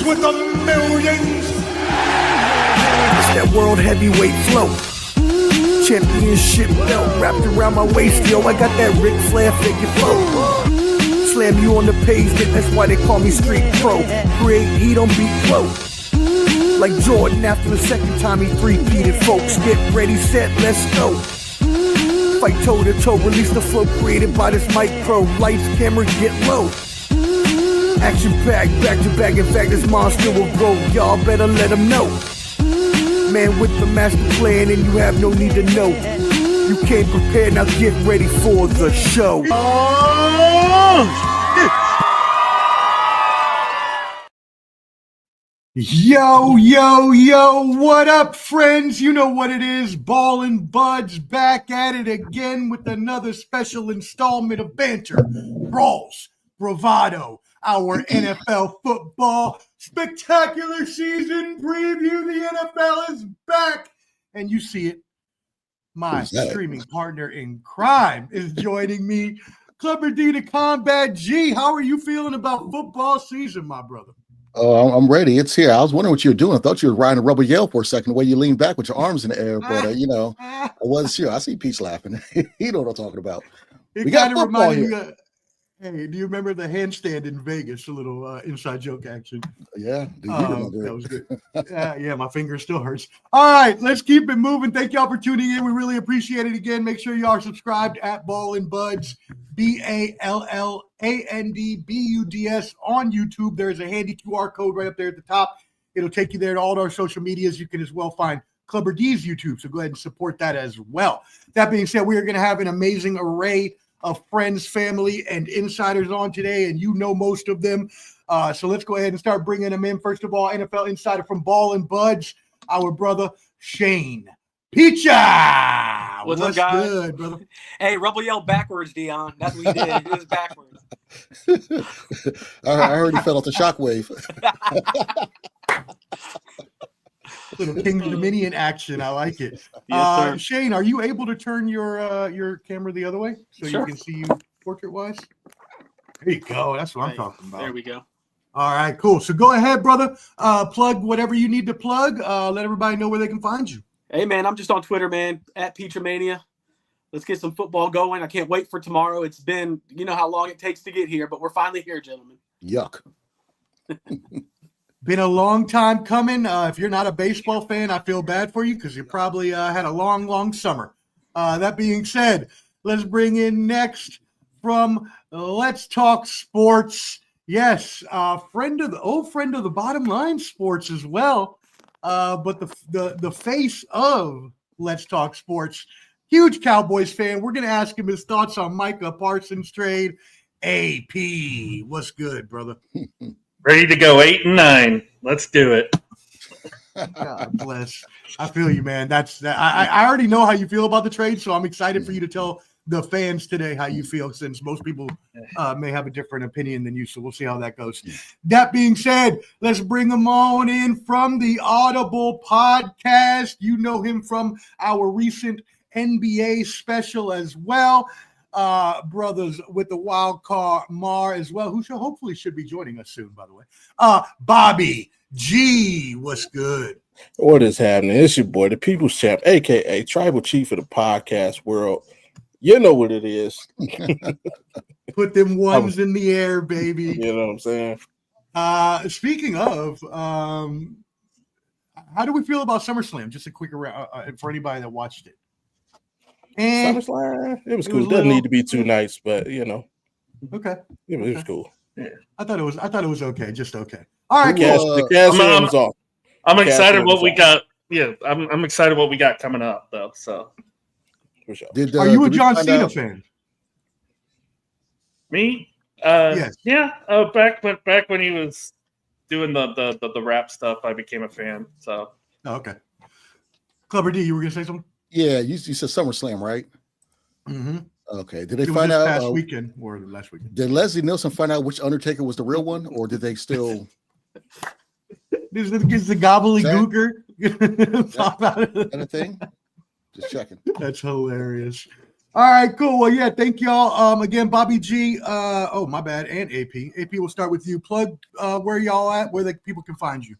with the millions. It's that world heavyweight flow. Championship belt wrapped around my waist, yo. I got that Ric Flair figure flow. Slam you on the pavement, that's why they call me Street Pro. Create heat on beat flow. Like Jordan after the second time he three-peated, folks. Get ready, set, let's go. Fight toe to toe, release the flow created by this mic pro. Lights, camera, get low. Action packed, back to back. In fact, this monster will grow. Y'all better let him know. Man with the master plan, and you have no need to know. You came prepared, now get ready for the show. Yo, what up, friends? You know what it is. Ballin' Buds back at it again with another special installment of banter, brawls, bravado, our NFL football spectacular season preview. The NFL is back, and you see it. My streaming partner in crime is joining me, Clubber D to Combat G. How are you feeling about football season, my brother? Oh, I'm ready. It's here. I was wondering what you were doing. I thought you were riding a rubber yell for a second, the way you leaned back with your arms in the air. But, I wasn't sure. I see Peach laughing. You know what I'm talking about. We got football here. Hey, do you remember the handstand in Vegas? A little inside joke action. Yeah. That was good. Yeah, my finger still hurts. All right, let's keep it moving. Thank y'all for tuning in. We really appreciate it again. Make sure you are subscribed at Ballin' Buds, BALLANDBUDS on YouTube. There's a handy QR code right up there at the top. It'll take you there to all our social medias. You can as well find Clubber D's YouTube, so go ahead and support that as well. That being said, we are going to have an amazing array of friends, family, and insiders on today, and you know most of them. So let's go ahead and start bringing them in. First of all, NFL insider from Ballin' Buds, our brother Shane Picha. What's up, guys? Good, brother? Hey, Rebel yelled backwards, Dion. That's what he did. It was backwards. I heard he fell off the shockwave. Little King's Dominion action. I like it. Yes, sir. Shane, are you able to turn your camera the other way so Sure. you can see you portrait-wise? There you go. That's what I'm talking about. There we go. All right, cool. So go ahead, brother. Plug whatever you need to plug. Let everybody know where they can find you. Hey, man, I'm just on Twitter, man, at Peachamania. Let's get some football going. I can't wait for tomorrow. It's been, you know how long it takes to get here, but we're finally here, gentlemen. Yuck. Been a long time coming. If you're not a baseball fan, I feel bad for you because you probably had a long summer. That being said, let's bring in next from Let's Talk Sports. Yes, old friend of the Bottom Line Sports as well. But the face of Let's Talk Sports, huge Cowboys fan. We're gonna ask him his thoughts on Micah Parsons' trade. AP, what's good, brother? Ready to go 8-9. Let's do it. God bless. I feel you, man. I already know how you feel about the trade, so I'm excited for you to tell the fans today how you feel, since most people may have a different opinion than you. So we'll see how that goes. That being said, let's bring him on in from the Audible podcast. You know him from our recent NBA special as well. Brothers with the wild card Mar as well, who hopefully should be joining us soon, by the way. Bobby G, what's good? What is happening? It's your boy, the People's Champ, aka Tribal Chief of the podcast world. You know what it is. Put them ones in the air, baby. You know what I'm saying? Speaking of, how do we feel about SummerSlam? Just a quick round for anybody that watched it. And SummerSlam, it was cool. It doesn't need to be too nice, but you know. Okay. It was cool. Yeah. I thought it was okay, just okay. All right, The cast was off. I'm excited what we got. Yeah, I'm excited what we got coming up though. So For sure. Are you a John Cena fan? Me? Yes. Yeah. Back when he was doing the rap stuff, I became a fan. So Okay. Clubber D, you were gonna say something? Yeah, you said SummerSlam, right? Mm-hmm. Okay. Did they It was find this out? past weekend or last weekend? Did Leslie Nielsen find out which Undertaker was the real one, or did they still? Is the gobbledygooker? That a thing? Just checking. That's hilarious. All right, cool. Well, yeah, thank y'all. Again, Bobby G. Oh, my bad, and AP. AP, we'll start with you. Plug where y'all at, where the people can find you.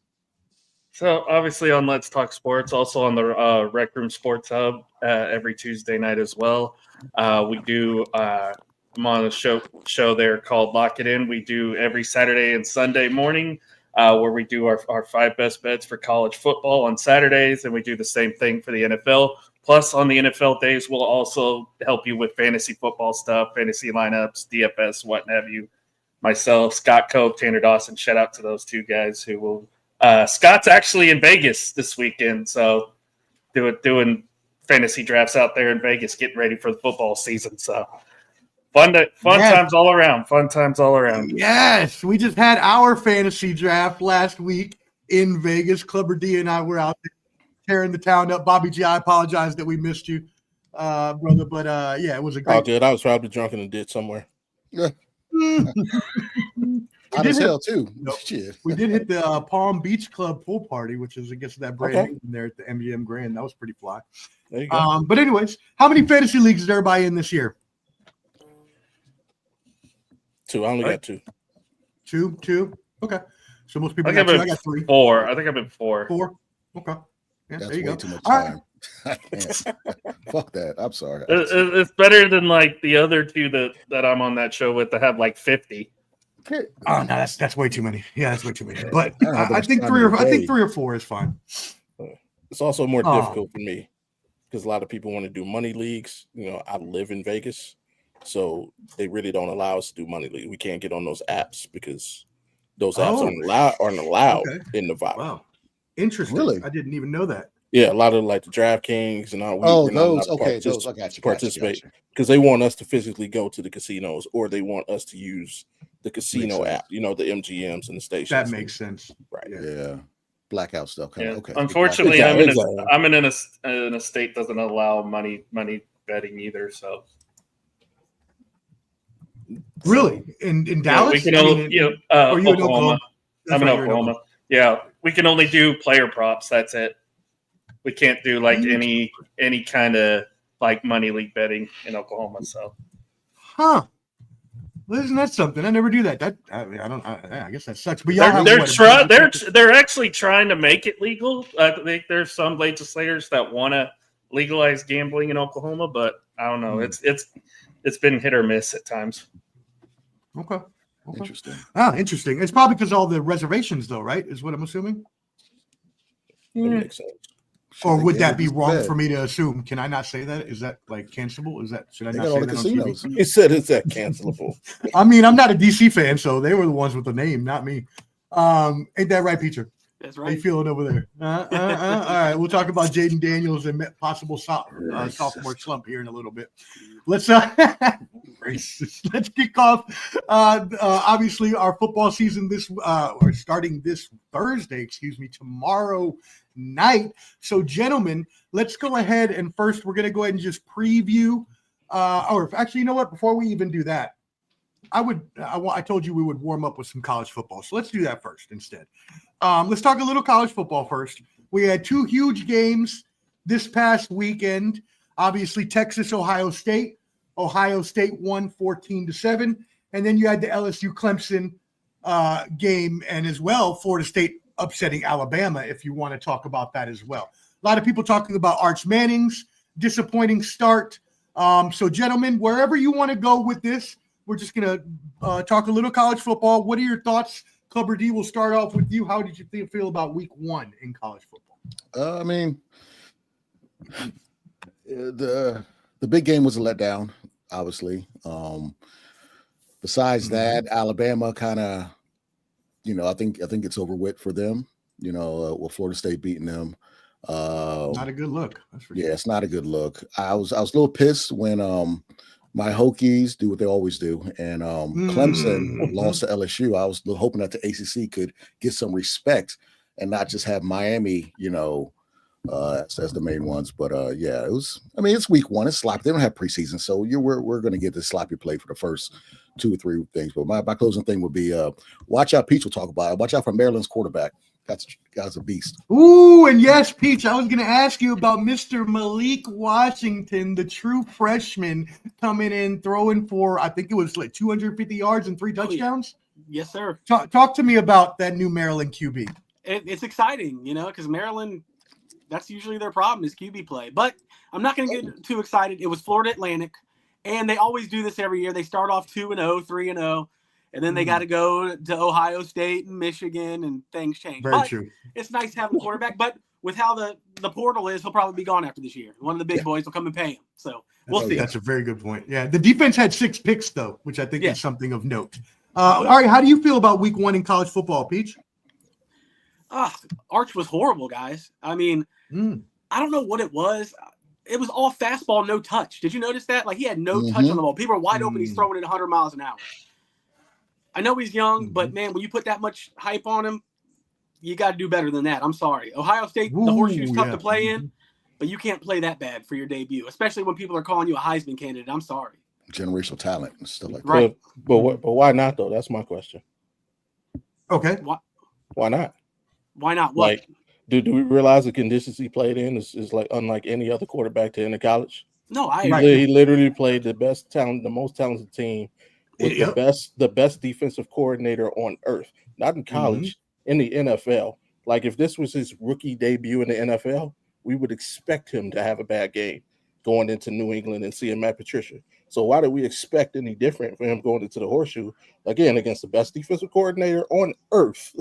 So obviously on Let's Talk Sports, also on the Rec Room Sports Hub every Tuesday night as well. We do. I'm on a show there called Lock It In. We do every Saturday and Sunday morning where we do our 5 best bets for college football on Saturdays, and we do the same thing for the NFL. Plus, on the NFL days, we'll also help you with fantasy football stuff, fantasy lineups, DFS, what have you. Myself, Scott Cope, Tanner Dawson. Shout out to those two guys who will. Scott's actually in Vegas this weekend, so doing fantasy drafts out there in Vegas, getting ready for the football season. So fun times all around. Fun times all around. Yes, we just had our fantasy draft last week in Vegas. Clubber D and I were out there tearing the town up. Bobby G, I apologize that we missed you, brother, but yeah, it was a Oh, great. dude, I was probably drunk in a ditch somewhere. Hot as hell too. Nope. Shit. We did hit the Palm Beach Club pool party, which is against that brand Okay. new there at the MGM Grand. That was pretty fly. There you go. But anyways, how many fantasy leagues is everybody in this year? 2. I only got 2. Two. Okay. So most people I got think two. I I've got been 3. 4. I think I've been 4. 4. Okay. Yeah, That's there you way go. too much All right. time. I can't. Fuck that. I'm sorry. It's better than like the other two that I'm on that show with that have like 50. Oh no, that's way too many. Yeah, that's way too many. But I don't have I enough think time 3 in or the I think day. 3 or 4 is fine. It's also more Oh. difficult for me because a lot of people want to do money leagues. You know, I live in Vegas, so they really don't allow us to do money league. We can't get on those apps because those apps aren't allowed Okay. in Nevada. Wow. Interesting. Really? I didn't even know that. Yeah, a lot of like the DraftKings and all. Oh, we're not those. allowed to Okay, those. I got you. participate because they want us to physically go to the casinos or they want us to use the casino sense. app. You know, the MGMs and the stations. That makes sense. right. Yeah. Yeah. Blackout stuff. Yeah. Okay. Unfortunately, Exactly. I'm in a state doesn't allow money betting either. So Really? In yeah, Dallas? we can I only mean, or you in Oklahoma. That's I'm in right, you're Oklahoma. Yeah, we can only do player props. That's it. We can't do like any kind of like money league betting in Oklahoma. So Huh. Well, isn't that something? I never do that. I guess that sucks. But y'all they're actually trying to make it legal. I think there's some legislators that want to legalize gambling in Oklahoma, but I don't know. It's been hit or miss at times. Okay. Interesting. Interesting. It's probably because all the reservations, though, right? Is what I'm assuming. That makes sense. Or would that be It's wrong bad. for me to assume? Can I not say that? Is that like cancelable? Should I They not got say all the that on casinos. TV? He said it's that cancelable. I mean, I'm not a DC fan, so they were the ones with the name, not me. Ain't that right, Peter? That's How you right. feeling over there? All right, we'll talk about Jaden Daniels and possible sophomore slump here in a little bit. Let's racist. Let's kick off. Obviously, our football season or starting this Thursday. Tomorrow night. So, gentlemen, let's go ahead and first we're going to go ahead and just preview. Or actually, you know what? Before we even do that, I told you we would warm up with some college football. So let's do that first instead. Let's talk a little college football first. We had 2 huge games this past weekend. Obviously, Texas, Ohio State. Ohio State won 14-7. And then you had the LSU Clemson game, and as well, Florida State upsetting Alabama, if you want to talk about that as well. A lot of people talking about Arch Manning's disappointing start. So, gentlemen, wherever you want to go with this, we're just going to talk a little college football. What are your thoughts? Clubber D, we'll start off with you. How did you feel about week 1 in college football? I mean, the big game was a letdown, obviously. Besides that, Alabama kind of, I think it's over with for them. With Florida State beating them. Not a good look. That's for sure. It's not a good look. I was a little pissed when my Hokies do what they always do, and Clemson lost to LSU. I was hoping that the ACC could get some respect and not just have Miami, as the main ones. But it was. I mean, it's week 1. It's sloppy. They don't have preseason, so we're going to get this sloppy play for the first 2 or 3 things. But my closing thing would be watch out. Peach will talk about it. Watch out for Maryland's quarterback. Guy's a beast. Ooh, and yes, Peach, I was going to ask you about Mr. Malik Washington, the true freshman coming in, throwing for, I think it was like 250 yards and 3 touchdowns. Yes, sir. Talk to me about that new Maryland QB. It's exciting, because Maryland, that's usually their problem is QB play. But I'm not going to get too excited. It was Florida Atlantic, and they always do this every year. They start off 2-0, 3-0. And then they got to go to Ohio State and Michigan, and things change. Very true. It's nice to have a quarterback, but with how the portal is, he'll probably be gone after this year. One of the big boys will come and pay him. So we'll see. That's a very good point. Yeah, the defense had 6 picks, though, which I think is something of note. All right, how do you feel about week 1 in college football, Peach? Arch was horrible, guys. I mean, I don't know what it was. It was all fastball, no touch. Did you notice that? Like, he had no touch on the ball. People are wide open. He's throwing it 100 miles an hour. I know he's young, but man, when you put that much hype on him, you got to do better than that. I'm sorry. Ohio State, the horseshoe's tough to play in, but you can't play that bad for your debut, especially when people are calling you a Heisman candidate. I'm sorry. Generational talent and stuff like that. Right. But why not though? That's my question. Okay. Why not? Why not? What? Like, do we realize the conditions he played in is like unlike any other quarterback to enter college? No, He literally played the most talented team with the best defensive coordinator on earth, not in college, in the NFL. Like, if this was his rookie debut in the NFL, we would expect him to have a bad game going into New England and seeing Matt Patricia. So why do we expect any different for him going into the horseshoe again against the best defensive coordinator on earth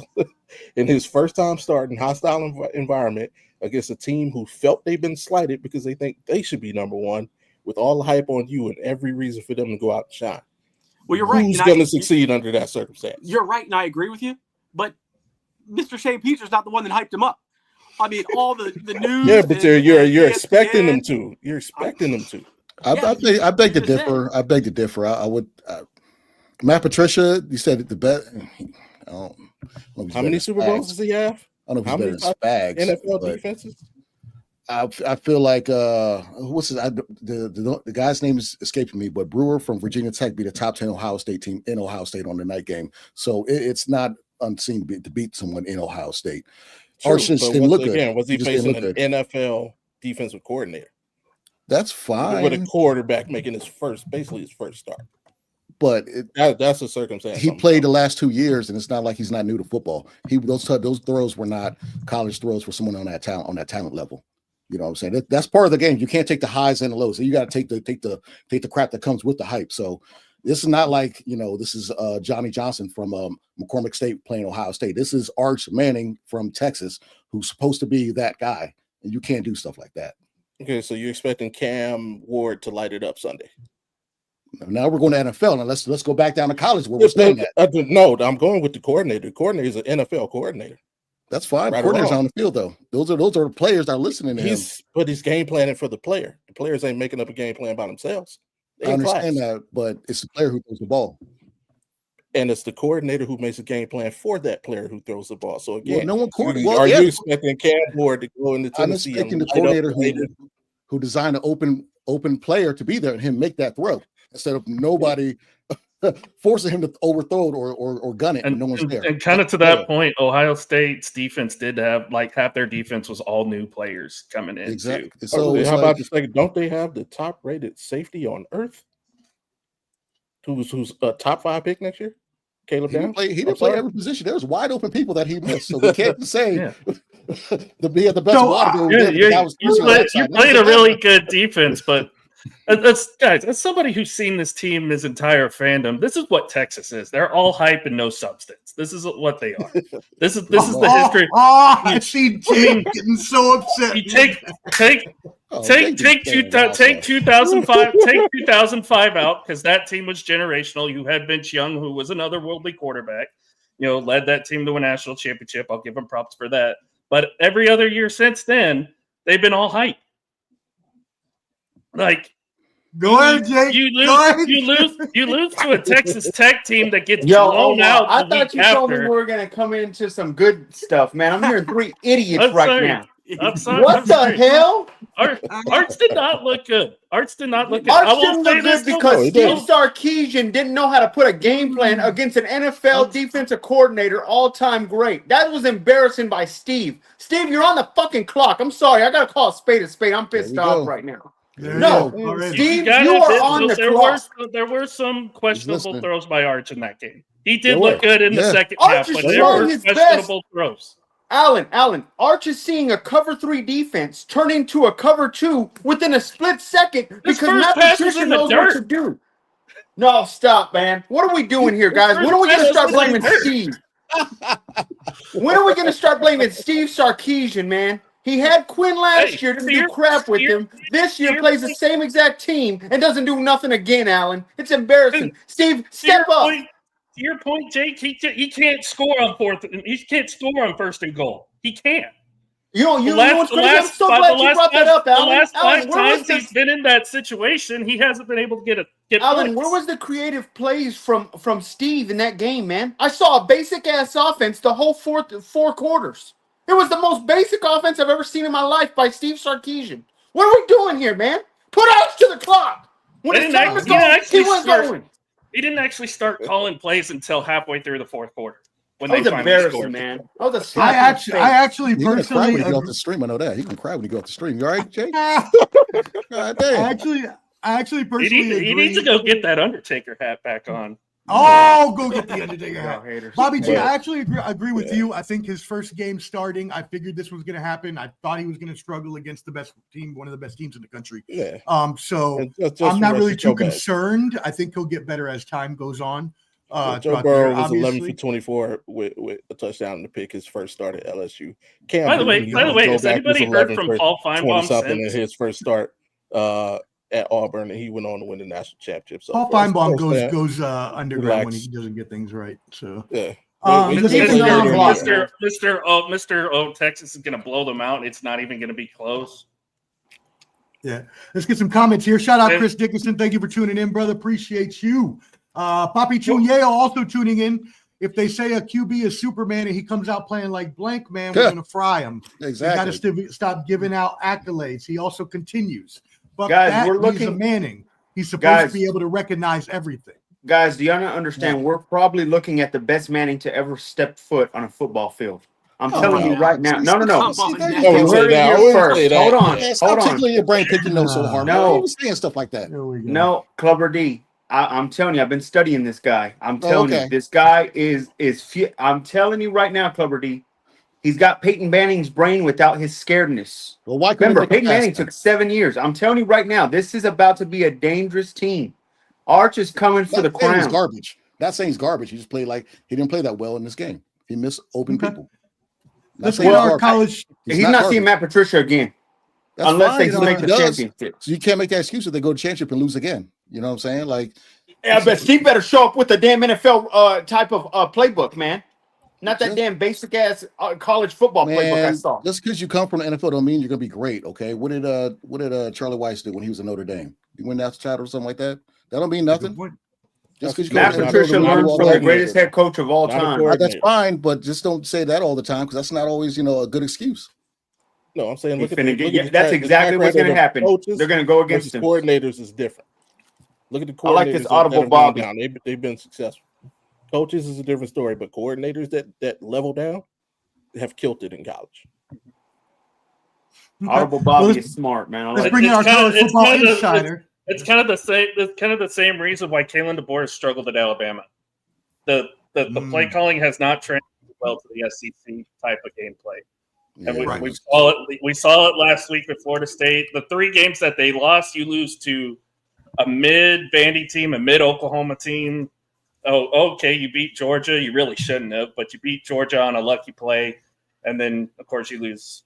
in his first time starting hostile environment against a team who felt they've been slighted because they think they should be number one, with all the hype on you and every reason for them to go out and shine? Well, you're right. Who's going to succeed under that circumstance? You're right, and I agree with you. But Mr. Shea Peter's not the one that hyped him up. I mean, all the news. Yeah, but you're expecting them to. You're expecting them to. I beg to differ. I beg to differ. I would. Matt Patricia, you said the best. How many Super Bowls does he have? I don't know if How he's better than Spags. NFL defenses? I feel like what's his, the guy's name is escaping me, but Brewer from Virginia Tech beat the top 10 Ohio State team in Ohio State on the night game. So it's not unseen to beat someone in Ohio State. Arch just didn't look good. Was he facing an NFL defensive coordinator? That's fine. With a quarterback making basically his first start. But that's a circumstance. He played the last 2 years, and it's not like he's not new to football. Those throws were not college throws for someone on that talent level. You know what I'm saying? That's part of the game. You can't take the highs and the lows. You got to take the crap that comes with the hype. So this is not like, this is Johnny Johnson from McCormick State playing Ohio State. This is Arch Manning from Texas, who's supposed to be that guy, and you can't do stuff like that. Okay, so you're expecting Cam Ward to light it up Sunday. Now we're going to NFL, and let's go back down to college where we're staying at. No, I'm going with the coordinator. The coordinator is an NFL coordinator. That's fine. Right, coordinators on the field, though. Those are the players that are listening to him. But he's game planning for the player. The players ain't making up a game plan by themselves. I understand that, but it's the player who throws the ball. And it's the coordinator who makes a game plan for that player who throws the ball. So again, are you expecting Cam Ward to go into Tennessee? I'm expecting the coordinator who designed an open player to be there and him make that throw instead of nobody forcing him to overthrow it or gun it and no one's there. And kind of to that point, Ohio State's defense did have half their defense was all new players coming in. Exactly. Too. So how about the second? Don't they have the top rated safety on earth? Who's a top 5 pick next year? Caleb Downs? He didn't play every position. There's wide open people that he missed. So we can't say to be at the best water. You played a really good defense, but as somebody who's seen this team, his entire fandom, this is what Texas is. They're all hype and no substance. This is what they are. This is the history. I see Jake getting so upset. You take 2005 take 2005 out because that team was generational. You had Vince Young, who was another worldly quarterback, led that team to a national championship. I'll give him props for that. But every other year since then, they've been all hype. Like, go ahead, Jake. You lose to a Texas Tech team that gets blown out. I thought you told me we were gonna come into some good stuff, man. I'm hearing 3 idiots right now. I'm sorry. What I'm the sorry. hell? Arts did not look good. Arts did not look good. Arch I will didn't say look this good though. because he Steve did. Sarkisian didn't know how to put a game plan against an NFL defensive coordinator, all-time great. That was embarrassing by Steve. Steve, you're on the fucking clock. I'm sorry. I got to call a spade a spade. I'm pissed we off go. right now. There you No, go. Already. Steve, gotta you are admit, on though, the there clock. there were some questionable listening. throws by Arch in that game. He There did look were. good in the Yeah. second Arch half, is but there trying were his best. questionable throws. Allen, Arch is seeing a cover 3 defense turn into a cover 2 within a split second His because first Matt pass was Patricia in the knows dirt. what to do. No, stop, man. What are we doing here, guys? When are we His going to first start pass was in blaming the dirt. Steve? When are we going to start blaming Steve Sarkisian, man? He had Quinn last year, didn't do crap with him. This year plays the same exact team and doesn't do nothing again, Allen. It's embarrassing. Steve, step up. To your point, Jake, he can't score on he can't score on first and goal. He can't. You know what's crazy? I'm so glad you brought that up, Allen. The last Allen, five where was times the- he's been in that situation, he hasn't been able to get Allen, points. where was the creative plays from Steve in that game, man? I saw a basic ass offense the whole four quarters. It was the most basic offense I've ever seen in my life by Steve Sarkisian. What are we doing here, man? Put Arch to the clock. When it's time to go, he was going. He didn't actually start calling plays until halfway through the fourth quarter when That was they finally embarrassing, scored. man. That was a slap I in the face. actually You're gonna cry personally when you get off agree- the stream. I know that. You can cry when you go off the stream. You all right, Jake? I God damn. actually He personally agree. needs to go get that Undertaker hat back on. Oh, go get the Undertaker hat. Y'all haters. Bobby G, But- I actually agree with you. I think his first game starting, I figured this was going to happen. I thought he was going to struggle against the best team, one of the best teams in the country. Yeah. So And just I'm not for really rest too of Joe Burrow. concerned. I think he'll get better as time goes on. Joe throughout the year, Burrow was 11 obviously. for 24 with a touchdown to pick his first start at LSU. Cam By the way, Newton, has Joe Beck was anybody heard 11 from for Paul Feinbaum 20-something in since? his first start at Auburn, and he went on to win the national championship. So Paul first- Feinbaum first goes step, underground when relax. he doesn't get things right. So Yeah. Let's get get down some- the block. Mr. Texas is going to blow them out. It's not even going to be close. Yeah, let's get some comments here. Shout out Yeah. Chris Dickinson. Thank you for tuning in, brother. Appreciate you. Papi Chunyeo also tuning in. If they say a QB is Superman and he comes out playing like blank, man, we're Yeah. going to fry him. You got Exactly. to stop giving out accolades. He also continues. But Guys, that, we're he's a looking- Manning. He's supposed Guys. to be able to recognize everything. Guys, do y'all not understand? We're probably looking at the best Manning to ever step foot on a football field. I'm telling you right now. No. See, Come on, there man. you I go. wouldn't say Heard it that. I here wouldn't first. say that. Hold on. Man, stop Hold on. tickling your brain, picking nose so hard. No. Man. Why are you saying stuff like that? There we go. No, Clubber D. I'm telling you, I've been studying this guy. I'm telling okay. you, this guy I'm telling you right now, Clubber D. He's got Peyton Manning's brain without his scaredness. Well, why couldn't Remember, they Peyton pass Manning that? took 7 years. I'm telling you right now, this is about to be a dangerous team. Arch is coming for the Not saying he's crown. garbage. Not saying he's garbage. He just played like he didn't play that well in this game. He missed open Okay. people. Not Let's saying get he's our garbage. college. He's not seeing garbage. Matt Patricia again, That's unless fine, they you know, make if the he does. championship. So you can't make that excuse if they go to championship and lose again. You know what I'm saying? Like, Yeah, but Steve better show up with the damn NFL type of playbook, man. Not that Just- damn basic ass college football playbook I man, saw. just because you come from the NFL don't mean you're gonna be great. Okay, what did Charlie Weiss do when he was in Notre Dame? He went out to title or something like that. That don't mean nothing. Just because you Matt go to the Patricia NFL, learned all from the that. greatest head coach of all Not a time. quarterback. That's fine, but just don't say that all the time because that's not always a good excuse. No, I'm saying He's look at finna the, get- look at the that's track- the exactly track what's record going to of happen. coaches They're going to go versus against him. coordinators is different. Look at the coordinators I like this that audible have gone Bobby. down. They've been successful. Coaches is a different story, but coordinators that level down have killed it in college. Audible Well, Bobby let's- is smart, man. I Let's like bring in our It's kinda- college it's football kinda the- insider. It's kind of the same. It's kind of the same reason why Kalen DeBoer struggled at Alabama. The play calling has not translated well to the SEC type of gameplay. And Yeah, we saw it last week with Florida State. The 3 games that they lost, you lose to a mid Vandy team, a mid Oklahoma team. Oh, okay, you beat Georgia. You really shouldn't have, but you beat Georgia on a lucky play, and then of course you lose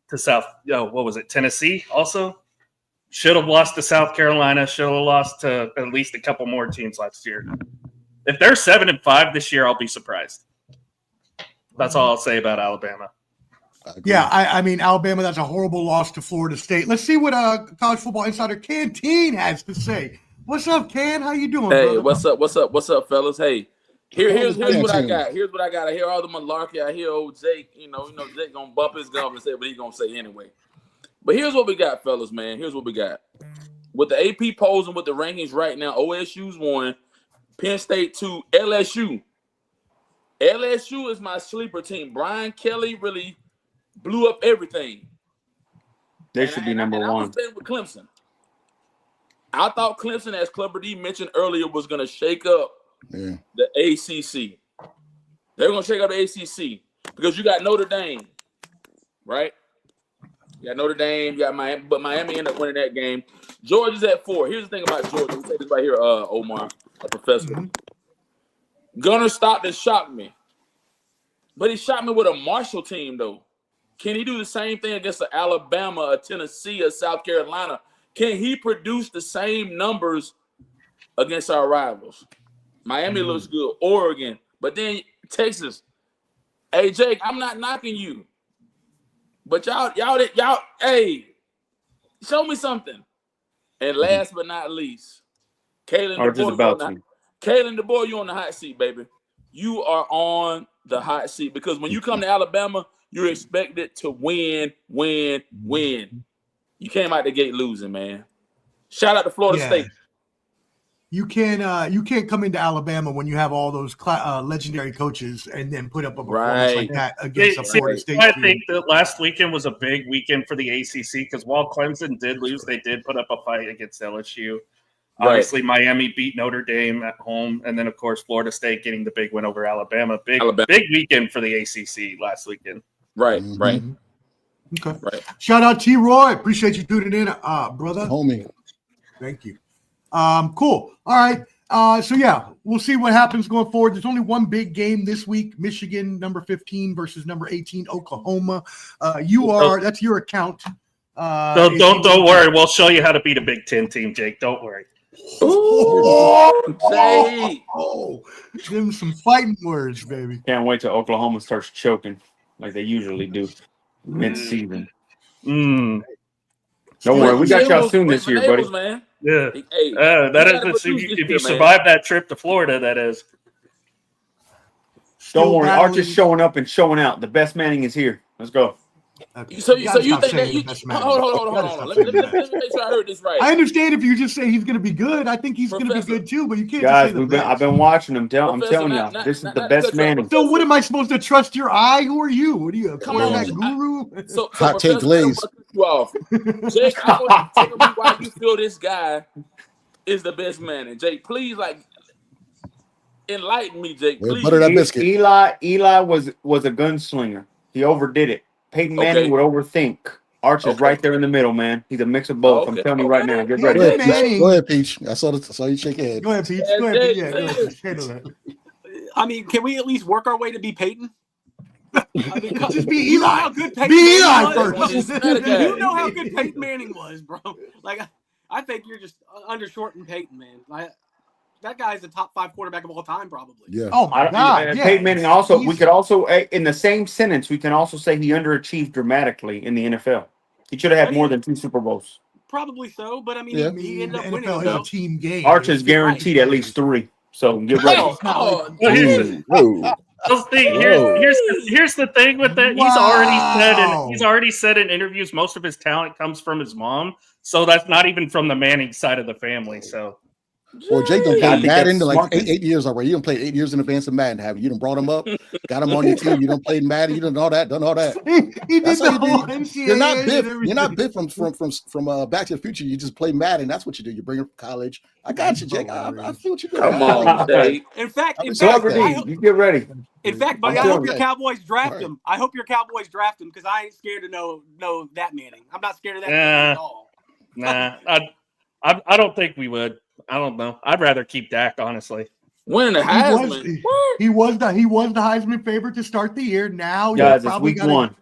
to what was it? Tennessee also. Should have lost to South Carolina. Should have lost to at least a couple more teams last year. If they're 7-5 this year, I'll be surprised. That's all I'll say about Alabama. I agree. Yeah, I mean, Alabama, that's a horrible loss to Florida State. Let's see what college football insider Canteen has to say. What's up, Can? How you doing, Hey, brother? what's up, fellas? Hey, Here's Damn what I team. got. Here's what I got. I hear all the malarkey. I hear old Jake. You know, Jake gonna bump his gum and say what he gonna say anyway. But here's what we got, fellas, man. Here's what we got. With the AP polls and with the rankings right now, OSU's 1, Penn State 2, LSU. LSU is my sleeper team. Brian Kelly really blew up everything. They should be number I one. was betting with Clemson. I thought Clemson, as Clubber D mentioned earlier, was going to shake up Yeah. the ACC. They're going to shake up the ACC because you got Notre Dame, right? You got Notre Dame, you got Miami, but Miami ended up winning that game. Georgia's at 4. Here's the thing about Georgia. Let me say this right here, Omar, a professor. Mm-hmm. Gunnar Stockton shocked me, but he shocked me with a Marshall team, though. Can he do the same thing against Alabama, a Tennessee, a South Carolina? Can he produce the same numbers against our rivals? Miami looks good, Oregon, but then Texas. Hey, Jake, I'm not knocking you, but y'all, hey, show me something. And last but not least, Kalen Archer's about DeBoer, to. Kalen DeBoer, you on the hot seat, baby. You are on the hot seat because when you come to Alabama, you're expected to win. You came out the gate losing, man. Shout out to Florida State. You can't come into Alabama when you have all those legendary coaches and then put up a performance like that against a Florida State I team. think that last weekend was a big weekend for the ACC because while Clemson did lose, they did put up a fight against LSU. Right. Obviously, Miami beat Notre Dame at home, and then of course Florida State getting the big win over Alabama. Big weekend for the ACC last weekend. Right. Okay. Right. Shout out T. Roy. Appreciate you tuning in, brother. Homie. Thank you. Cool. All right. So yeah, we'll see what happens going forward. There's only one big game this week: Michigan, number 15 versus number 18, Oklahoma. That's your account. Don't worry. We'll show you how to beat a Big Ten team, Jake. Don't worry. Give him some fighting words, baby. Can't wait till Oklahoma starts choking like they usually do mid-season. Don't worry, we got y'all soon this year, buddy. Man. Yeah, hey, if you survive that trip to Florida, that is. Don't worry, Archer's showing up and showing out. The best Manning is here. Let's go. Okay. So you think that you hold on. Let me make sure I heard this right. I understand if you just say he's going to be good. I think he's going to be good too, but you can't guys. just say I've been watching him. I'm telling y'all, this is the best Manning. So what am I supposed to trust your eye? Who are you? What are you, a quarterback guru? So Hot take Glaze. Jake, I want you to tell me why you feel this guy is the best Manning. Jake, please, enlighten me, Jake. Please. Butter that biscuit. Eli was a gunslinger. He overdid it. Peyton Manning would overthink. Archer's right there in the middle, man. He's a mix of both. I'm telling you right now. Get ready. Go ahead, Peach. I saw you shake your head. Go ahead, Peach. Go ahead. Yeah, go ahead. Handle that. I mean, can we at least work our way to be Peyton? I mean, just be Eli. How good Peyton be Eli Manning first. You know how good Peyton Manning was, bro. I think you're just undershorting Peyton, man. That guy's the top 5 quarterback of all time, probably. Yeah. Oh my God. Peyton Manning also. We could also, in the same sentence, we can also say he underachieved dramatically in the NFL. He should have had more than 2 Super Bowls. Probably so, but I mean, he ended up NFL winning. is a team game. Archer's guaranteed at least 3. So get ready. Here's the thing with that. He's already said in interviews most of his talent comes from his mom. So that's not even from the Manning side of the family. So. Well, Jake done played Madden like 8 years already. You done played 8 years in advance of Madden, haven't you? Done brought him up, got him on your team. You done played Madden. You done all that. He did the whole NCAA. You're not Biff. You're not Biff from Back to the Future. You just play Madden. That's what you do. You bring him from college. I got you, Jake. I feel what you're doing. Come on, Jake. In fact, you get ready. In fact, buddy, I hope your Cowboys draft him. I hope your Cowboys draft him because I ain't scared to know that Manning. I'm not scared of that Manning at all. Nah, I don't think we would. I don't know. I'd rather keep Dak, honestly. Winning the Heisman. He was the Heisman favorite to start the year. Now, guys, it's week 1.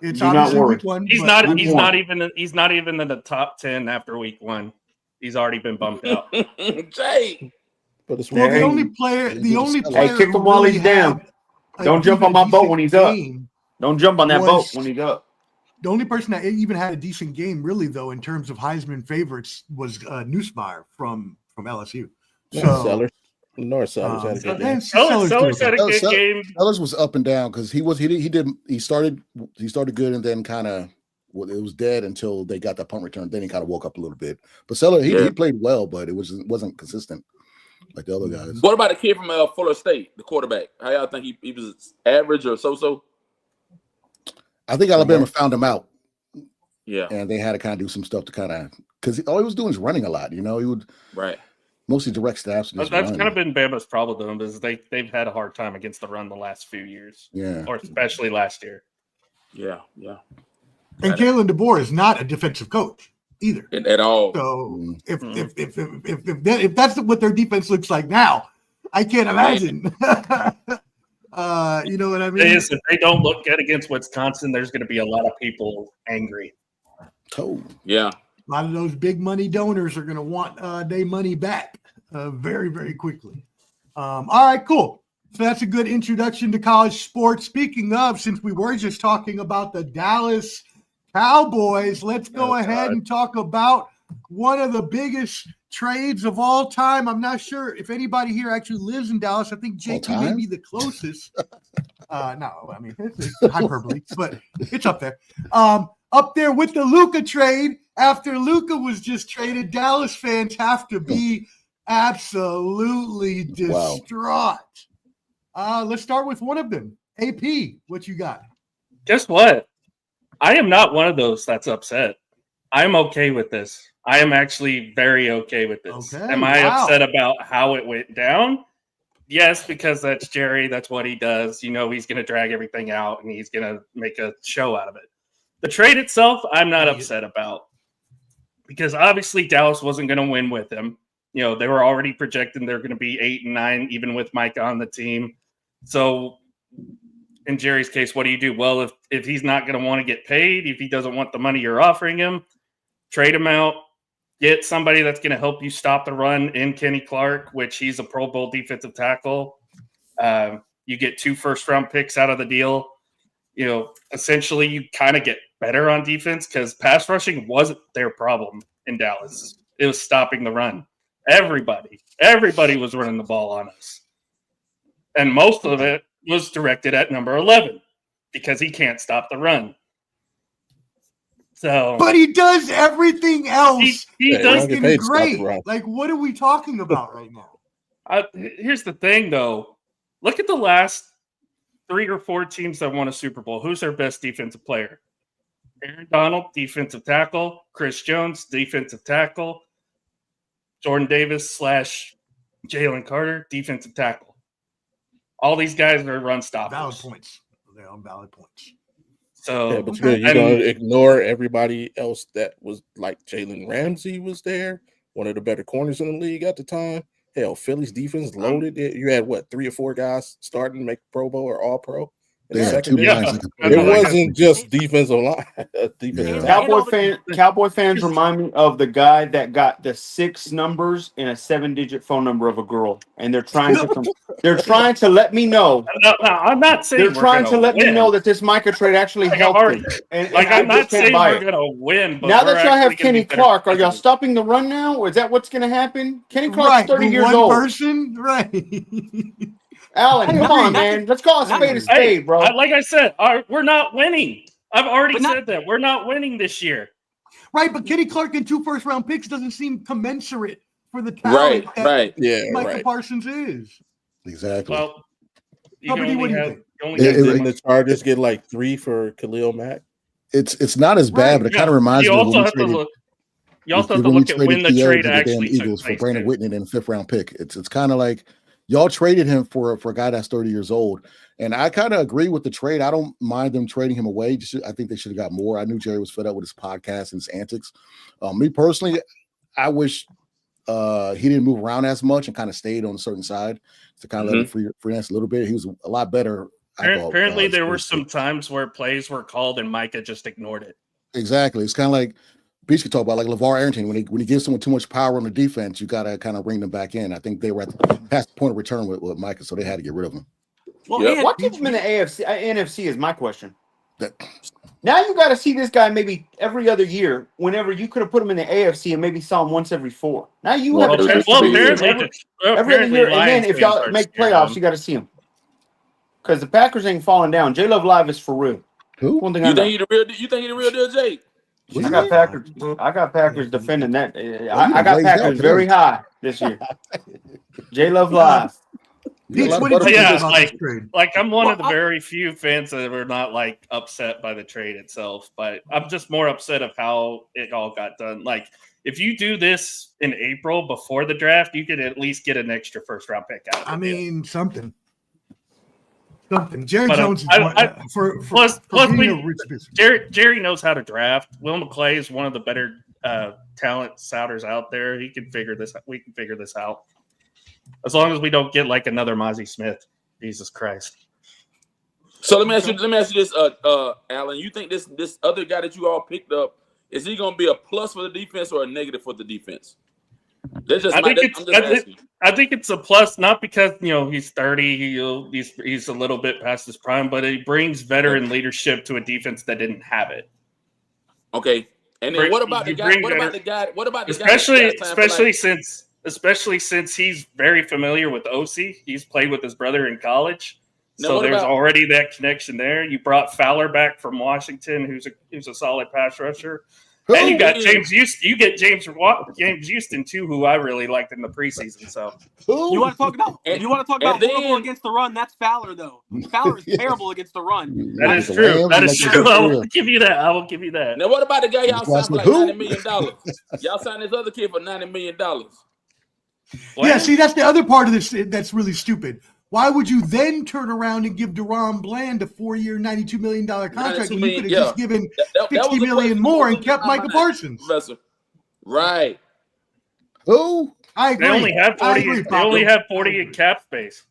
It's obviously week 1. He's not even in the top 10 after week 1. He's already been bumped out. Jake. The only player. Hey, kick him while he's down. Don't jump on my boat when he's up. Don't jump on that boat when he's up. The only person that even had a decent game, really, though, in terms of Heisman favorites, was Nussmeier from LSU. So, North Sellers had a good game. and Sellers Sellers did had a okay. good game. Sellers was up and down because he started good and then kind of it was dead until they got that punt return. Then he kind of woke up a little bit. But Sellers he played well, but it wasn't consistent like the other guys. What about the kid from Fuller State, the quarterback? How y'all think he was average or so? I think Alabama found him out. Yeah, and they had to kind of do some stuff to kind of because all he was doing is running a lot. He would mostly direct snaps. That's kind of been Bama's problem is they've had a hard time against the run the last few years. Yeah, or especially last year. Yeah. And Kalen DeBoer is not a defensive coach either at all. So if that's what their defense looks like now, I can't imagine. You know what I mean? If they don't look good against Wisconsin, there's going to be a lot of people angry. Yeah. A lot of those big money donors are going to want their money back very, very quickly. All right, cool. So that's a good introduction to college sports. Speaking of, since we were just talking about the Dallas Cowboys, let's go ahead and talk about one of the biggest trades of all time. I'm not sure if anybody here actually lives in Dallas. I think JT may be the closest. No, I mean, it's hyperbole, but it's up there. Up there with the Luka trade. After Luka was just traded, Dallas fans have to be absolutely distraught. Let's start with one of them. AP, what you got? Guess what? I am not one of those that's upset. I'm okay with this. I am actually very okay with this. Okay, am I upset about how it went down? Yes, because that's Jerry. That's what he does. He's going to drag everything out and he's going to make a show out of it. The trade itself, I'm not upset about because obviously Dallas wasn't going to win with him. They were already projecting they're going to be 8-9, even with Micah on the team. So in Jerry's case, what do you do? Well, if he's not going to want to get paid, if he doesn't want the money you're offering him, trade him out, get somebody that's going to help you stop the run in Kenny Clark, which he's a Pro Bowl defensive tackle. You get 2 first-round picks out of the deal. Essentially you kind of get better on defense because pass rushing wasn't their problem in Dallas. It was stopping the run. Everybody was running the ball on us. And most of it was directed at number 11 because he can't stop the run. But he does everything else. He does great. Like, what are we talking about right now? Here's the thing, though. Look at the last 3 or 4 teams that won a Super Bowl. Who's their best defensive player? Aaron Donald, defensive tackle. Chris Jones, defensive tackle. Jordan Davis / Jalen Carter, defensive tackle. All these guys are run stoppers. Valid points. They're on valid points. So, but you're going to ignore everybody else that was like Jalen Ramsey was there, one of the better corners in the league at the time. Hell, Philly's defense loaded. You had 3 or 4 guys starting to make Pro Bowl or All Pro. It wasn't just defensive line. Cowboy fans remind me of the guy that got the 6 numbers in a 7-digit phone number of a girl, and they're trying to let me know. No, I'm not saying they're trying to let me know that this Micah trade actually helped me. I'm not saying we're going to win. But now that y'all have Kenny Clark, are y'all stopping the run now? Or is that what's going to happen? Kenny Clark's 30 years old. Right. Alan, come on, man. Let's call a spade, bro. Like I said, we're not winning. I've already said that. We're not winning this year. Right, but Kenny Clark and 2 first-round picks doesn't seem commensurate for the talent Micah Parsons is. Exactly. Well, didn't the Chargers get 3 for Khalil Mack? It's not as bad, but it kind of reminds me of when we traded. You also have to look at when the trade actually took Eagles place. For Brandon Whitney and a 5th-round pick. It's kind of like y'all traded him for a guy that's 30 years old. And I kind of agree with the trade. I don't mind them trading him away. I think they should have got more. I knew Jerry was fed up with his podcast and his antics. Me personally, I wish he didn't move around as much and kind of stayed on a certain side to kind of let him freelance a little bit. He was a lot better. Apparently, there were some times where plays were called and Micah just ignored it. Exactly. It's kind of like Beach could talk about, like LeVar Arrington. When he gives someone too much power on the defense, you got to kind of bring them back in. I think they were past the point of return with Micah, so they had to get rid of him. Well, why keep him in the NFC is my question. Now you got to see this guy maybe every other year. Whenever you could have put him in the AFC and maybe saw him once every 4. Now you have a chance to see him every other year. And then if y'all make playoffs, you got to see him because the Packers ain't falling down. J Love Live is for real. Who? One thing You think he the real deal, Jake? I got Packers. I got Packers defending that. I got Packers very high this year. J Love Live. Peach, what did you Yeah, think about this trade? Like I'm one of the very few fans that were not like upset by the trade itself, but I'm just more upset of how it all got done. Like if you do this in April before the draft, you could at least get an extra first round pick out of it. I mean, something. Jerry But, Jones is plus being a rich business. Jerry knows how to draft. Will McClay is one of the better talent scouters out there. We can figure this out. As long as we don't get like another Mozzie Smith. Jesus Christ. So let me ask you this, Alan. You think this other guy that you all picked up, is he going to be a plus for the defense or a negative for the defense? I think it's a plus, not because he's 30, he's a little bit past his prime, but he brings veteran leadership to a defense that didn't have it. Okay, and then what about the guy? Especially since he's very familiar with OC. He's played with his brother in college, so there's already that connection there. You brought Fowler back from Washington, who's a solid pass rusher. And you got James Houston. You get James Houston too, who I really liked in the preseason. So you want to talk about horrible against the run? That's Fowler, though. Fowler is terrible against the run. That is true. That is true. I will give you that. Now, what about the guy y'all signed for like $90 million? Y'all signed this other kid for $90 million. Yeah, see, that's the other part of this that's really stupid. Why would you then turn around and give DaRon Bland a 4-year, $92 million contract when you could have just given $60 million more and kept Micah Parsons? Professor. Right. Who? I agree. They only have 40 in cap space.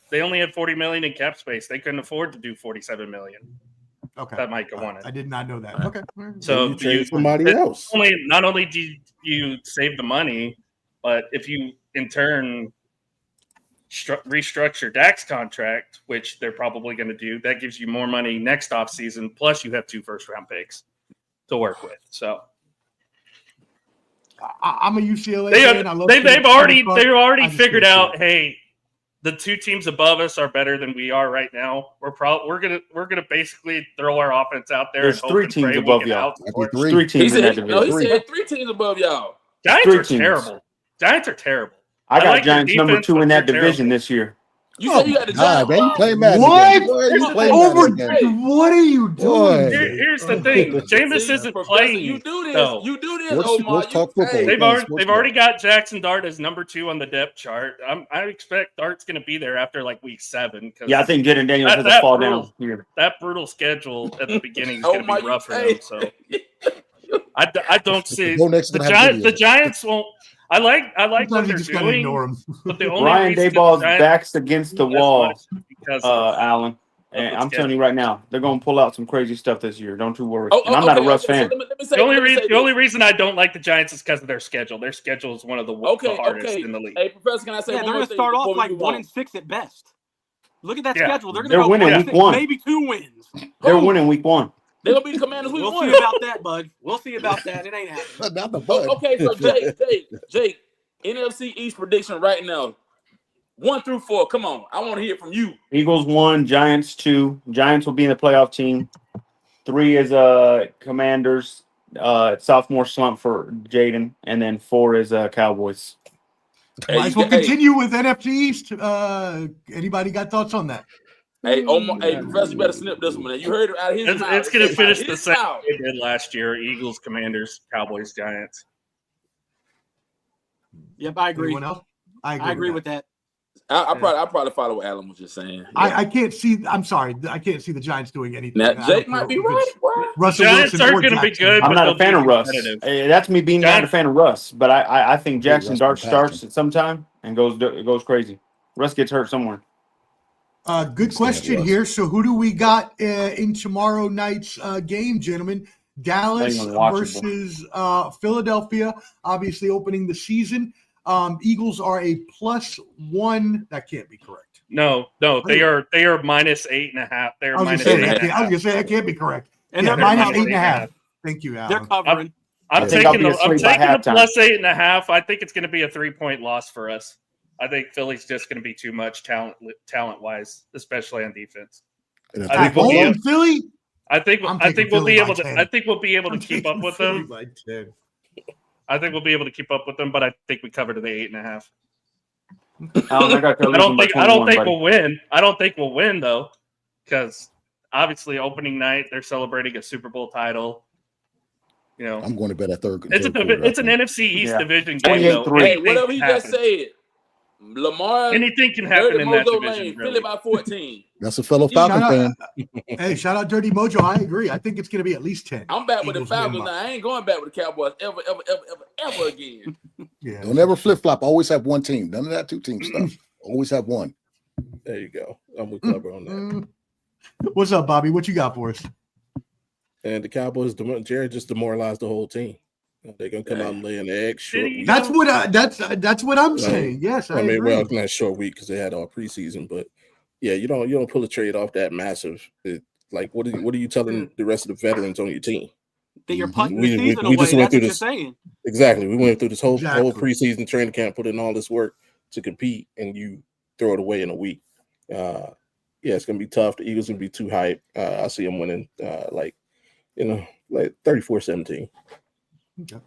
They only had $40 million in cap space. They couldn't afford to do $47 million. Okay. That Micah wanted. I did not know that. Okay. So you trade somebody else. Not only do you save the money, but if you in turn restructure Dak's contract, which they're probably going to do, that gives you more money next offseason. Plus, you have 2 first-round picks to work with. So I'm a UCLA fan. They've already figured out. Hey, the 2 teams above us are better than we are right now. We're gonna basically throw our offense out there. There's 3 teams above y'all. 3 teams. He said 3 teams above y'all. Giants are terrible. I got Giants number 2 in that division this year. You said you got the Giants. Man, you play Madden. What are you doing? Here's the thing. Jameis isn't playing. You do this. though. You do this, Let's talk football. They've already got Jackson Dart as number 2 on the depth chart. I expect Dart's going to be there after like week 7. Yeah, I think Jaden Daniels has to fall down here. That brutal schedule at the beginning is going to be rough for them. So I don't see the Giants won't. I like what they're doing, but the only Ryan Dayball's back's against the wall, Alan. And I'm telling you right now, they're going to pull out some crazy stuff this year. Don't you worry. And I'm not a Russ fan. The only reason I don't like the Giants is because of their schedule. Their schedule is one of the hardest in the league. Hey, Professor, can I say they're going to start off like 1-6 at best. Look at that schedule. They're going to go winning week 1. Maybe 2 wins. They're winning week 1. They're going to be the Commanders week 1. We'll see about that, bud. We'll see about that. It ain't happening. Not the bud. Okay, so Jake, NFC East prediction right now. 1 through 4. Come on. I want to hear from you. Eagles 1, Giants 2. Giants will be in the playoff team. 3 is Commanders. Sophomore slump for Jaden. And then 4 is Cowboys. Might as well continue with NFC East. Anybody got thoughts on that? Hey, Omar, Professor, you better snip this one. You heard it out of his mouth. It's going to finish the same way it did last year. Eagles, Commanders, Cowboys, Giants. Yep, I agree. Anyone else? I agree with that. I probably follow what Alan was just saying. Yeah. I can't see. I'm sorry. I can't see the Giants doing anything. Now, Jake might be right. Russell Giants Wilson are going to be good. I'm not a fan of Russ. That's me being not a fan of Russ. But I think Jackson Dart starts at some time and goes crazy. Russ gets hurt somewhere. Good question here. So who do we got in tomorrow night's game, gentlemen? Dallas versus Philadelphia, obviously opening the season. Eagles are a +1. That can't be correct. No, they are -8.5. They're I was minus gonna say 8.5. I was gonna say that can't be correct. And Yeah, they're minus covering. 8.5. Thank you, They're Alan. covering. I'm I think I'll taking be the asleep by halftime. +8.5. I think it's going to be a 3-point loss for us. I think Philly's just going to be too much talent wise, especially on defense. And if I they At think we'll be home, able- Philly. I think I'm we'll taking be Philly by able to. 10. I think we'll be able to I'm keep up taking with Philly them. by 10. I think we'll be able to keep up with them, but I think we cover to the 8.5. Alan, I got to I don't losing by think 21, buddy. we'll win. I don't think we'll win though, because obviously opening night they're celebrating a Super Bowl title. You know, I'm going to bet at third. it's third quarter, it's I an think. NFC East Yeah. division game. Though. 28-3. Hey, Anything whatever can he just happen. said, Lamar, Anything can happen Dirty in that Mojo division. Lane, Really. Philly by 14. That's a fellow Shout Falcon out, fan. hey, shout out Dirty Mojo. I agree. I think it's going to be at least 10. I'm back with the Eagles win Falcons by- now. I ain't going back with the Cowboys ever again. Yeah. Don't ever flip flop. Always have one team. None of that 2-team stuff. Always have one. There you go. I'm with Clever on that. Mm. What's up, Bobby? What you got for us? And the Cowboys, Jerry just demoralized the whole team. They're gonna come out and lay an egg short. Did he? That's what I'm saying. Yes, I mean, agree. well, it's not a short week because they had all preseason, but yeah, you don't pull a trade off that massive. Like, what are you telling the rest of the veterans on your team? That you're Mhm. punting We- the we- season we away. just went That's through what you're this. saying. Exactly. We went through this whole Exactly. preseason training camp, put in all this work to compete, and you throw it away in a week. Yeah, it's gonna be tough. The Eagles gonna be too hype. I see them winning, like 34-17. Okay.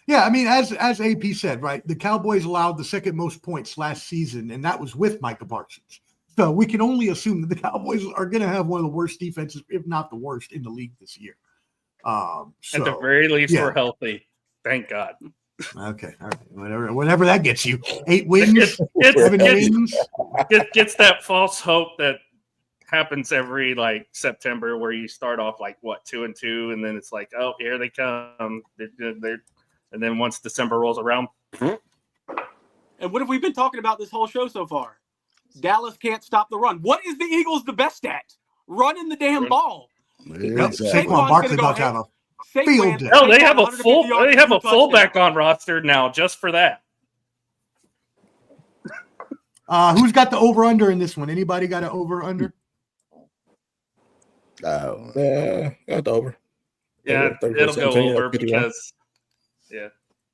Yeah, I mean, as AP said, right, the Cowboys allowed the second most points last season, and that was with Micah Parsons. So we can only assume that the Cowboys are going to have one of the worst defenses, if not the worst, in the league this year. At the So very least, yeah. we're healthy. Thank God. okay, all right, whatever that gets you. 8 wins, Gets 7 wins. that false hope that happens every like September, where you start off like 2-2, and then it's like, oh, here they come. They're and then once December rolls around, And what have we been talking about this whole show so far? Dallas can't stop the run. What is the Eagles the best at? Running the damn ball. Exactly. Saquon Saquon's Barkley gonna about to have a Saquon- Field day. no, they Saquon, have a 150 yards, they have a 2 fullback touchdowns. on roster now just for that. who's got the over under in this one? Anybody got an over under? Got over. Yeah, it'll go 34-17, over 51. because Yeah,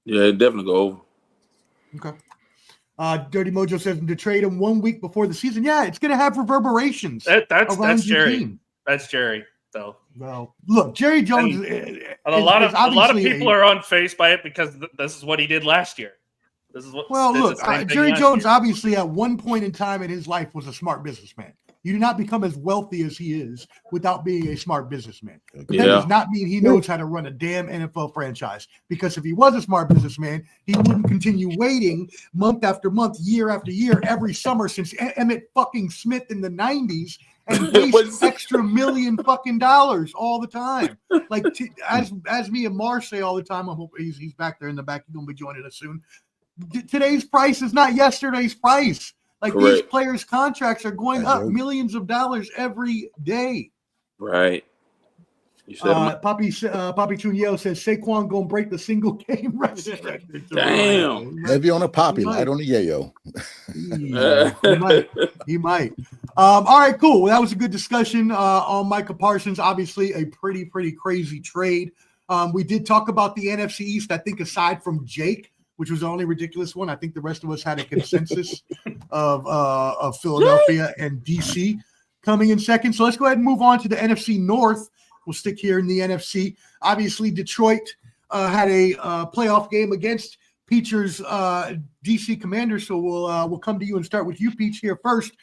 it definitely go over. Okay. Dirty Mojo says to trade him 1 week before the season. Yeah, it's going to have reverberations that's around your Jerry. team. That's Jerry. So Well, look, Jerry Jones. a lot of people are unfazed by it because this is what he did last year. This is what. Well, this look, is the same thing Jerry last Jones year. obviously at one point in time in his life was a smart businessman. You do not become as wealthy as he is without being a smart businessman. But that Yeah. does not mean he knows how to run a damn NFL franchise. Because if he was a smart businessman, he wouldn't continue waiting month after month, year after year, every summer since Emmett fucking Smith in the 90s and waste extra million fucking dollars all the time. Like as me and Marsh say all the time, I hope he's back there in the back. He's gonna be joining us soon. Today's price is not yesterday's price. Like these Correct. players' contracts are going I up know. millions of dollars every day. Right. You said Poppy Chuniel says Saquon gonna break the single game record. Damn. Heavy on a poppy, He might. light on the yayo. He might. All right, cool. Well, that was a good discussion on Micah Parsons. Obviously, a pretty crazy trade. We did talk about the NFC East. I think aside from Jake, which was the only ridiculous one, I think the rest of us had a consensus of Philadelphia and DC coming in second. So let's go ahead and move on to the NFC North. We'll stick here in the NFC. Obviously, Detroit had a playoff game against Peach's DC Commanders. So we'll come to you and start with you, Peach, here first.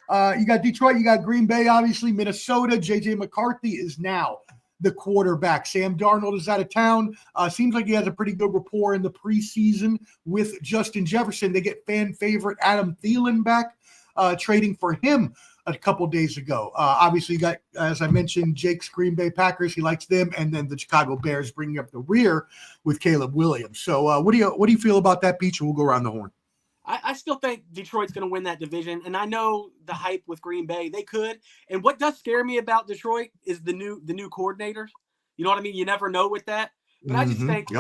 You got Detroit, you got Green Bay, obviously Minnesota. JJ McCarthy is now the quarterback. Sam Darnold is out of town. Seems like he has a pretty good rapport in the preseason with Justin Jefferson. They get fan favorite Adam Thielen back, trading for him a couple days ago. Obviously, you got, as I mentioned, Jake's Green Bay Packers. He likes them, and then the Chicago Bears bringing up the rear with Caleb Williams. So, what do you feel about that, Peach? And we'll go around the horn. I still think Detroit's going to win that division, and I know the hype with Green Bay. They could. And what does scare me about Detroit is the new coordinators. You know what I mean? You never know with that. But I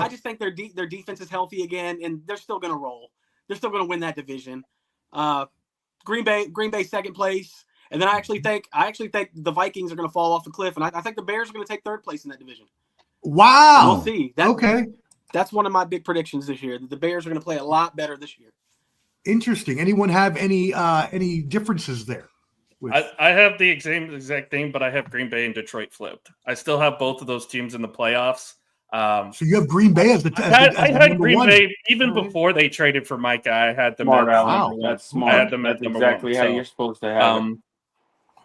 just think their defense is healthy again, and they're still going to roll. They're still going to win that division. Green Bay second place, and then I actually think the Vikings are going to fall off the cliff, and I think the Bears are going to take third place in that division. Wow. We'll see. Okay. That's one of my big predictions this year. The Bears are going to play a lot better this year. Interesting. Anyone have any differences there? I have the exact thing, but I have Green Bay and Detroit flipped. I still have both of those teams in the playoffs. So you have Green Bay as the I had Green one. Bay even before they traded for Micah. I had them Smart, at Alan. Wow. number That's one. smart. I had them at That's number exactly one. how So, you're supposed to have it.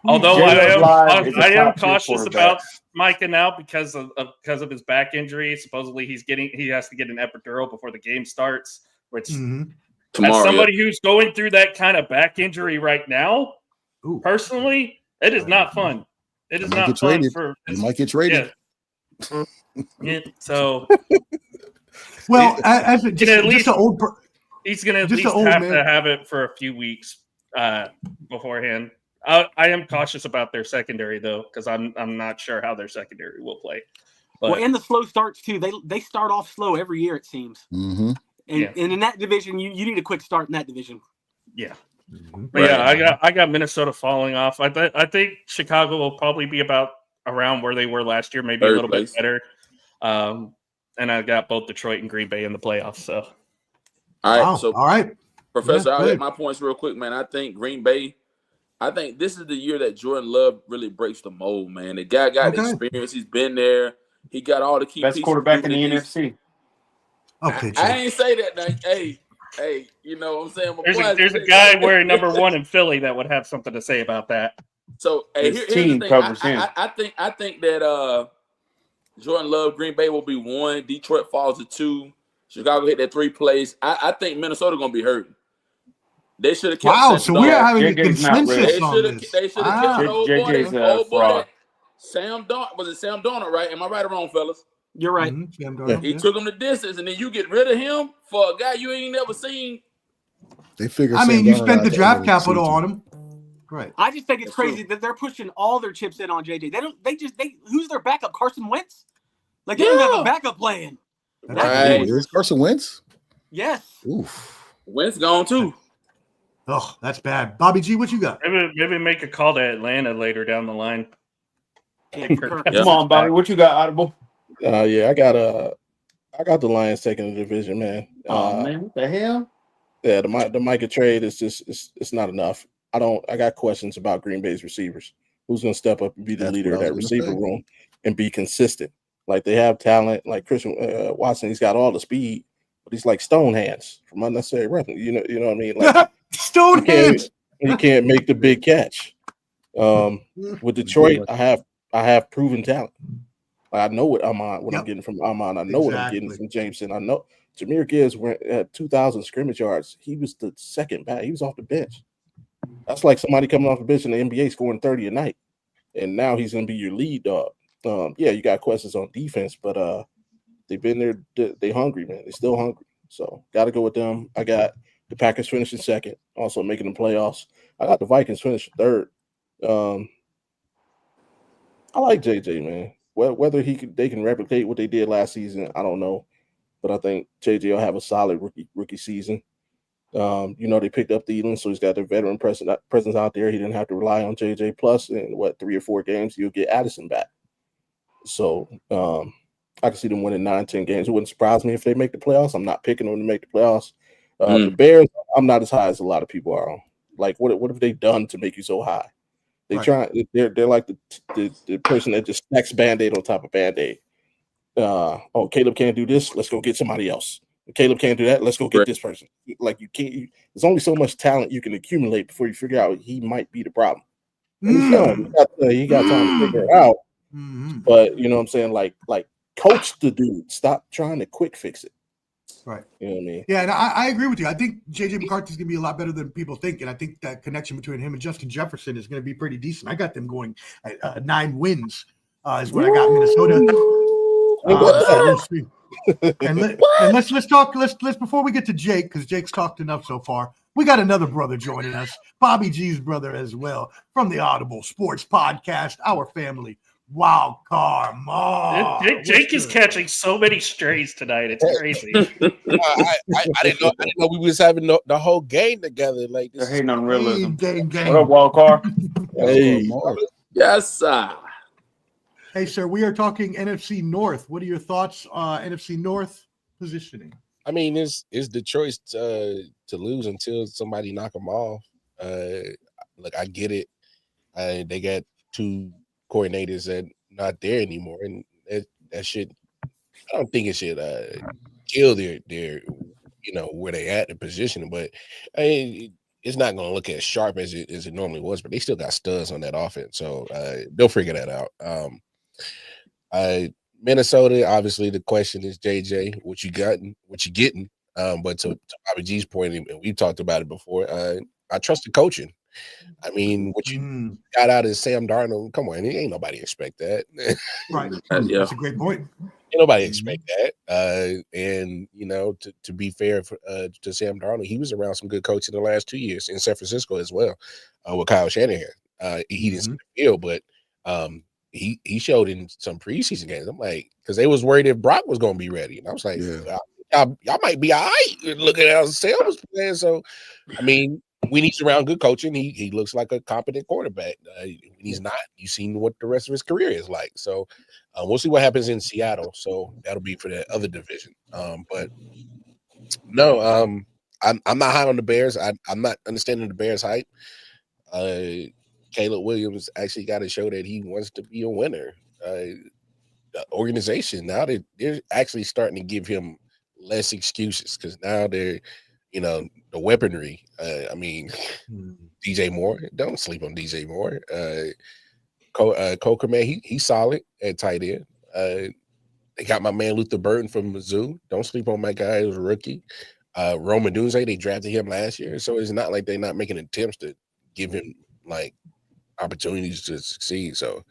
although J.Lo Live is a I am top-tier cautious quarterback. about Micah now because of his back injury. Supposedly he has to get an epidural before the game starts, which Mhm. Tomorrow, as somebody who's going through that kind of back injury right now, Ooh. personally, it is not fun. It is You might not get fun traded. for You might get traded. yeah, so Well, as a, at just least- an old he's going to at Just least an old have man. to have it for a few weeks beforehand. I am cautious about their secondary though, because I'm not sure how their secondary will play. But Well, and the slow starts too. They start off slow every year, it seems. Mm-hmm. And, Yeah. and in that division, you need a quick start in that division. yeah, Mhm. but yeah, I got Minnesota falling off. I think Chicago will probably be about around where they were last year, maybe a Third little place. bit better. And I got both Detroit and Green Bay in the playoffs. So all right. Wow. So All right. Professor, Yeah, I'll good. hit my points real quick, man. I think Green Bay. I think this is the year that Jordan Love really breaks the mold, man. The guy got Okay. experience. He's been there. He got all the key Best pieces. quarterback in to the do what he needs. NFC. Okay, I Jay. ain't say that. Now. Hey, you know what I'm saying? My there's boy- a guy wearing number 1 in Philly that would have something to say about that. So hey, His here's team the thing. covers him. I think that Jordan Love, Green Bay will be 1. Detroit falls to 2. Chicago hit that 3 place. I think Minnesota gonna be hurting. They should have kept. Wow. Sam So Darnold. we're having a JJ's not consensus ready. They on should have. this. They should have Wow. kept old boy. JJ's a Old boy. fraud. Sam Darnold. Was it Sam Darnold? Right? Am I right or wrong, fellas? You're right. Mhm. Sam Darnold, He yeah. took him the distance, and then you get rid of him for a guy you ain't never seen. They figured. I Sam mean, you Darnold spent out the at draft end of the capital season. on him. Right. I just think it's That's crazy true. that they're pushing all their chips in on JJ. Who's their backup? Carson Wentz? Like they don't have Yeah. a backup plan. That's Right. dangerous. Is Carson Wentz? Yes. Oof. Wentz gone too. Oh, that's bad. Bobby G, what you got? Maybe make a call to Atlanta later down the line. Yeah, Kirk Kirk. Cousins Come on, is Bobby. back. What you got, Audible? Yeah, I got the Lions taking the division, man. Oh man, what the hell? Yeah, the Micah trade is just it's not enough. I got questions about Green Bay's receivers. Who's going to step up and be the That's leader of what I that was gonna receiver say. room and be consistent? Like they have talent, like Christian Watson. He's got all the speed, but he's like stone hands from unnecessary running. You know what I mean? Like Stone hands. he can't make the big catch. With Detroit, I have proven talent. I know what I'm Yep. getting from Amon. I know what I'm getting from Jameson. I know Jahmyr Gibbs had 2,000 scrimmage yards. He was the second back. He was off the bench. That's like somebody coming off the bench in the NBA scoring 30 a night, and now he's going to be your lead dog. Yeah, you got questions on defense, but they've been there. They hungry, man. They're still hungry. So got to go with them. I got the Packers finishing second, also making the playoffs. I got the Vikings finishing third. I like JJ, man. Whether they can replicate what they did last season, I don't know. But I think JJ will have a solid rookie season. They picked up Thielen, so he's got their veteran presence out there. He didn't have to rely on JJ. Plus, in 3 or 4 games, you'll get Addison back. So I can see them winning 9-10 games. It wouldn't surprise me if they make the playoffs. I'm not picking them to make the playoffs. The Bears, I'm not as high as a lot of people are on. Like, what have they done to make you so high? They're like the person that just stacks Band-Aid on top of Band-Aid. Caleb can't do this. Let's go get somebody else. Caleb can't do that. Let's go get this person. Like you can't. There's only so much talent you can accumulate before you figure out he might be the problem. And he's young. He got time to figure it out. But you know what I'm saying? Like coach the dude. Stop trying to quick fix it. Right. You know what I mean? Yeah, and I agree with you. I think J.J. McCarthy's going to be a lot better than people think, and I think that connection between him and Justin Jefferson is going to be pretty decent. I got them going at 9 wins is what I got Minnesota. So we'll see. And let's talk. Let's before we get to Jake, because Jake's talked enough so far. We got another brother joining us, Bobby G's brother as well, from the Audible Sports Podcast, our family Wild card, Mar. Jake is catching so many strays tonight. It's crazy. I didn't know we was having the whole game together. Like They're this. hating on realism. Gang. What up, wild card? Hey, Yes, sir. Hey, sir, we are talking NFC North. What are your thoughts on NFC North positioning? I mean, it's Detroit's to lose until somebody knock them off. Look, I get it. They got two coordinators that not there anymore, and that should. I don't think it should kill their where they at the position, but it's not going to look as sharp as it normally was. But they still got studs on that offense, so they'll figure that out. Minnesota, obviously, the question is JJ, what you getting? But to Bobby G's point, and we've talked about it before. I trust the coaching. I mean, what you got out of Sam Darnold, come on, ain't nobody expect that. Right. Yeah. That's a great point. Ain't nobody expect that. And to be fair to Sam Darnold, he was around some good coaching the last 2 years in San Francisco as well, with Kyle Shanahan. He didn't see the field, but he showed in some preseason games. I'm like, because they was worried if Brock was going to be ready, and I was like, y'all might be all right looking at how Sam was playing. So, I mean, when he's around good coaching, he looks like a competent quarterback. When he's not, you've seen what the rest of his career is like. So we'll see what happens in Seattle. So that'll be for that other division. But no, I'm not high on the Bears. I'm not understanding the Bears' hype. Caleb Williams actually got to show that he wants to be a winner. The organization now they're actually starting to give him less excuses because now they're. The weaponry. I mean, DJ Moore. Don't sleep on DJ Moore. Cole Kmet, he's solid at tight end. They got my man Luther Burton from Mizzou. Don't sleep on my guy who's a rookie. Roman Dunze, they drafted him last year. So it's not like they're not making attempts to give him like opportunities to succeed. So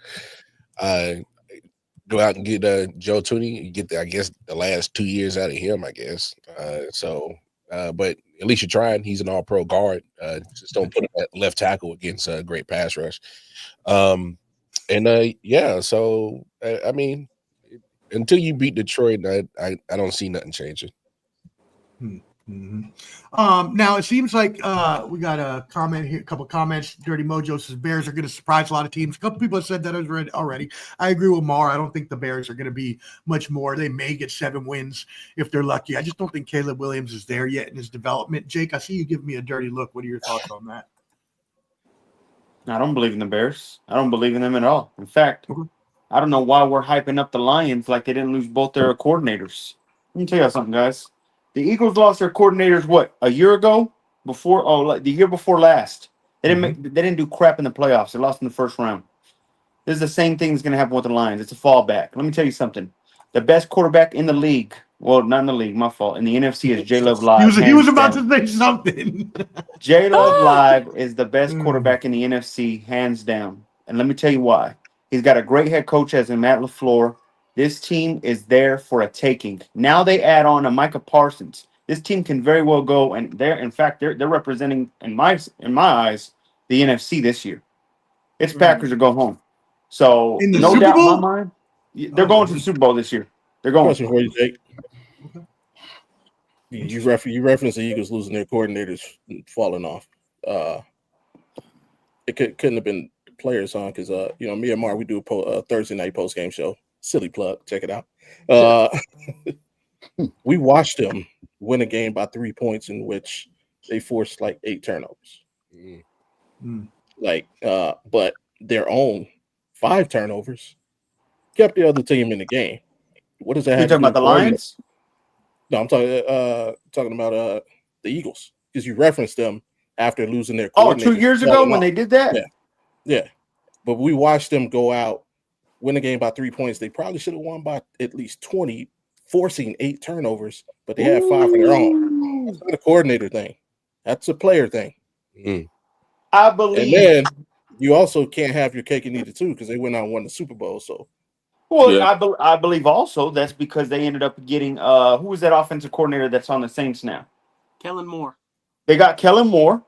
go out and get Joe Tooney. You get, I guess, the last 2 years out of him, I guess. But at least you're trying. He's an all-pro guard. Just don't put him at left tackle against a great pass rush. So I mean, until you beat Detroit, I don't see nothing changing. Now it seems like we got a comment here, a couple comments. Dirty Mojo says Bears are going to surprise a lot of teams. A couple people have said that already. I agree with Mar. I don't think the Bears are going to be much more. They may get 7 wins if they're lucky. I just don't think Caleb Williams is there yet in his development. Jake, I see you give me a dirty look. What are your thoughts on that? I don't believe in the Bears. I don't believe in them at all. In fact, I don't know why we're hyping up the Lions like they didn't lose both their coordinators. Let me tell you something, guys. The Eagles lost their coordinators a year ago? The year before last. They didn't do crap in the playoffs. They lost in the first round. This is the same thing that's going to happen with the Lions. It's a fallback. Let me tell you something. The best quarterback in the league, well, not in the league, my fault. In the NFC is J. Love Live. He was about to say something. J. Love Live is the best quarterback in the NFC, hands down. And let me tell you why. He's got a great head coach as in Matt LaFleur. This team is there for a taking. Now they add on a Micah Parsons. This team can very well go, and they're representing, in my eyes, the NFC this year. It's Packers to go home. So no doubt in my mind, they're going to the Super Bowl this year. They're going. Question for you, Jake. You referenced the Eagles losing their coordinators, falling off. It couldn't have been players on because me and Mark, we do a Thursday night post game show. Silly plug, check it out. We watched them win a game by 3 points in which they forced like 8 turnovers. But their own 5 turnovers kept the other team in the game. What does that have? You talking about the Lions? No, I'm talking about the Eagles because you referenced them after losing their. 2 years ago when they did that. Yeah. But we watched them go out, win a game by 3 points. They probably should have won by at least 20, forcing 8 turnovers, but they had 5 of their own. That's not a coordinator thing. That's a player thing. I believe. And then you also can't have your cake and eat it too because they went out and won the Super Bowl. So, I believe also that's because they ended up getting who was that offensive coordinator that's on the Saints now? Kellen Moore. They got Kellen Moore.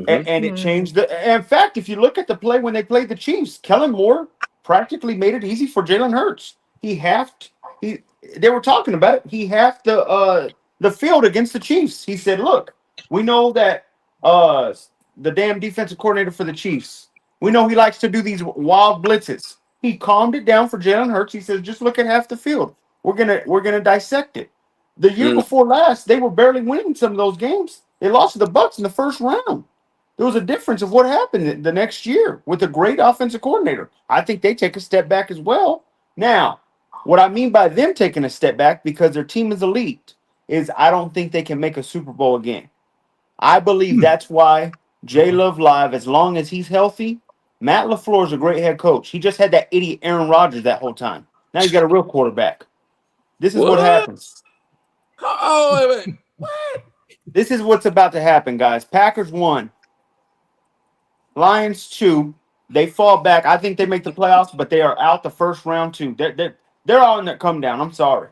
And it changed in fact, if you look at the play when they played the Chiefs, Kellen Moore practically made it easy for Jalen Hurts. They were talking about it. He halved the field against the Chiefs. He said, "Look, we know that the damn defensive coordinator for the Chiefs, we know he likes to do these wild blitzes. He calmed it down for Jalen Hurts. He says, just look at half the field. We're gonna dissect it. The year before last, they were barely winning some of those games. They lost to the Bucs in the first round. There was a difference of what happened the next year with a great offensive coordinator. I think they take a step back as well. Now, what I mean by them taking a step back because their team is elite is I don't think they can make a Super Bowl again. I believe that's why J Love Live, as long as he's healthy, Matt LaFleur is a great head coach. He just had that idiot Aaron Rodgers that whole time. Now he's got a real quarterback. This is what happens. Oh, wait. What? This is what's about to happen, guys. Packers 1. Lions 2. They fall back. I think they make the playoffs, but they are out the first round too. They're all in that come down. I'm sorry.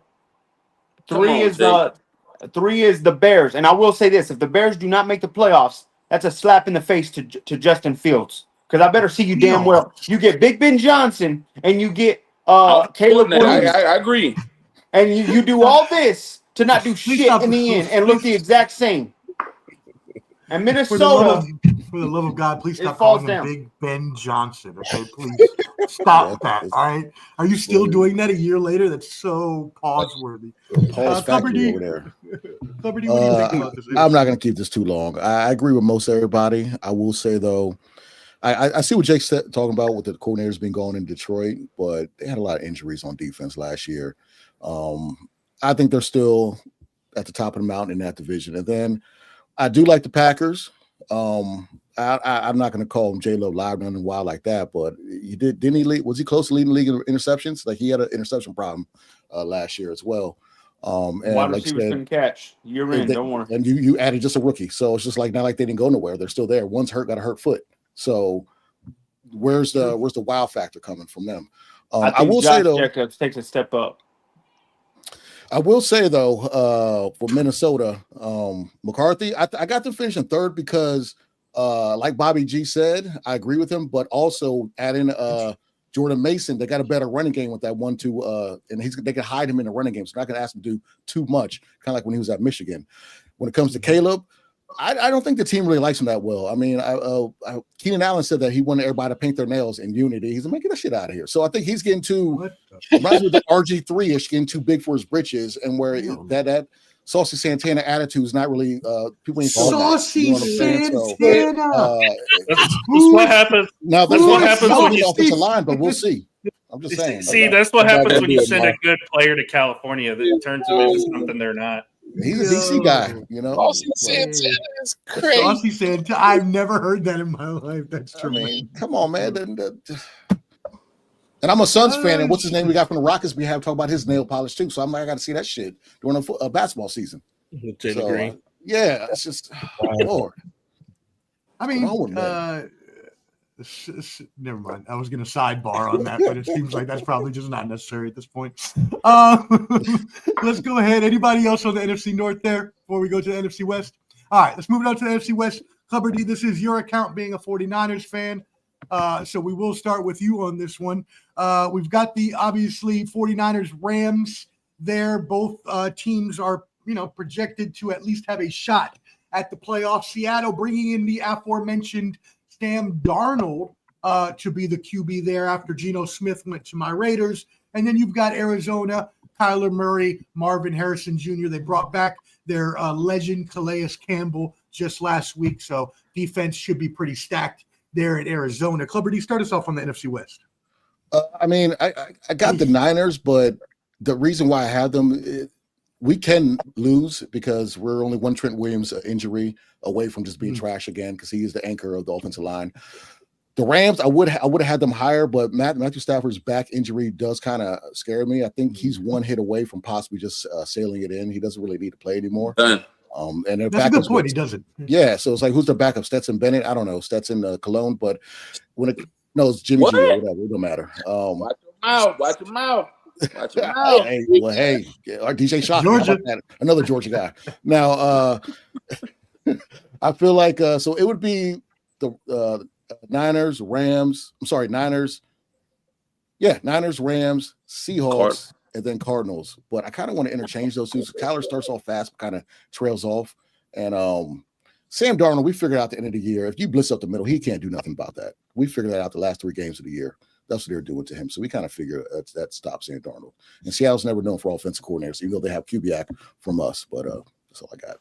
3 is the Bears. And I will say this. If the Bears do not make the playoffs, that's a slap in the face to Justin Fields. Because I better see you damn well. You get Big Ben Johnson and you get Caleb Williams. I agree. And you do all this to not do shit in the end and look the exact same. And Minnesota, for the love of God, please stop falls calling down. him Big Ben Johnson. Okay, please stop that. All right, are you still doing that a year later? That's so pause-worthy. Pause factory over there. Clubber D, what do you think about this? I'm not going to keep this too long. I agree with most everybody. I will say though, I see what Jake's talking about with the coordinators being gone in Detroit, but they had a lot of injuries on defense last year. I think they're still at the top of the mountain in that division. And then I do like the Packers. I'm not going to call him J-Lo Live and wild like that, but didn't he lead? Was he close to leading the league in interceptions? Like he had an interception problem last year as well. And wide like receivers couldn't catch. You're in, don't worry. And you added just a rookie, so it's just like not like they didn't go nowhere. They're still there. One's hurt, got a hurt foot. So where's the wow factor coming from them? I will say though, Jacobs takes a step up. I will say though, for Minnesota, McCarthy, I got them finishing third because, like Bobby G said, I agree with him, but also add in Jordan Mason. They got a better running game with that 1-2, and they can hide him in the running game. So not going to ask him to do too much, kind of like when he was at Michigan. When it comes to Caleb, I don't think the team really likes him that well. I mean, Keenan Allen said that he wanted everybody to paint their nails in unity. He's like, get that shit out of here. So I think he's getting too, reminds me of the RG3-ish, getting too big for his britches, and where that Saucy Santana attitude is not really people ain't Saucy Santana. That's what happens. Now that's what happens when you offensive line, but we'll see. I'm just saying. See, that's what happens when you send a good player to California that turns them into something they're not. He's a DC guy, you know. Saucy Santana is crazy. Saucy Santana. I've never heard that in my life. That's true. I mean, come on, man. And I'm a Suns fan, and what's his name we got from the Rockets? We have talk about his nail polish too. So I'm like, I got to see that shit during a basketball season. Jalen Green. Yeah, it's just Lord. I mean, never mind. I was going to sidebar on that, but it seems like that's probably just not necessary at this point. Let's go ahead. Anybody else on the NFC North there before we go to the NFC West? All right, let's move it on to the NFC West. Clubber D, this is your account being a 49ers fan. So we will start with you on this one. We've got the obviously 49ers Rams there. Both teams are, projected to at least have a shot at the playoffs. Seattle bringing in the aforementioned Sam Darnold to be the QB there after Geno Smith went to my Raiders. And then you've got Arizona, Kyler Murray, Marvin Harrison Jr. They brought back their legend Calais Campbell just last week. So defense should be pretty stacked there at Arizona. Clubber D, start us off on the NFC West. I mean, I got the Niners, but the reason why I have them, we can lose because we're only one Trent Williams injury away from just being trash again because he is the anchor of the offensive line. The Rams, I would have had them higher, but Matthew Stafford's back injury does kind of scare me. I think he's one hit away from possibly just sailing it in. He doesn't really need to play anymore. Done. And that's a good point. He doesn't. Yeah, so it's like who's the backup? Stetson Bennett? I don't know. Stetson Cologne, but it's Jimmy G or whatever. It don't matter. Watch your mouth. Hey, our DJ Shock, Georgia. Another Georgia guy. Now, I feel like so it would be the Niners, Yeah, Niners, Rams, Seahawks, and then Cardinals. But I kind of want to interchange those two. So Kyler starts off fast, kind of trails off. And Sam Darnold, we figured out at the end of the year, if you blitz up the middle, he can't do nothing about that. We figured that out the last 3 games of the year. That's what they're doing to him. So we kind of figure that stops Sam Darnold. And Seattle's never known for offensive coordinators, even though they have Kubiak from us. But that's all I got.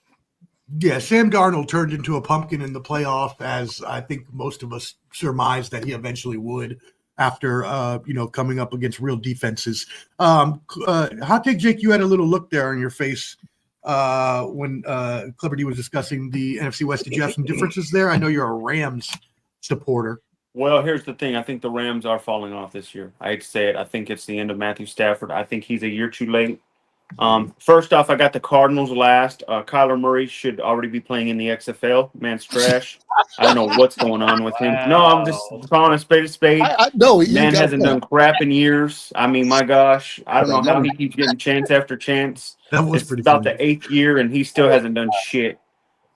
Yeah, Sam Darnold turned into a pumpkin in the playoff, as I think most of us surmised that he eventually would after, coming up against real defenses. Hot Take Jake, you had a little look there on your face when Clever D was discussing the NFC West. Did you have some differences there? I know you're a Rams supporter. Well, here's the thing. I think the Rams are falling off this year. I hate to say it. I think it's the end of Matthew Stafford. I think he's a year too late. First off, I got the Cardinals last. Kyler Murray should already be playing in the XFL. Man's trash. I don't know what's going on with him. No, I'm just calling a spade a spade. Man hasn't done crap in years. I mean, my gosh. I don't know how he keeps getting chance after chance. That was it's pretty about funny. the 8th year, and he still hasn't done shit.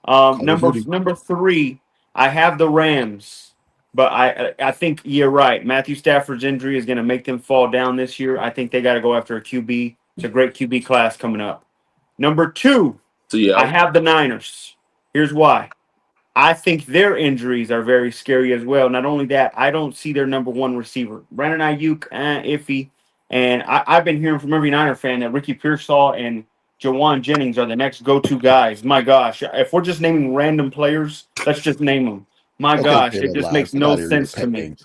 Number 3, I have the Rams. But I think you're right. Matthew Stafford's injury is going to make them fall down this year. I think they got to go after a QB. It's a great QB class coming up. Number 2, I have the Niners. Here's why. I think their injuries are very scary as well. Not only that, I don't see their number 1 receiver. Brandon Ayuk, iffy. And I've been hearing from every Niner fan that Ricky Pearsall and Jawan Jennings are the next go-to guys. My gosh. If we're just naming random players, let's just name them. My gosh, it just makes no sense to me.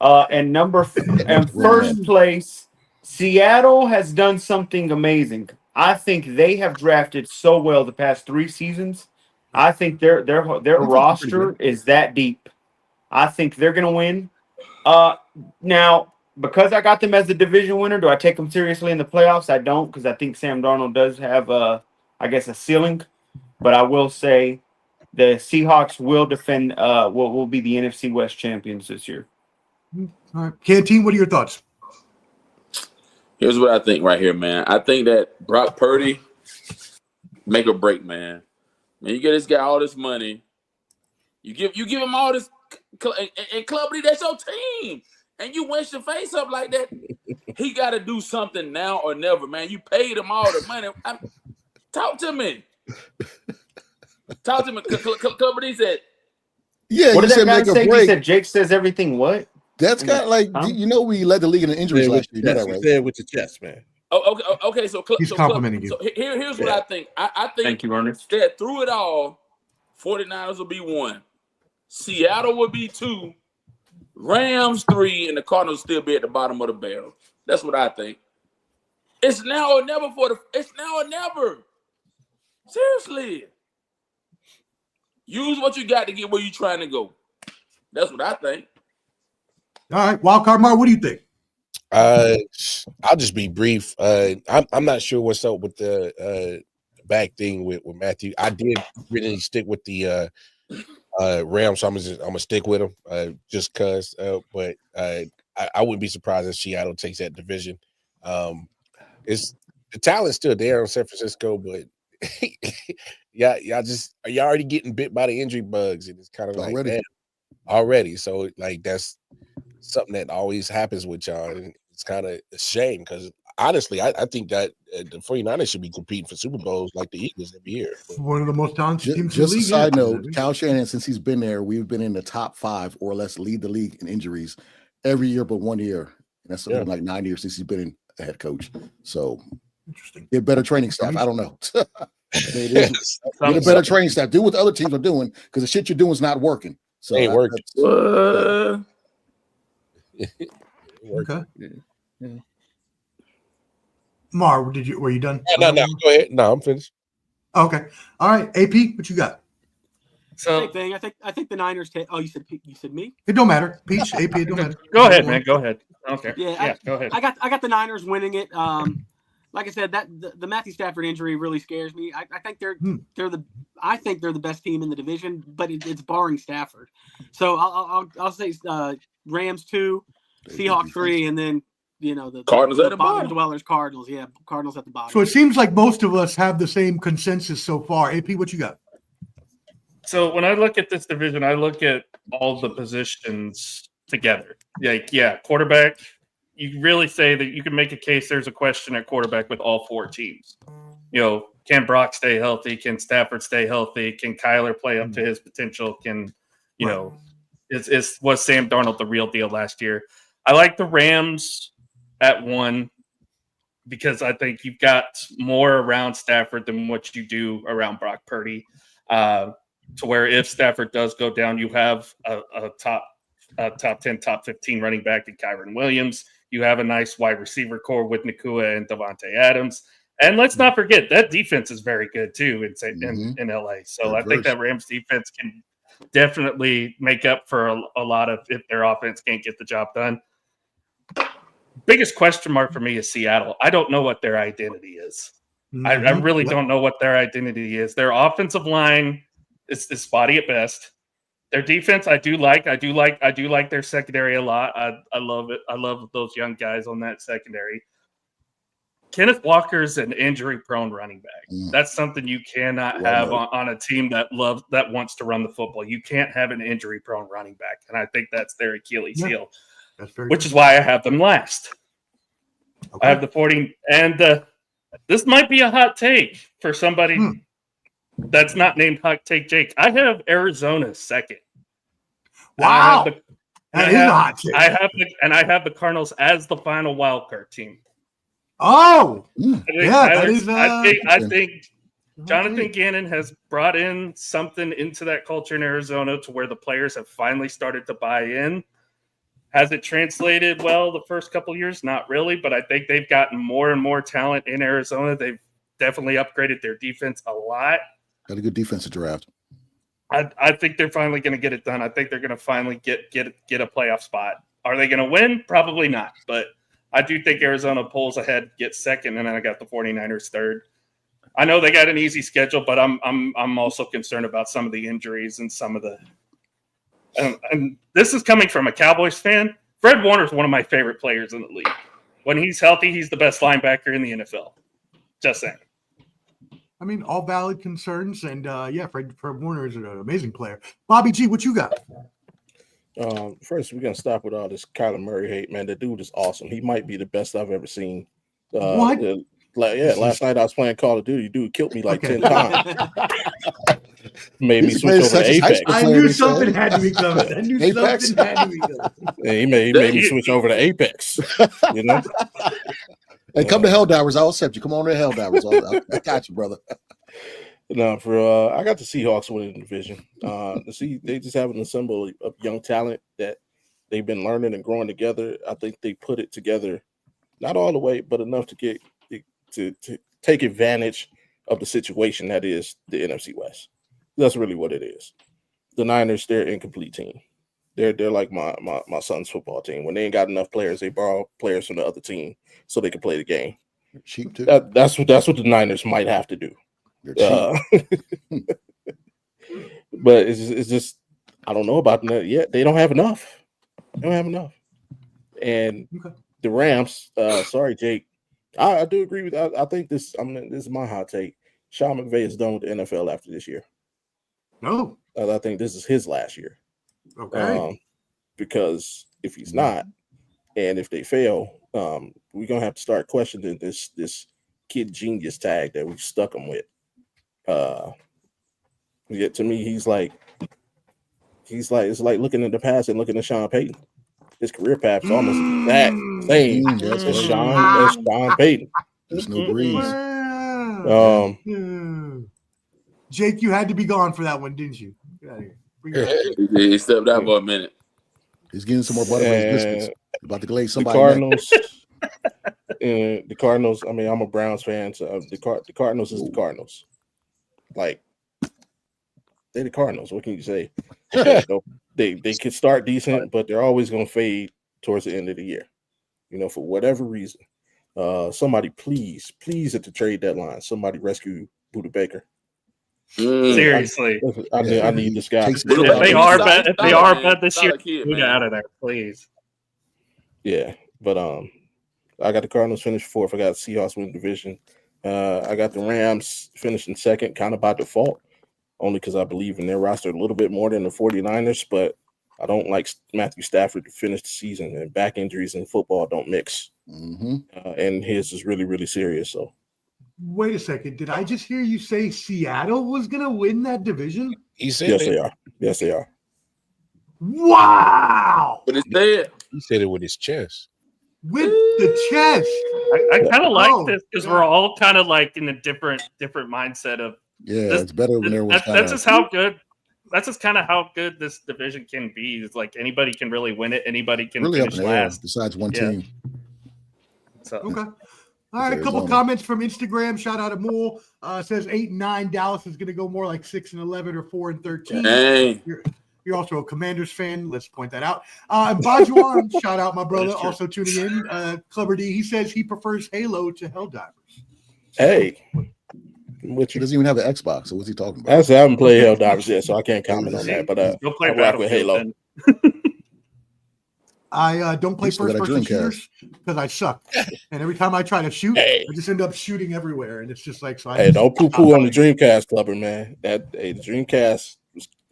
And first place, Seattle has done something amazing. I think they have drafted so well the past 3 seasons. I think their roster is that deep. I think they're going to win. Now, because I got them as the division winner, do I take them seriously in the playoffs? I don't, because I think Sam Darnold does have, a ceiling. But I will say, the Seahawks will defend. Will be the NFC West champions this year. All right, Canteen, what are your thoughts? Here's what I think right here, man. I think that Brock Purdy make or break, man. Man, you get this guy all this money, you give him all this, and Club D, that's your team, and you winch your face up like that. He got to do something now or never, man. You paid him all the money. Talk to me. Talk to me. Club D said, Yeah, what you did said that guy make a say? break. He said Jake says everything what? That's kind of like, we led the league in injuries last year. You know that, right? Say it with your chest, man. Oh, okay. So He's complimenting you. So here's what I think. I think Thank you, Ernest. that through it all, 49ers will be 1, Seattle will be 2, Rams 3, and the Cardinals still be at the bottom of the barrel. That's what I think. It's now or never it's now or never. Seriously. Use what you got to get where you're trying to go. That's what I think. All right, Wildcard Mar, what do you think? I'll just be brief. I'm not sure what's up with the back thing with Matthew. I did really stick with the Rams, so I'm gonna stick with them just cause. But I wouldn't be surprised if Seattle takes that division. It's the talent's still there on San Francisco, but y'all already getting bit by the injury bugs, and it's kind of like already. So like that's something that always happens with y'all, and it's kind of a shame because honestly, I think that the 49ers should be competing for Super Bowls like the Eagles every year. One of the most talented teams Just in the a league. side note, Kyle Shanahan, since he's been there, we've been in the top 5 or less, lead the league in injuries every year but 1 year. And that's something like 9 years since he's been in the head coach. So interesting. Get better training staff. I don't know. Get a better training staff. Do what the other teams are doing because the shit you're doing is not working. So ain't working. Okay. Yeah. Mar, were you done? No. Go ahead. No, I'm finished. Okay. All right. AP, what you got? So Same thing. I think the Niners take. Oh, you said me? It don't matter. Peach, AP, it don't matter. Go ahead, man. Go ahead. I don't care. Yeah, Go ahead. I got the Niners winning it. Like I said, that the Matthew Stafford injury really scares me. I think they're the best team in the division, but it's barring Stafford. So I'll say Rams 2, Seahawks 3, and then the Cardinals at the bottom bottom. dwellers. Cardinals, yeah, Cardinals at the bottom. So it seems like most of us have the same consensus so far. AP, what you got? So when I look at this division, I look at all the positions together. Like, quarterback, you really say that you can make a case there's a question at quarterback with all 4 teams. You know, can Brock stay healthy? Can Stafford stay healthy? Can Kyler play up to his potential? Can, you know, was Sam Darnold the real deal last year? I like the Rams at 1 because I think you've got more around Stafford than what you do around Brock Purdy. To where if Stafford does go down, you have a top 10, top 15 running back in Kyron Williams. You have a nice wide receiver core with Nakua and Devontae Adams. And let's not forget that defense is very good too in LA. So I think that Rams defense can definitely make up for a lot of if their offense can't get the job done. Biggest question mark for me is Seattle. I don't know what their identity is. I really don't know what their identity is. Their offensive line is spotty at best. Their defense, I do like their secondary a lot. I love it. I love those young guys on that secondary. Kenneth Walker's an injury-prone running back. That's something you cannot have on a team that wants to run the football. You can't have an injury-prone running back, and I think that's their Achilles heel, which is why I have them last. Okay. I have the 40, and this might be a hot take for somebody that's not named Hot Take Jake. I have Arizona second. Wow, that is a hot take. I have the Cardinals as the final wild card team. Oh, I think Jonathan Gannon has brought in something into that culture in Arizona to where the players have finally started to buy in. Has it translated well the first couple of years? Not really, but I think they've gotten more and more talent in Arizona. They've definitely upgraded their defense a lot. Got a good defensive draft. I think they're finally going to get it done. I think they're going to finally get a playoff spot. Are they going to win? Probably not, but I do think Arizona pulls ahead, gets second, and then I got the 49ers third. I know they got an easy schedule, but I'm also concerned about some of the injuries and some of the and this is coming from a Cowboys fan. Fred Warner is one of my favorite players in the league. When he's healthy, he's the best linebacker in the NFL. Just saying. I mean, all valid concerns, and Fred Warner is an amazing player. Bobby G, what you got? First, we're gonna stop with all this Kyler Murray hate, man. The dude is awesome. He might be the best I've ever seen. What? Last night I was playing Call of Duty. Dude killed me like 10 times. Made me switch over to Apex. I knew something had to be coming. Yeah, he made me switch over to Apex. You know. Hey, come to Helldivers. I'll accept you. Come on to Helldivers. I got you, brother. No, I got the Seahawks winning the division. They just have an ensemble of young talent that they've been learning and growing together. I think they put it together, not all the way, but enough to get to take advantage of the situation that is the NFC West. That's really what it is. The Niners, they're an incomplete team. They're like my son's football team. When they ain't got enough players, they borrow players from the other team so they can play the game. Cheap too. That's what the Niners might have to do. But it's just I don't know about that yet. They don't have enough. And the Rams, sorry, Jake. I do agree with that. I think this is my hot take. Sean McVay is done with the NFL after this year. No. I think this is his last year. Okay. Because if he's not, and if they fail, we're gonna have to start questioning this kid genius tag that we stuck him with. Yet to me, he's like it's like looking in the past and looking at Sean Payton. His career path is almost that same as Sean Payton. There's no breeze. Jake, you had to be gone for that one, didn't you? Get out of here. He stepped out for a minute. He's getting some more Buttermilk biscuits. About to glaze somebody. The Cardinals. I mean, I'm a Browns fan, so the Cardinals is the Cardinals. Like they're the Cardinals. What can you say? They can start decent, but they're always going to fade towards the end of the year. You know, for whatever reason. Somebody please at the trade deadline, somebody rescue Budda Baker. Seriously, I need this guy. If they are bad this year, get out of there, please. Yeah, but I got the Cardinals finish fourth. I got Seahawks win division. I got the Rams finishing second, kind of by default, only because I believe in their roster a little bit more than the 49ers. But I don't like Matthew Stafford to finish the season, and back injuries in football don't mix. And his is really, really serious. So, wait a second. Did I just hear you say Seattle was going to win that division? He said yes, they are. Yes, they are. Wow. But it's dead. He said it with his chest. With the chest. I kind of like this because we're all kind of like in a different mindset of it's better when everyone's that's just how good. That's just kind of how good this division can be. It's like anybody can really win it. Anybody can really finish up in the air, last. besides one team. So okay. All right, a couple comments from Instagram. Shout out to Mool. Says 8-9. Dallas is going to go more like 6-11 or 4-13. Dang. You're also a Commanders fan. Let's point that out. Bajuan, shout out my brother, also tuning in. Clever D, he says he prefers Halo to Helldivers. Hey. He doesn't even have an Xbox, so what's he talking about? I haven't played Helldivers yet, so I can't comment on that. But go play I rock with Halo. I don't play first-person shooters because I suck. And every time I try to shoot, I just end up shooting everywhere. And it's just like, so don't poo-poo on the Dreamcast, Clubber, man. The Dreamcast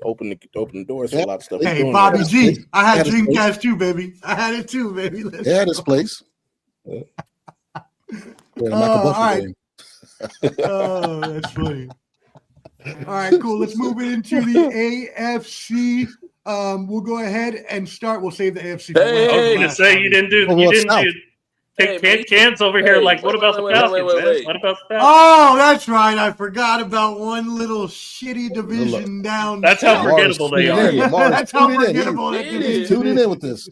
open the doors for a lot of stuff. Hey, Bobby G, I had Dreamcast too, baby. I had it too, baby. It had its place. All right. Oh, that's funny. All right, cool. Let's move it into the AFC. We'll go ahead and start. We'll save the AFC. I was going to say you didn't do Cam's over here. Like, what about the Falcons? What about the Falcons? Oh, that's right. I forgot about one little shitty division down. That's how forgettable they are. That's how forgettable that is. Tuning in with this.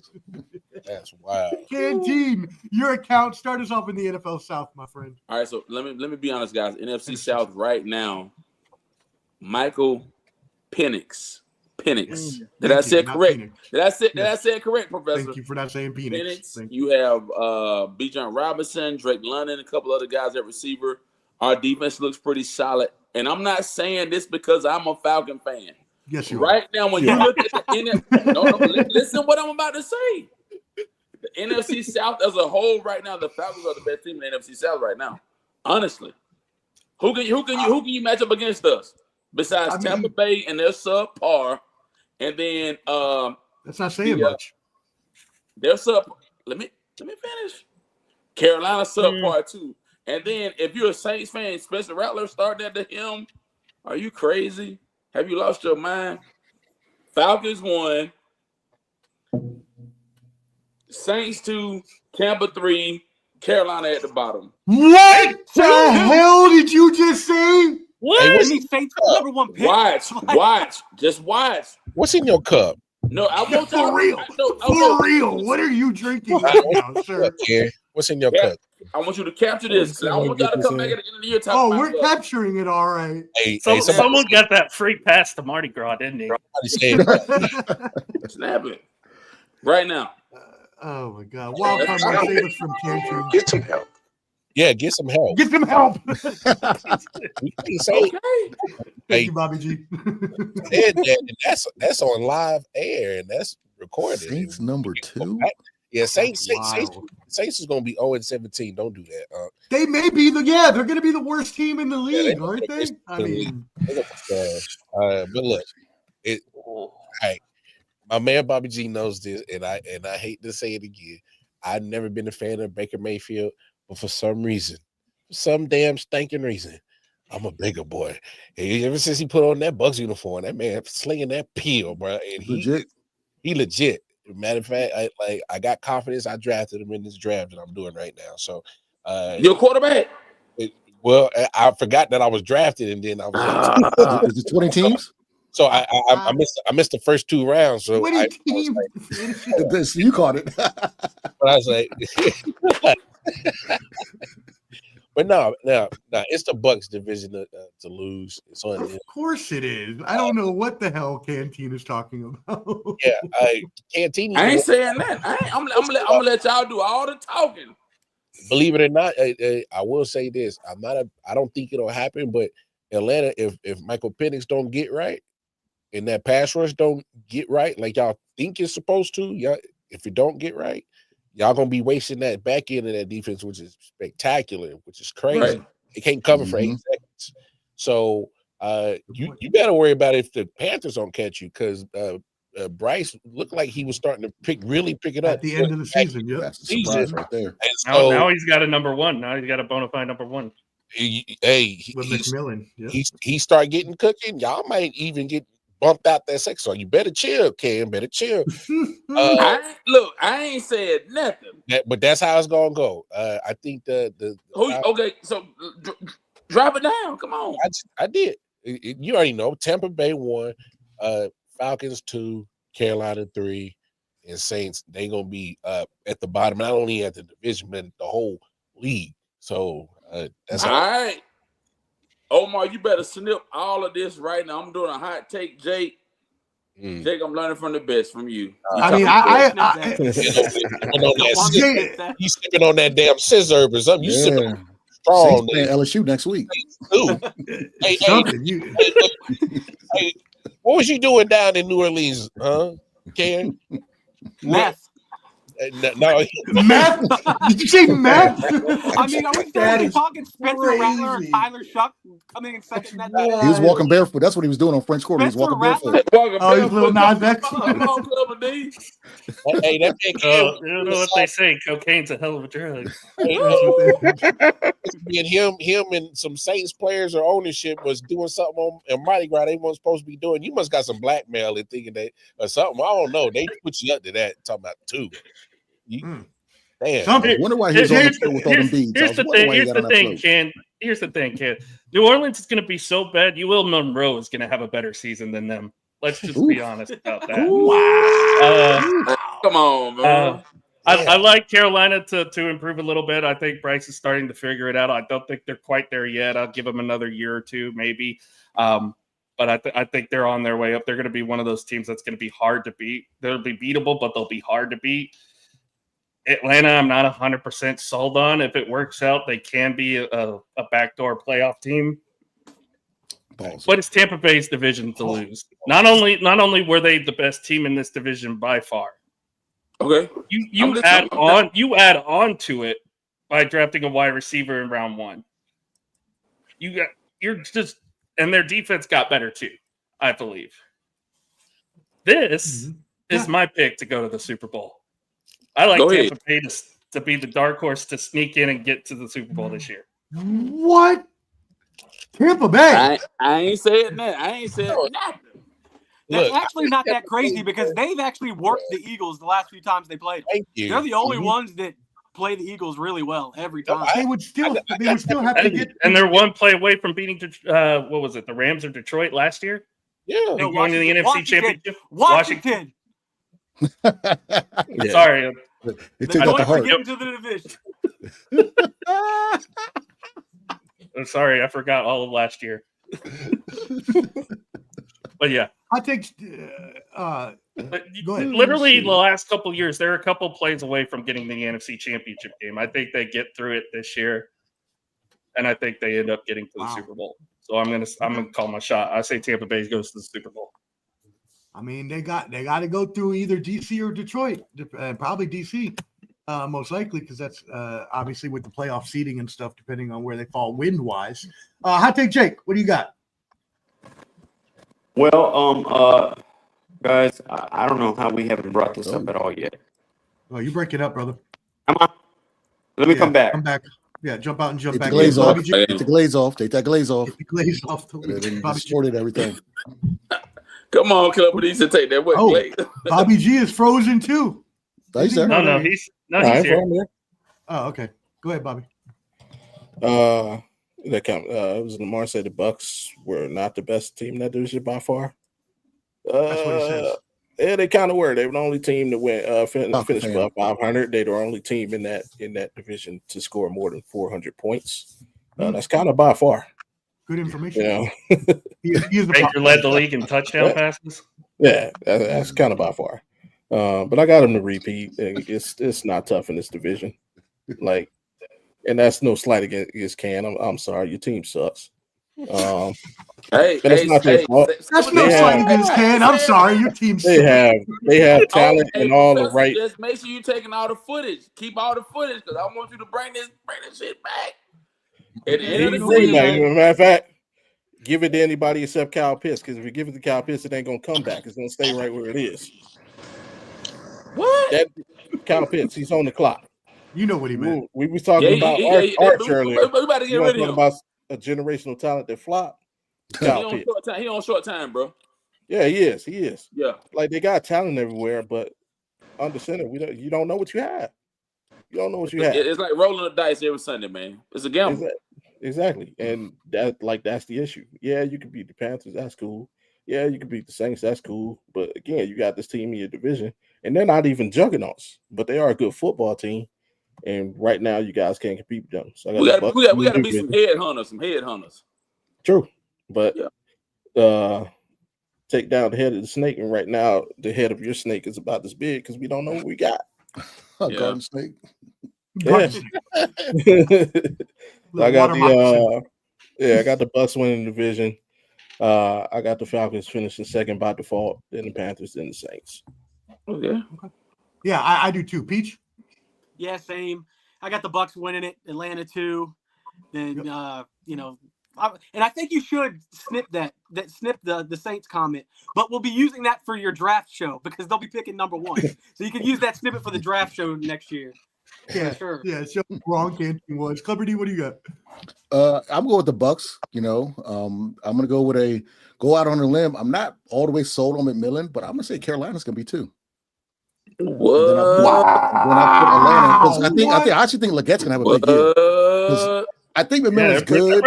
That's wild. Canteen, your account. Start us off in the NFL South, my friend. All right, so let me be honest, guys. NFC South right now, Michael Penix. Did I say it correct? Did I say it correct, Professor? Thank you for not saying Penix. You have Bijan Robinson, Drake London, a couple other guys at receiver. Our defense looks pretty solid. And I'm not saying this because I'm a Falcon fan. Yes, you right now, when you look at the NFC, listen what I'm about to say. The NFC South as a whole right now, the Falcons are the best team in the NFC South right now. Honestly, who can you match up against us besides Tampa Bay and their subpar? And then that's not saying much. They're sub. Let me finish. Carolina subpar too. And then if you're a Saints fan, Spencer Rattler starting at the helm, are you crazy? Have you lost your mind? Falcons 1, Saints 2, Tampa 3, Carolina at the bottom. What the hell did you just say? What? Hey, Saints number one pick. Watch. Just watch. What's in your cup? No, I want to. For real. For real. What are you drinking right now, sir? What's in your cup? I want you to capture this. I want y'all to come back at the end of the year. We're capturing it, all right. Someone got that free pass to Mardi Gras, didn't he? Snap it. Right now. Oh, my God. Wildcard might save us from Cancun. Get some help. Yeah, get some help. Get some help. Okay. Thank you, Bobby G. That's on live air, and that's recorded. Saints number 2? Yeah, Saints is going to be 0-17. Don't do that. They may be they're going to be the worst team in the league, aren't they? I mean, but look, my man Bobby G knows this, and I hate to say it again. I've never been a fan of Baker Mayfield, but for some damn stinking reason, I'm a bigger boy. And ever since he put on that Bucs uniform, that man slinging that peel, bro, and he legit. Matter of fact, I got confidence. I drafted him in this draft that I'm doing right now. So, you're a quarterback. I forgot that I was drafted, and then I was. Is it 20 teams? So I missed the first 2 rounds. So you caught it. But I was like, but no, it's the Bucs division to lose. Of course it is. I don't know what the hell Canteen is talking about. Yeah, Canteen. I ain't saying that. I'm gonna let y'all do all the talking. Believe it or not, I will say this: I don't think it'll happen. But Atlanta, if Michael Penix don't get right, and that pass rush don't get right, like y'all think it's supposed to, if it don't get right, y'all gonna be wasting that back end of that defense, which is spectacular, which is crazy. Right. It can't cover for 8 seconds. So you better worry about if the Panthers don't catch you, because Bryce looked like he was starting to really pick it up At the end of the season, yeah. That's a surprise right there. And so, Now he's got a number one. Now he's got a bona fide number one. With McMillan. Yeah. He start getting cooking. Y'all might even get bumped out that second. So you better chill, Cam. Better chill. I ain't said nothing. But that's how it's gonna go. I think Okay, so drop it down. Come on. I did. You already know. Tampa Bay 1, Falcons 2, Carolina 3, and Saints. They gonna be at the bottom, not only at the division but the whole league. So that's all right. Omar, you better snip all of this right now. I'm doing a hot take, Jake. Jake, I'm learning from the best from you. He's sipping on that damn scissor or something. You sipping strong. LSU next week. Hey, what was you doing down in New Orleans, huh, Ken? Meth. No, meth? Did you say meth? I mean, are we still talking Spencer Rattler and Tyler Shuck coming in second? He was walking barefoot. That's what he was doing on French Quarter. He was walking barefoot. Oh, he's little Nas X. Hey, that big you know what they say? Cocaine's a hell of a drug. And him and some Saints players or ownership was doing something on Mardi Gras they weren't supposed to be doing. You must got some blackmail and thinking that or something. I don't know. They put you up to that. Talking about two. Damn. I wonder why he was on the field with all them beads. Here's the thing, Ken. New Orleans is going to be so bad. Will Monroe is going to have a better season than them. Let's just be honest about that. Wow. Come on, man. I like Carolina to improve a little bit. I think Bryce is starting to figure it out. I don't think they're quite there yet. I'll give them another year or two, maybe. But I think they're on their way up. They're going to be one of those teams that's going to be hard to beat. They'll be beatable, but they'll be hard to beat. Atlanta, I'm not 100% sold on. If it works out, they can be a backdoor playoff team. But it's Tampa Bay's division to lose. Not only were they the best team in this division by far. Okay. You add on to it by drafting a wide receiver in round 1. And their defense got better too, I believe. This is my pick to go to the Super Bowl. I like Tampa Bay to be the dark horse to sneak in and get to the Super Bowl this year. What? Tampa Bay? I ain't saying that. I ain't saying nothing. That's actually not that crazy because they've actually worked the Eagles the last few times they played. They're the only ones that play the Eagles really well every time. They would still have to get. And they're one play away from beating what was it? The Rams of Detroit last year. Yeah, no, going to the NFC Championship. Washington. Sorry, they took out the heart. Get into the division. I'm sorry, I forgot all of last year. But yeah, I think. Literally, the last couple of years, they're a couple plays away from getting the NFC Championship game. I think they get through it this year, and I think they end up getting to the Super Bowl. So I'm gonna call my shot. I say Tampa Bay goes to the Super Bowl. I mean, they got to go through either DC or Detroit, probably DC, most likely, because that's obviously with the playoff seeding and stuff, depending on where they fall wind wise. Hot take, Jake. What do you got? Well, guys, I don't know how we haven't brought this up at all yet. Oh, you break it up, brother. Come on. Let me come back. Come back. Yeah, jump out and jump back. Take the glaze off. Take that glaze off. Take the glaze off. Bobby supported everything. Come on, Club. We need to take that way. Bobby G is frozen too. He's there. No, he's here. Oh, okay. Go ahead, Bobby. It was Lamar said the Bucks were not the best team in that division by far. That's what he says. Yeah, they kind of were. They were the only team that went finished above 500. They're the only team in that division to score more than 400 points. That's kind of by far. Good information. Baker led the league in touchdown passes. Yeah, that's kind of by far. But I got him to repeat. It's not tough in this division. And that's no slight against Can. I'm sorry, your team sucks. That's no slight against Can. I'm sorry, your team sucks. They have talent and all the right. Just make sure you're taking all the footage. Keep all the footage because I want you to bring this shit back. At the end of the season, matter of fact, give it to anybody except Kyle Pitts, because if you give it to Kyle Pitts, it ain't gonna come back. It's gonna stay right where it is. What? That Kyle Pitts, he's on the clock. You know what he meant. We was talking about Arch earlier. We about to get rid of him. About a generational talent that flopped. He on short time, bro. Yeah, he is. He is. Yeah. Like they got talent everywhere, but under center, you don't know what you have. You don't know what you have. It's like rolling the dice every Sunday, man. It's a gamble. Exactly. And that's the issue. Yeah, you can beat the Panthers, that's cool. Yeah, you can beat the Saints, that's cool. But again, you got this team in your division, and they're not even juggernauts, but they are a good football team. And right now, you guys can't compete with them. So we got to be some headhunters. True, but take down the head of the snake, and right now, the head of your snake is about this big because we don't know what we got. Garden snake. Yeah. I got I got the Bucs winning the division. I got the Falcons finishing second by default, then the Panthers, then the Saints. Okay. Yeah, I do too. Peach? Yeah, same. I got the Bucs winning it, Atlanta too. Then and I think you should snip the Saints comment, but we'll be using that for your draft show because they'll be picking number 1. So you can use that snippet for the draft show next year. Yeah, sure. Yeah, so wrong can't was. Clever D, what do you got? I'm going with the Bucs. I'm gonna go out on a limb. I'm not all the way sold on McMillan, but I'm gonna say Carolina's gonna be too. What? Then I put Atlanta. I actually think Legette's gonna have a big year. I think McMillan's good.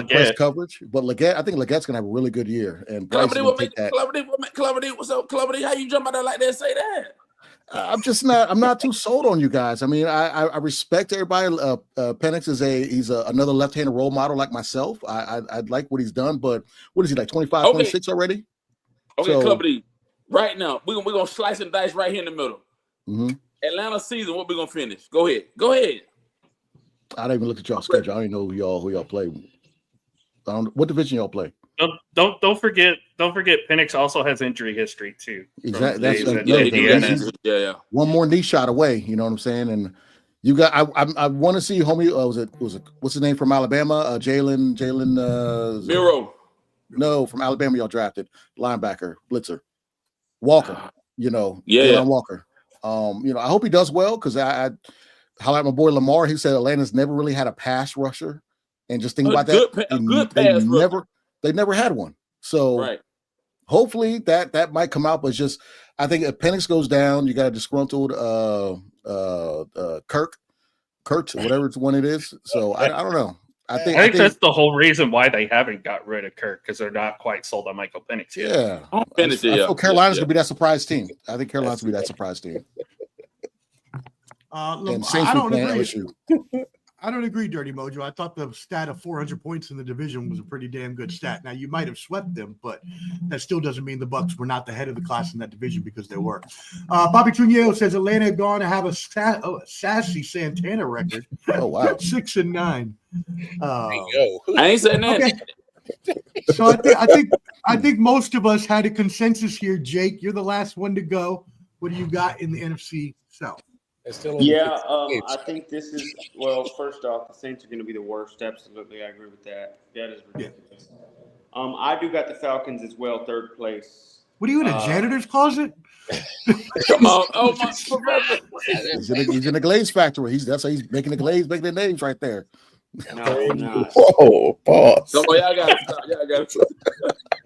Press coverage, but I think Legette's gonna have a really good year. And Clever D, what's up, Clever D? How you jump out there like that and say that? I'm not too sold on you guys. I mean, I respect everybody. Penix he's another left-handed role model like myself. I like what he's done, but what is he like 25, 26 already? Okay, Clever D. Right now, we're gonna slice and dice right here in the middle. Mm-hmm. Atlanta season, what we gonna finish? Go ahead. I didn't even look at y'all schedule. I don't even know who y'all play. What division y'all play? Don't forget Penix also has injury history too. Exactly. That's one more knee shot away. You know what I'm saying? And you got I want to see homie. What's his name from Alabama? Jalen Miro. No, from Alabama y'all drafted linebacker blitzer Walker. Jalen Walker. I hope he does well because I highlight my boy Lamar. He said Atlanta's never really had a pass rusher, and just think about that. They never had one. So hopefully that might come out. But just I think if Penix goes down, you got a disgruntled Kurt, whatever one it is. So I don't know. I think that's the whole reason why they haven't got rid of Kirk because they're not quite sold on Michael Penix yet. Yeah, I feel Carolina's gonna be that surprise team. I think Carolina's gonna be that surprise team. And I don't agree, Dirty Mojo. I thought the stat of 400 points in the division was a pretty damn good stat. Now, you might have swept them, but that still doesn't mean the Bucs were not the head of the class in that division because they were. Bobby Trujillo says Atlanta going to have a sassy Santana record. Oh, wow. 6-9. I ain't saying that. Okay. So I think most of us had a consensus here. Jake, you're the last one to go. What do you got in the NFC South? I think this is first off, the Saints are going to be the worst. Absolutely, I agree with that. That is ridiculous. I do got the Falcons as well, third place. What are you in a janitor's closet? Come on, my he's in the glaze factory. That's how he's making the glaze, making the names right there. No, I'm not. Whoa, pause. So y'all got it.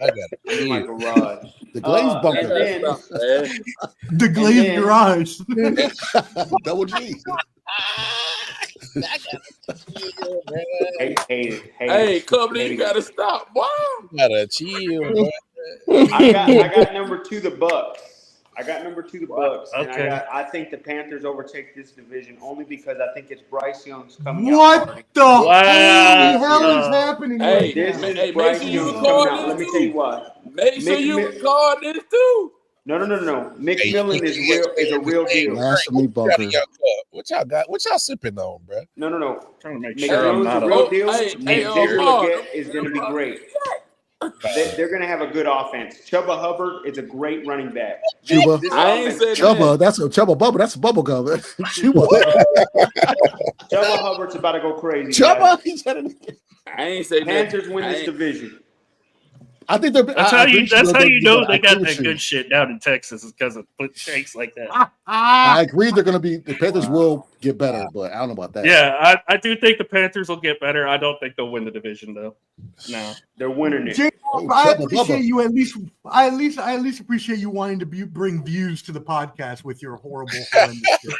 I got it. In my garage. The glaze bunker. The glaze garage. Double G. Hey, company, you gotta stop. Wow. Gotta chill. I got number 2, the Bucs. Okay. And I think the Panthers overtake this division only because I think it's Bryce Young's coming out. What the hell is happening? Make sure you record this. Let me tell you what. Make sure you record this too. No. McMillan is a real deal. Blasphemy bunker. What y'all got? What y'all sipping on, bro? No. Trying to make sure I'm not a real deal. Legette is going to be great. They're going to have a good offense. Chuba Hubbard is a great running back. I ain't said Chuba. That's a Chuba Bubble. That's a bubble gum. Chuba. Chuba Hubbard's about to go crazy. Chuba. I ain't say Panthers win this division. I think they're. That's how you know they got that good shit down in Texas is because of shakes like that. I agree. They're going to be the Panthers will get better, but I don't know about that. Yeah, I do think the Panthers will get better. I don't think they'll win the division though. No, they're winning it. I appreciate you at least. I at least appreciate you wanting to bring views to the podcast with your horrible. He's the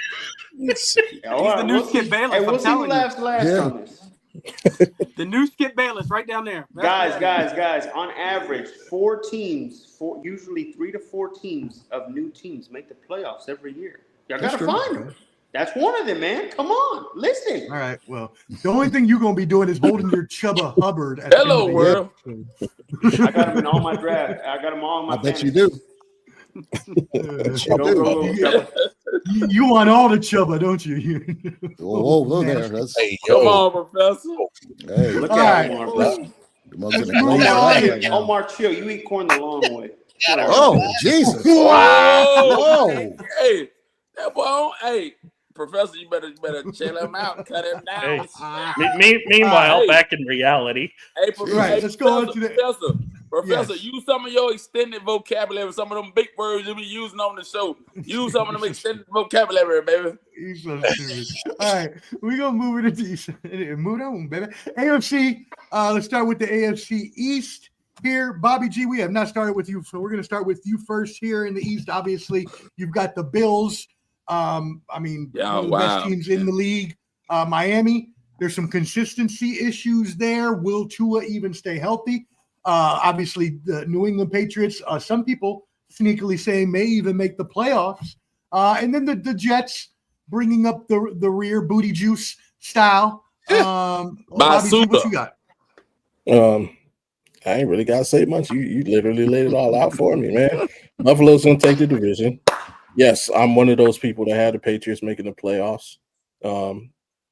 new Skip Bayless. Hey, we'll see who laughs last on this. The new Skip Bayless right down there. Guys, on average, 4 teams, usually 3 to 4 teams of new teams make the playoffs every year. Y'all got to find them. That's one of them, man. Come on, listen. All right, well, the only thing you're going to be doing is holding your Chubba Hubbard. Hello, world. I got him in all my draft. I got them all in my I bet you do. You want all the Chubba, don't you? Whoa, look there. Hey, come on, Professor. Hey, look at Omar, chill. You eat corn the long way. Oh, Jesus. Whoa. Hey, that boy, hey, Professor, you better chill him out and cut him down. Hey. Meanwhile, back in reality. Hey, Professor, right, let's go on to the Professor, use some of your extended vocabulary, some of them big words you be using on the show. Use some of them extended vocabulary, baby. He's so stupid. All right, we're going to move it into move on, baby. AFC, let's start with the AFC East here. Bobby G, we have not started with you, so we're going to start with you first here in the East. Obviously, you've got the Bills. One of the best teams in the league. Miami, there's some consistency issues there. Will Tua even stay healthy? Obviously, the New England Patriots, some people sneakily saying may even make the playoffs. And then the Jets bringing up the rear booty juice style. Bobby G, what you got? I ain't really got to say much. You literally laid it all out for me, man. Buffalo's going to take the division. Yes, I'm one of those people that had the Patriots making the playoffs.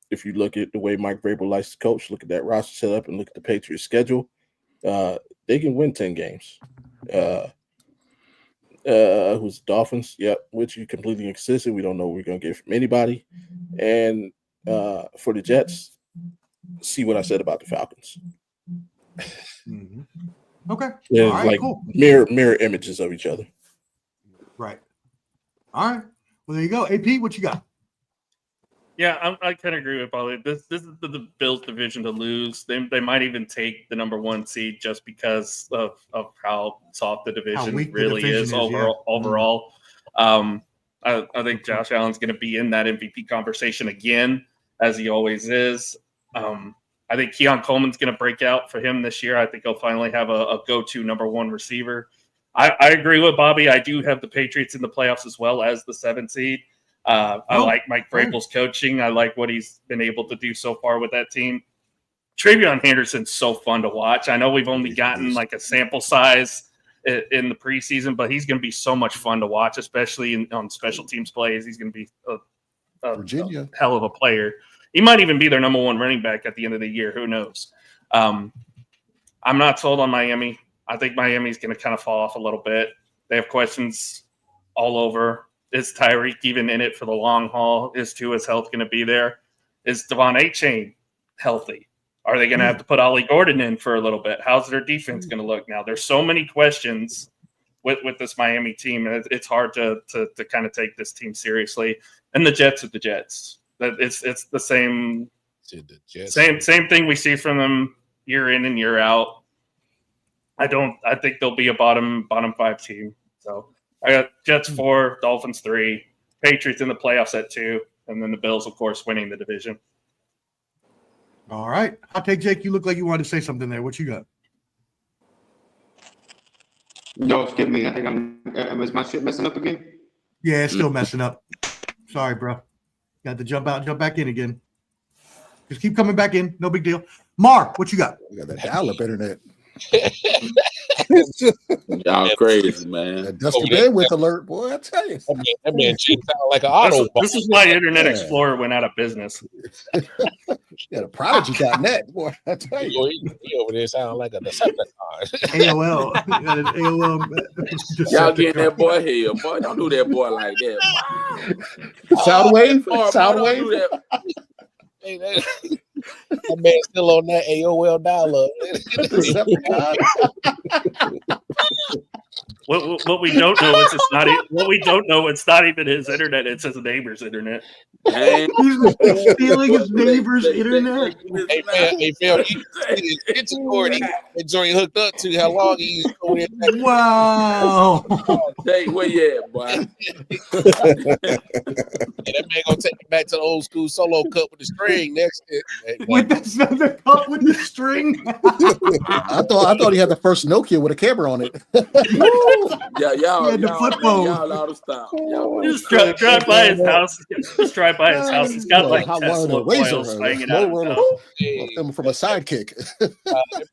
If you look at the way Mike Vrabel likes to coach, look at that roster setup and look at the Patriots schedule, they can win 10 games. Who's Dolphins? Yep, which you completely inconsistent. We don't know what we're going to get from anybody. And for the Jets, see what I said about the Falcons. Mm-hmm. Okay. Yeah, all right, like cool. mirror images of each other. Right. All right. Well, there you go. AP, what you got? Yeah, I kind of agree with Paulie. This is the Bills division to lose. They might even take the number 1 seed just because of how soft the division really is overall. I think Josh Allen's going to be in that MVP conversation again, as he always is. I think Keon Coleman's going to break out for him this year. I think he'll finally have a go-to number 1 receiver. I agree with Bobby. I do have the Patriots in the playoffs as well as the 7th seed. I like Mike Vrabel's coaching. I like what he's been able to do so far with that team. Travion Henderson's so fun to watch. I know we've only gotten like a sample size in the preseason, but he's going to be so much fun to watch, especially on special teams plays. He's going to be a hell of a player. He might even be their number 1 running back at the end of the year. Who knows? I'm not sold on Miami. I think Miami's going to kind of fall off a little bit. They have questions all over. Is Tyreek even in it for the long haul? Is Tua's health going to be there? Is Devon Achane healthy? Are they going to have to put Ollie Gordon in for a little bit? How's their defense going to look now? There's so many questions with this Miami team. It's hard to kind of take this team seriously. And the Jets are the Jets. It's the same thing we see from them year in and year out. I think they'll be a bottom 5 team. So I got Jets 4, Dolphins 3, Patriots in the playoffs at 2, and then the Bills, of course, winning the division. All right. I'll take Jake. You look like you wanted to say something there. What you got? No, skip me. I think is my shit messing up again? Yeah, it's still messing up. Sorry, bro. Got to jump out and jump back in again. Just keep coming back in. No big deal. Mark, what you got? You got that dial-up internet. Y'all crazy, man. That Dusty Bandwidth alert, boy, I tell you. That man cheats out like an auto. This is why Internet Explorer went out of business. Yeah, the Prodigy.net, boy, I tell you. He over there sounding like a Decepticon. AOL. Y'all getting that boy here, boy. Don't do that boy like that. Soundwave? Soundwave? That man's still on that AOL dial-up. What we don't know is it's not. What we don't know, it's not even his internet. It's his neighbor's internet. Dang. He's stealing his neighbor's internet. Hey, Phil, it's a cord he joint hooked up to. How long he over there? Wow. Hey, where you at, boy? And that man gonna take me back to the old school solo cup with the string next. With the cup with the string. I thought he had the first Nokia with a camera on it. Yeah, He had the flip phone. y'all ought to stop. Just drive by his house. Just drive by his house. He's got like Hot wire and a Tesla razor, coils hanging out. him from a sidekick.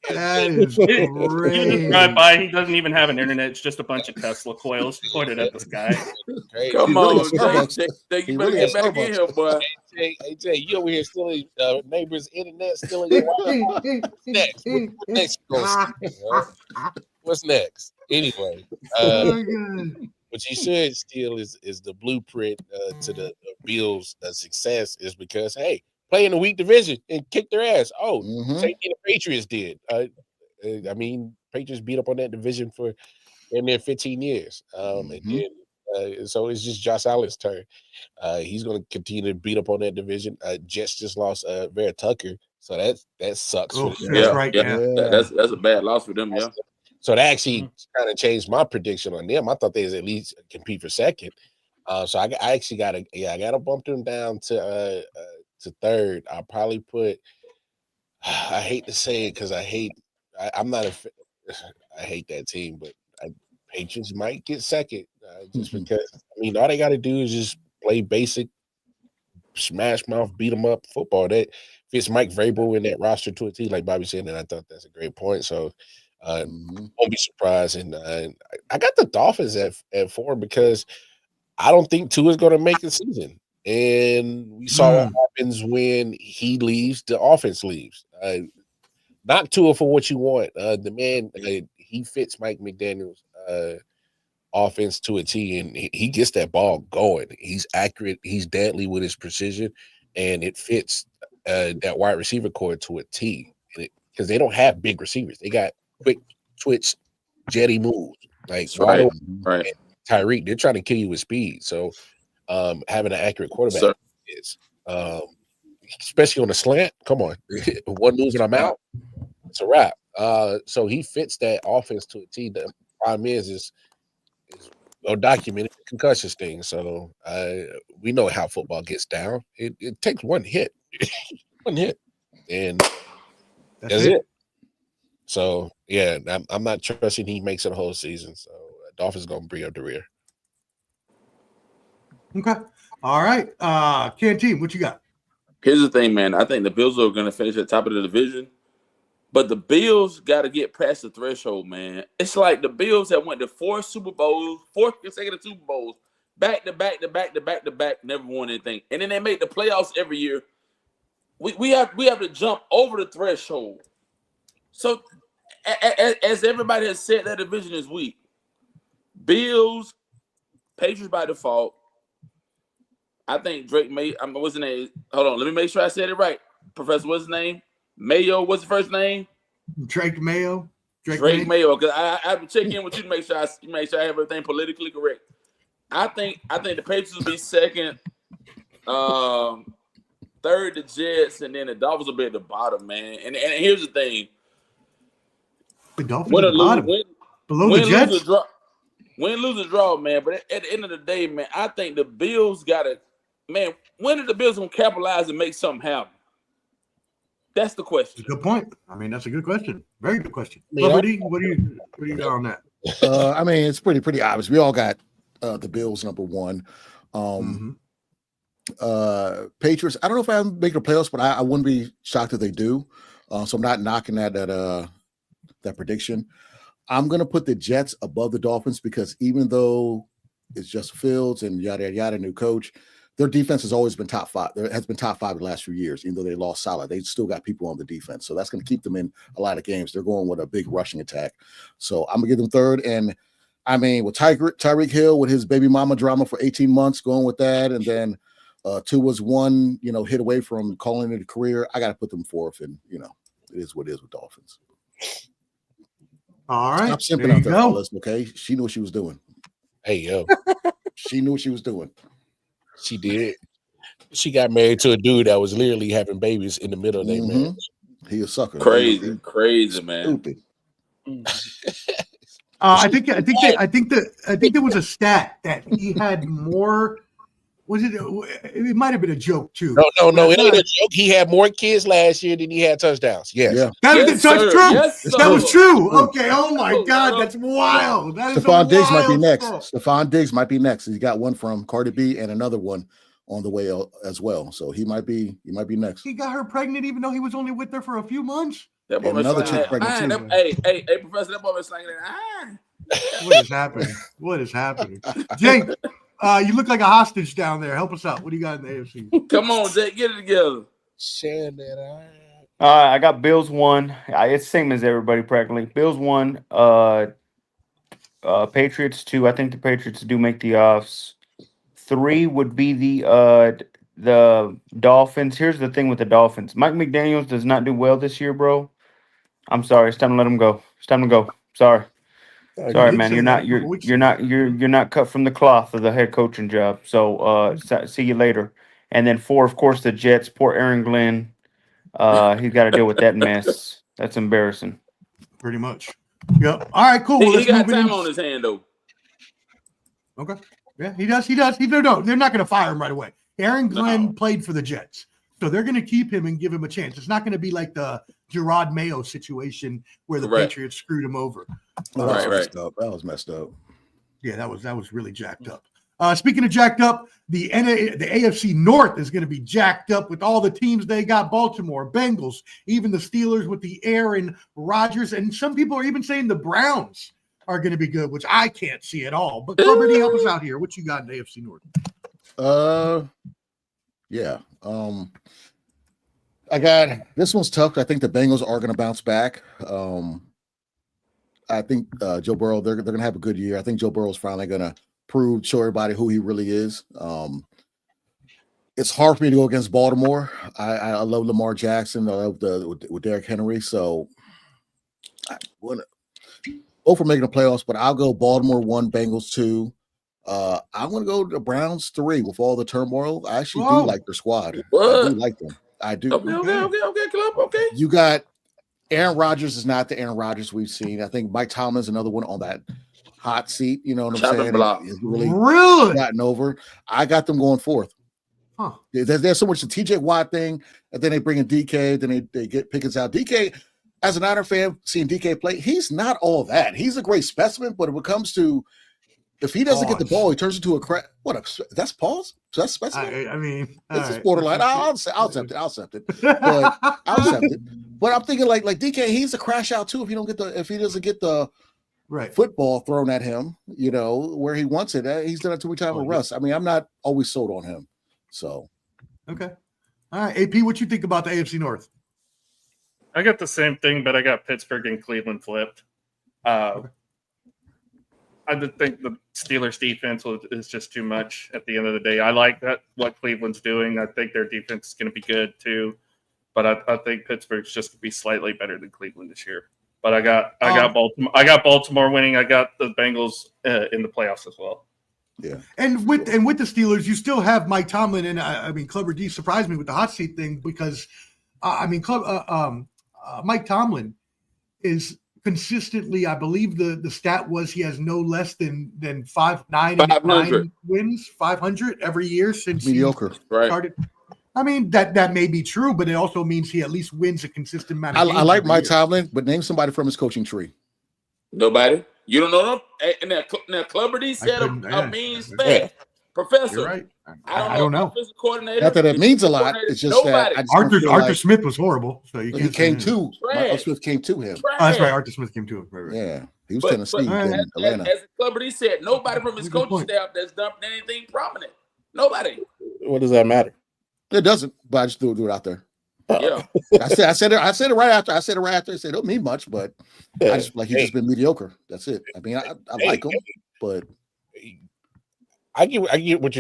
That is You just great. drive by. He doesn't even have an internet. It's just a bunch of Tesla coils pointed at the sky. Come really on, at Starbucks. Jake, He you better really get at back in Starbucks. here, boy. Hey, Jay, you over here stealing neighbor's internet, stealing your Wi-Fi. What's next? What next you gonna see, What's next? Anyway, Oh, God. what you should steal is the blueprint to the Bills' success is because, hey, play in a weak division and kick their ass. Oh, same thing the Patriots did. I mean, Patriots beat up on that division for in there 15 years. And then, so it's just Josh Allen's turn. He's going to continue to beat up on that division. Jets just lost Vera Tucker, so that sucks. Oh, for them. that's right. Yeah. That's a bad loss for them, yeah. So that actually kind of changed my prediction on them. I thought they was at least compete for second. So I actually got to bump them down to third. I'll probably put. I hate to say it because I hate that team, but Patriots might get second just because. I mean, all they got to do is just play basic, smash mouth, beat them up football. That fits Mike Vrabel in that roster to a T, like Bobby said, and I thought that's a great point. So. Won't be surprised, and I got the Dolphins at 4 because I don't think Tua is going to make the season, and we saw what happens when he leaves. The offense leaves. Not Tua for what you want. The man he fits Mike McDaniel's offense to a T, and he gets that ball going. He's accurate. He's deadly with his precision, and it fits that wide receiver core to a T. Because they don't have big receivers, they got quick twitch, jetty moves. Like right. Tyreek, they're trying to kill you with speed. So having an accurate quarterback is especially on the slant. Come on. One move and I'm out. It's a wrap. So he fits that offense to a T. The problem is documented concussion thing. So we know how football gets down. It takes one hit. One hit. And that's it. So yeah, I'm not trusting he makes it a whole season. So Dolphins gonna bring up the rear. Okay. All right. Canteen, what you got? Here's the thing, man. I think the Bills are going to finish at the top of the division, but the Bills got to get past the threshold, man. It's like the Bills that went to 4 consecutive Super Bowls, back to back, never won anything, and then they make the playoffs every year. We have to jump over the threshold. So, as everybody has said, that division is weak. Bills, Patriots by default. I think Drake May. What's his name? Hold on, let me make sure I said it right. Professor, what's his name? Mayo. What's the first name? Drake Mayo. Drake Mayo. Because I have to check in with you to make sure I have everything politically correct. I think the Patriots will be second. Third, the Jets, and then the Dolphins will be at the bottom, man. And here's the thing. The Dolphins at the bottom. Below the Jets? Win, lose, or draw, man. But at the end of the day, man, I think the Bills got to, man, when are the Bills going to capitalize and make something happen? That's the question. Good point. I mean, that's a good question. Very good question. Liberty, what do you got on that? I mean, it's pretty obvious. We all got the Bills number 1. Patriots, I don't know if I make the playoffs, but I wouldn't be shocked if they do. So I'm not knocking that prediction. I'm going to put the Jets above the Dolphins because even though it's just Fields and yada, yada, new coach, their defense has always been top 5. There has been top 5 the last few years, even though they lost solid. They still got people on the defense. So that's going to keep them in a lot of games. They're going with a big rushing attack. So I'm going to give them third. And I mean, with Tyreek Hill with his baby mama drama for 18 months, going with that. And then Two was one, hit away from calling it a career. I got to put them fourth, and it is what it is with Dolphins. All right. Stop simping out there, fellas, okay? She knew what she was doing. Hey, yo. She knew what she was doing. She did. She got married to a dude that was literally having babies in the middle of their marriage. He a sucker. Crazy, man. Stupid. I think there was a stat that he had more. Was it? It might have been a joke too. No. It ain't a joke. He had more kids last year than he had touchdowns. Yes. Yeah. That's true. Yes, that was true. Okay. Oh my God, that's wild. That is Stephon Diggs might be wild next. stuff. Stephon Diggs might be next. He's got one from Cardi B and another one on the way as well. So he might be next. He got her pregnant even though he was only with her for a few months. That boy And another was chick slanging pregnant that. Hey, Professor, that boy was slanging that. What is happening? What is happening? Jake, you look like a hostage down there. Help us out. What do you got in the AFC? Come on, Jake, get it together. Share that. I got Bills 1. It's the same as everybody practically. Bills 1. Patriots 2. I think the Patriots do make the offs. 3 would be the Dolphins. Here's the thing with the Dolphins. Mike McDaniels does not do well this year, bro. I'm sorry. It's time to let him go. It's time to go. Sorry, man. You're not cut from the cloth of the head coaching job. So see you later. And then 4, of course, the Jets. Poor Aaron Glenn. He's got to deal with that mess. That's embarrassing. Pretty much. Yep. All right, cool. He got time on his hand though. Okay. Yeah, he does. No, they're not going to fire him right away. Aaron Glenn played for the Jets, so they're going to keep him and give him a chance. It's not going to be like the Gerard Mayo situation where the Patriots screwed him over. That was messed up. Yeah, that was really jacked up. Speaking of jacked up, the AFC North is going to be jacked up with all the teams they got: Baltimore, Bengals, even the Steelers with the Aaron Rodgers, and some people are even saying the Browns are going to be good, which I can't see at all. But Clubber D, help us out here. What you got in the AFC North? Yeah. I got this one's tough. I think the Bengals are going to bounce back. I think Joe Burrow, they're going to have a good year. I think Joe Burrow is finally going to show everybody who he really is. It's hard for me to go against Baltimore. I love Lamar Jackson. I love with Derrick Henry. So I want to go for making the playoffs, but I'll go Baltimore 1, Bengals 2. I'm going to go to Browns 3 with all the turmoil. I actually do like their squad. What? I do like them. I do. Okay, Club. Okay. You got Aaron Rodgers is not the Aaron Rodgers we've seen. I think Mike Tomlin's another one on that hot seat. You know what I'm saying? He's really gotten over. I got them going 4th. Huh. There's so much the TJ Watt thing, and then they bring in DK, then they get Pickens out. DK, as an Niner fan, seeing DK play, he's not all that. He's a great specimen, but when it comes to if he doesn't get the ball, he turns into a crap. That's pause? That's specimen? I mean, this is borderline. I'll accept it. I'll accept it. But I'm thinking like DK, he's a crash out too if he doesn't get the football thrown at him, where he wants it. He's done it too many times with Russ. I mean, I'm not always sold on him. So okay. All right. AP, what you think about the AFC North? I got the same thing, but I got Pittsburgh and Cleveland flipped. I just think the Steelers defense is just too much at the end of the day. I like what Cleveland's doing. I think their defense is going to be good too, but I think Pittsburgh's just going to be slightly better than Cleveland this year. But I got Baltimore. I got Baltimore winning. I got the Bengals in the playoffs as well. Yeah. And with the Steelers, you still have Mike Tomlin, and I mean, Clubber D surprised me with the hot seat thing because Mike Tomlin is consistently, I believe the stat was he has no less than 9 wins, 500 every year since mediocre. He started. I mean, that may be true, but it also means he at least wins a consistent amount of games. I like Mike Tomlin, but name somebody from his coaching tree. Nobody. You don't know them? Now Clubber D said a mean spec. Professor. You're right. I don't know. Coordinator. Not that it means a lot. It's just that Arthur Smith was horrible. So you he came to Arthur Smith came to him. Oh, that's right. Arthur Smith came to him. Right. Yeah, he was Tennessee in Atlanta. As Clubber D said, nobody from his coaching staff that's done anything prominent. Nobody. What does that matter? It doesn't. But I just threw it out there. Yeah. I said it right after. I said it don't mean much, but I just he's just been mediocre. That's it. I mean, I like him, but I get what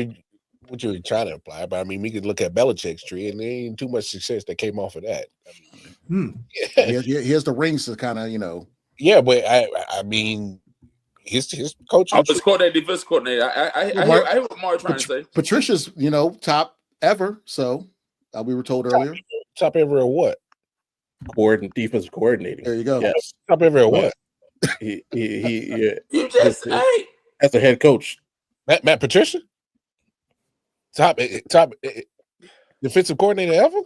what you were trying to apply, but I mean, we could look at Belichick's tree, and there ain't too much success that came off of that. I mean, He has the rings to kind of, you know. Yeah, but I mean, his coach. Offensive coordinator, defensive coordinator. I hear what Mark trying to say. Patricia's, you know, top ever. So we were told earlier. Top ever or what? Defensive coordinator. There you go. Yes. Top ever or what? He You just as a head coach. Matt Patricia? Top defensive coordinator ever?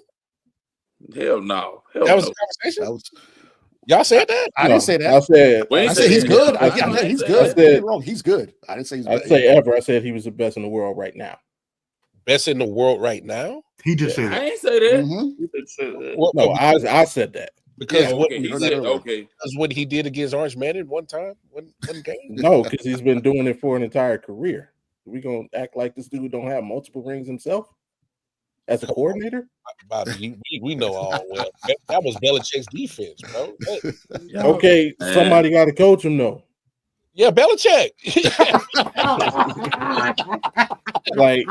Hell no. That was the conversation? Y'all said that? I didn't say that. I said he's good. He's good. He's good. I didn't say he's I'd say ever. I said he was the best in the world right now. Best in the world right now? He just said I that. ain't say that. Mm-hmm. Well, No, I said that. Because because what he did against Arch Manning one time, one game. No, because he's been doing it for an entire career. We gonna act like this dude don't have multiple rings himself as a coordinator? Bobby, we know all well. That was Belichick's defense, bro. Okay, somebody got to coach him though. Yeah, Belichick. Like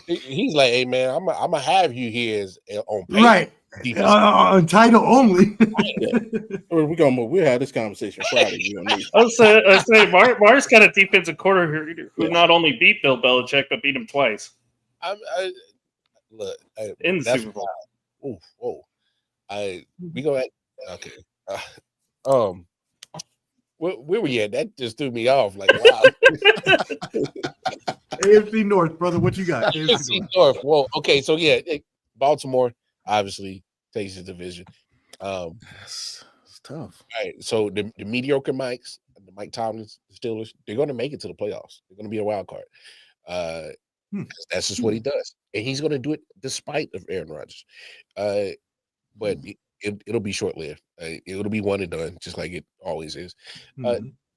he's like, hey man, I'm gonna have you here on paper. Right. On title only. We'll have this conversation Friday. I'll say Mark's got a defensive coordinator who not only beat Bill Belichick but beat him twice. Look in the Super Bowl. Ooh, whoa! We go at okay. Where we at? That just threw me off. Like, wow. AFC North, brother. What you got? AFC North. Well, okay, so yeah, Baltimore obviously takes the division. It's tough. All right, so the mediocre Mikes, the Mike Tomlins, the Steelers, they're going to make it to the playoffs. They're going to be a wild card. That's just what he does, and he's going to do it despite of Aaron Rodgers. But it'll be short lived. It'll be one and done, just like it always is.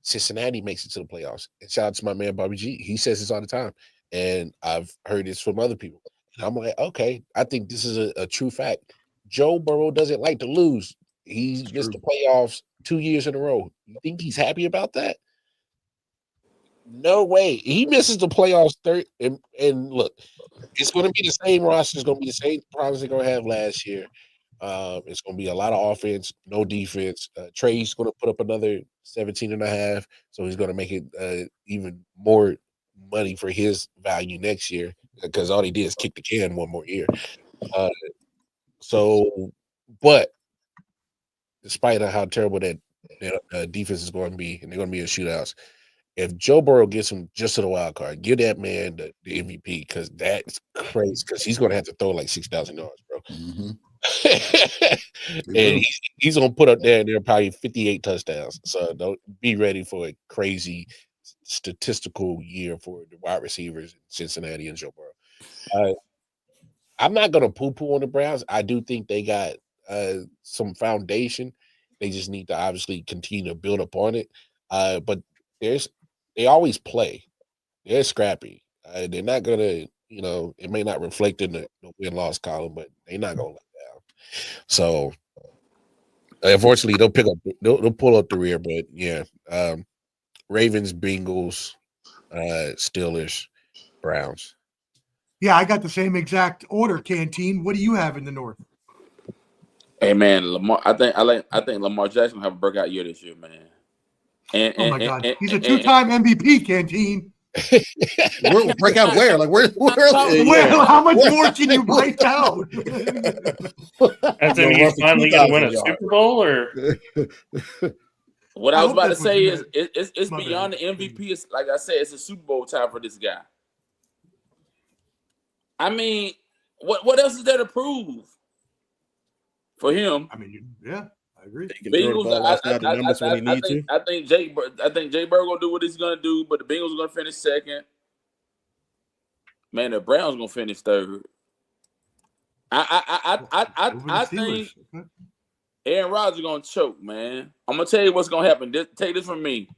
Cincinnati makes it to the playoffs. And shout out to my man Bobby G. He says this all the time, and I've heard this from other people. And I'm like, okay, I think this is a true fact. Joe Burrow doesn't like to lose. He missed the playoffs 2 years in a row. You think he's happy about that? No way. He misses the playoffs third. And look, it's going to be the same roster. It's going to be the same problems they're going to have last year. It's going to be a lot of offense, no defense. Trey's going to put up another 17.5, so he's going to make it even more money for his value next year because all he did is kick the can one more year. But despite how terrible that defense is going to be, and they're going to be in shootouts, if Joe Burrow gets him just to the wild card, give that man the MVP because that's crazy because he's going to have to throw like 6,000 yards, bro. Mm-hmm. And he's gonna put up there probably 58 touchdowns. So don't be ready for a crazy statistical year for the wide receivers in Cincinnati and Joe Burrow. I'm not gonna poo-poo on the Browns. I do think they got some foundation. They just need to obviously continue to build upon it. But they always play. They're scrappy. They're not gonna, it may not reflect in the win-loss column, but they're not gonna let down. So unfortunately, they'll pull up the rear. But yeah, Ravens, Bengals, Steelers, Browns. Yeah, I got the same exact order, Canteen. What do you have in the North? Hey man, Lamar. I think Lamar Jackson will have a breakout year this year, man. Oh my God, he's a two-time MVP, Canteen. Break out where? Like where? How much more can you break out? As in he's finally going to win a Super Bowl, or what I was about to say is it's beyond the MVP. It's like I said, it's a Super Bowl time for this guy. I mean, what else is there to prove for him? I mean, yeah, I agree. Bengals, I think Jay Bird gonna do what he's gonna do, but the Bengals are gonna finish second. Man, the Browns gonna finish third. I think Aaron Rodgers is gonna choke, man. I'm gonna tell you what's gonna happen. Take this from me.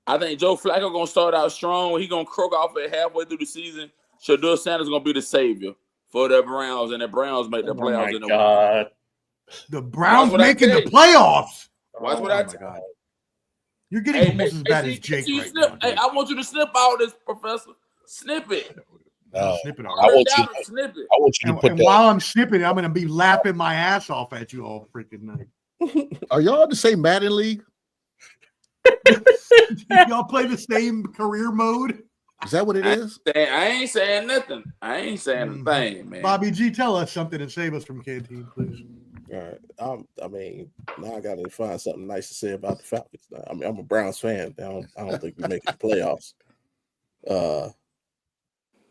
I think Joe Flacco gonna start out strong. He gonna croak off it halfway through the season. Shedeur Sanders gonna be the savior for the Browns, and the Browns make the playoffs. Oh my God. The Browns making the playoffs. Watch what I tell you. You're getting almost as bad as Jake right now. Hey, I want you to snip all this, Professor. Snip it. Snip it I already. want you. Snip it. I want you to put And that. while I'm snipping, I'm going to be laughing my ass off at you all freaking night. Are y'all in the same Madden league? Y'all play the same career mode? Is that what it is? I ain't saying nothing. I ain't saying a thing, man. Bobby G, tell us something and save us from Canteen, please. All right. I mean, now I got to find something nice to say about the Falcons. I mean, I'm a Browns fan. I don't think we make the playoffs.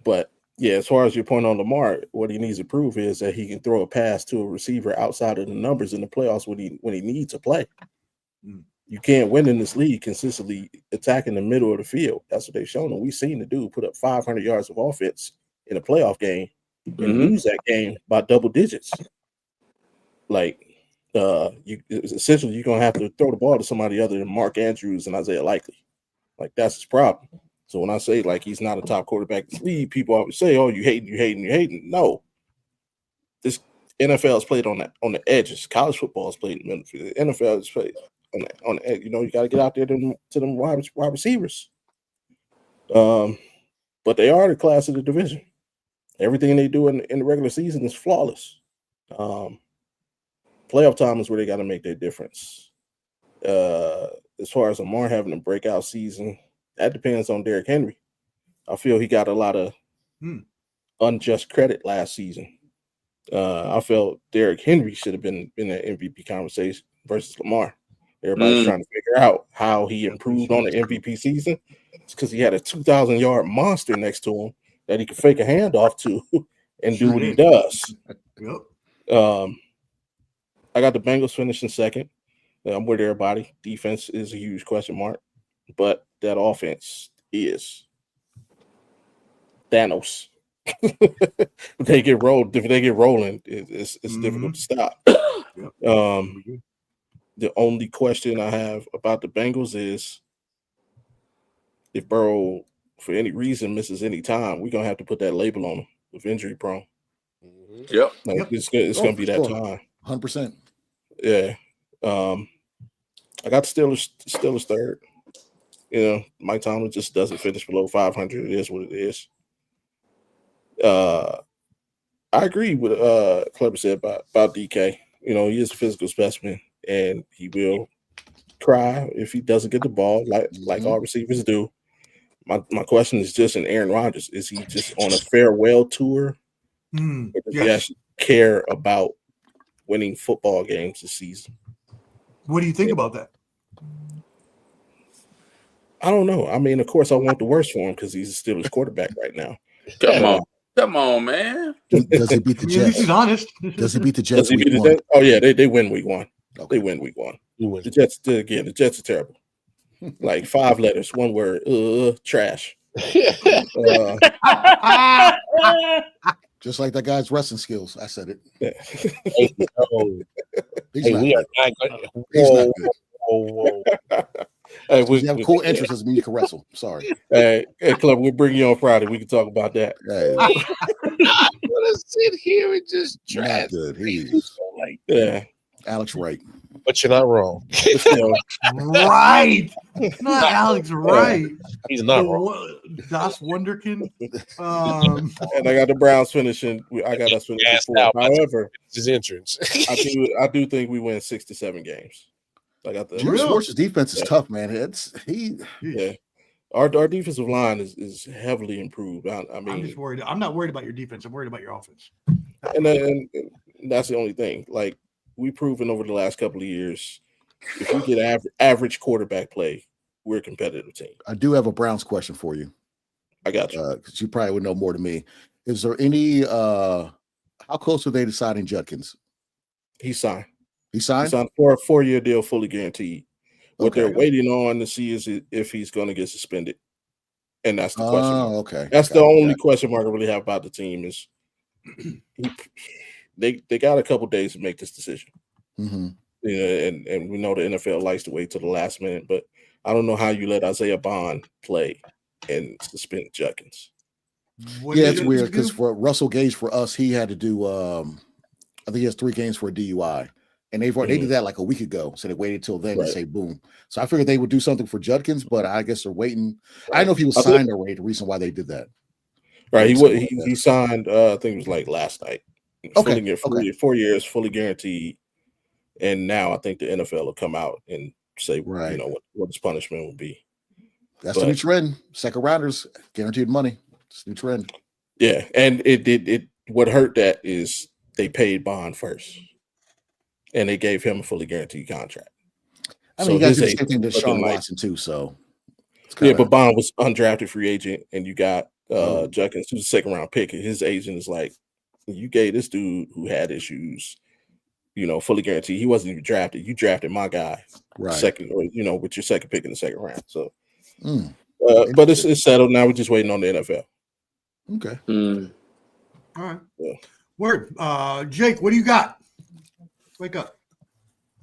But yeah, as far as your point on Lamar, what he needs to prove is that he can throw a pass to a receiver outside of the numbers in the playoffs when he needs to play. You can't win in this league consistently attacking the middle of the field. That's what they've shown. And we've seen the dude put up 500 yards of offense in a playoff game and lose that game by double digits. Like, essentially, you're gonna have to throw the ball to somebody other than Mark Andrews and Isaiah Likely. Like, that's his problem. So when I say like he's not a top quarterback in this league, people always say, "Oh, you hating." No, this NFL is played on the edges. College football is played in the middle. The NFL is played on the edge. You know, you got to get out there to them wide receivers. But they are the class of the division. Everything they do in the regular season is flawless. Playoff time is where they got to make their difference. As far as Lamar having a breakout season, that depends on Derrick Henry. I feel he got a lot of unjust credit last season. I felt Derrick Henry should have been in the MVP conversation versus Lamar. Everybody's trying to figure out how he improved on the MVP season. It's because he had a 2,000-yard monster next to him that he could fake a handoff to and do what he does. I got the Bengals finishing second. I'm with everybody. Defense is a huge question mark, but that offense is Thanos. If they get rolling, it's difficult to stop. The only question I have about the Bengals is if Burrow, for any reason, misses any time, we're gonna have to put that label on him with injury prone. Yep. It's gonna be that time. 100%. Yeah. I got the Steelers third. You know, Mike Tomlin just doesn't finish below 500. It is what it is. I agree with Clever said about DK. You know, he is a physical specimen, and he will cry if he doesn't get the ball, like all receivers do. My question is just in Aaron Rodgers: is he just on a farewell tour? Or does he actually care about winning football games this season? What do you think about that? I don't know. I mean, of course, I want the worst for him because he's still his quarterback right now. Come on, man. Does he beat the Jets? He's honest. Does he beat the Jets? Week one? Oh yeah, they win week one. Okay. They win week one. The Jets the Jets are terrible. Like 5 letters, one word. Trash. Just like that guy's wrestling skills. I said it. He's not good. Whoa. Hey, you have a cool entrance doesn't mean you can wrestle. Sorry. Hey, Club, we'll bring you on Friday. We can talk about that. Hey. I'm gonna sit here and just trash. Not good. He's yeah. Alex Wright. But you're not wrong. Right. Not Alex Wright. He's not wrong. Das Wunderkind. And I got the Browns finishing. I got us finishing 4. However, his entrance. I do think we win 6 to 7 games. I got the Jim Schwartz's defense is tough, man. Our defensive line is heavily improved. I mean, I'm just worried. I'm not worried about your defense. I'm worried about your offense. And that's the only thing. Like, we've proven over the last couple of years, if we get average quarterback play, we're a competitive team. I do have a Browns question for you. I got you. Because you probably would know more than me. Is there any how close are they to signing Judkins? He signed. He signed for a 4-year deal, fully guaranteed. What they're waiting on to see is if he's going to get suspended, and that's the question. Oh, okay. That's the only question mark I really have about the team is they got a couple days to make this decision. Mm-hmm. You know, and we know the NFL likes to wait till the last minute, but I don't know how you let Isaiah Bond play and suspend Judkins. It's weird because for Russell Gage, for us, he had to do. I think he has 3 games for a DUI. And they did that like a week ago, so they waited till then to say boom. So I figured they would do something for Judkins, but I guess they're waiting. I don't know if he was signed already. The reason why they did that, right? He signed. I think it was like last night. Okay, 4 years, fully guaranteed. And now I think the NFL will come out and say, you know, what his punishment will be. That's the new trend. Second rounders guaranteed money. It's the new trend. Yeah, and it what hurt that is they paid Bond first. And they gave him a fully guaranteed contract. I mean, you guys do the same thing to Sean Watson too. So, but Bond was undrafted free agent, and you got Judkins, who's a second round pick. And his agent is like, you gave this dude who had issues, you know, fully guaranteed. He wasn't even drafted. You drafted my guy, second, or you know, with your second pick in the second round. So, but it's settled now. We're just waiting on the NFL. Okay. All right. Yeah. Word. Jake, what do you got? Wake up.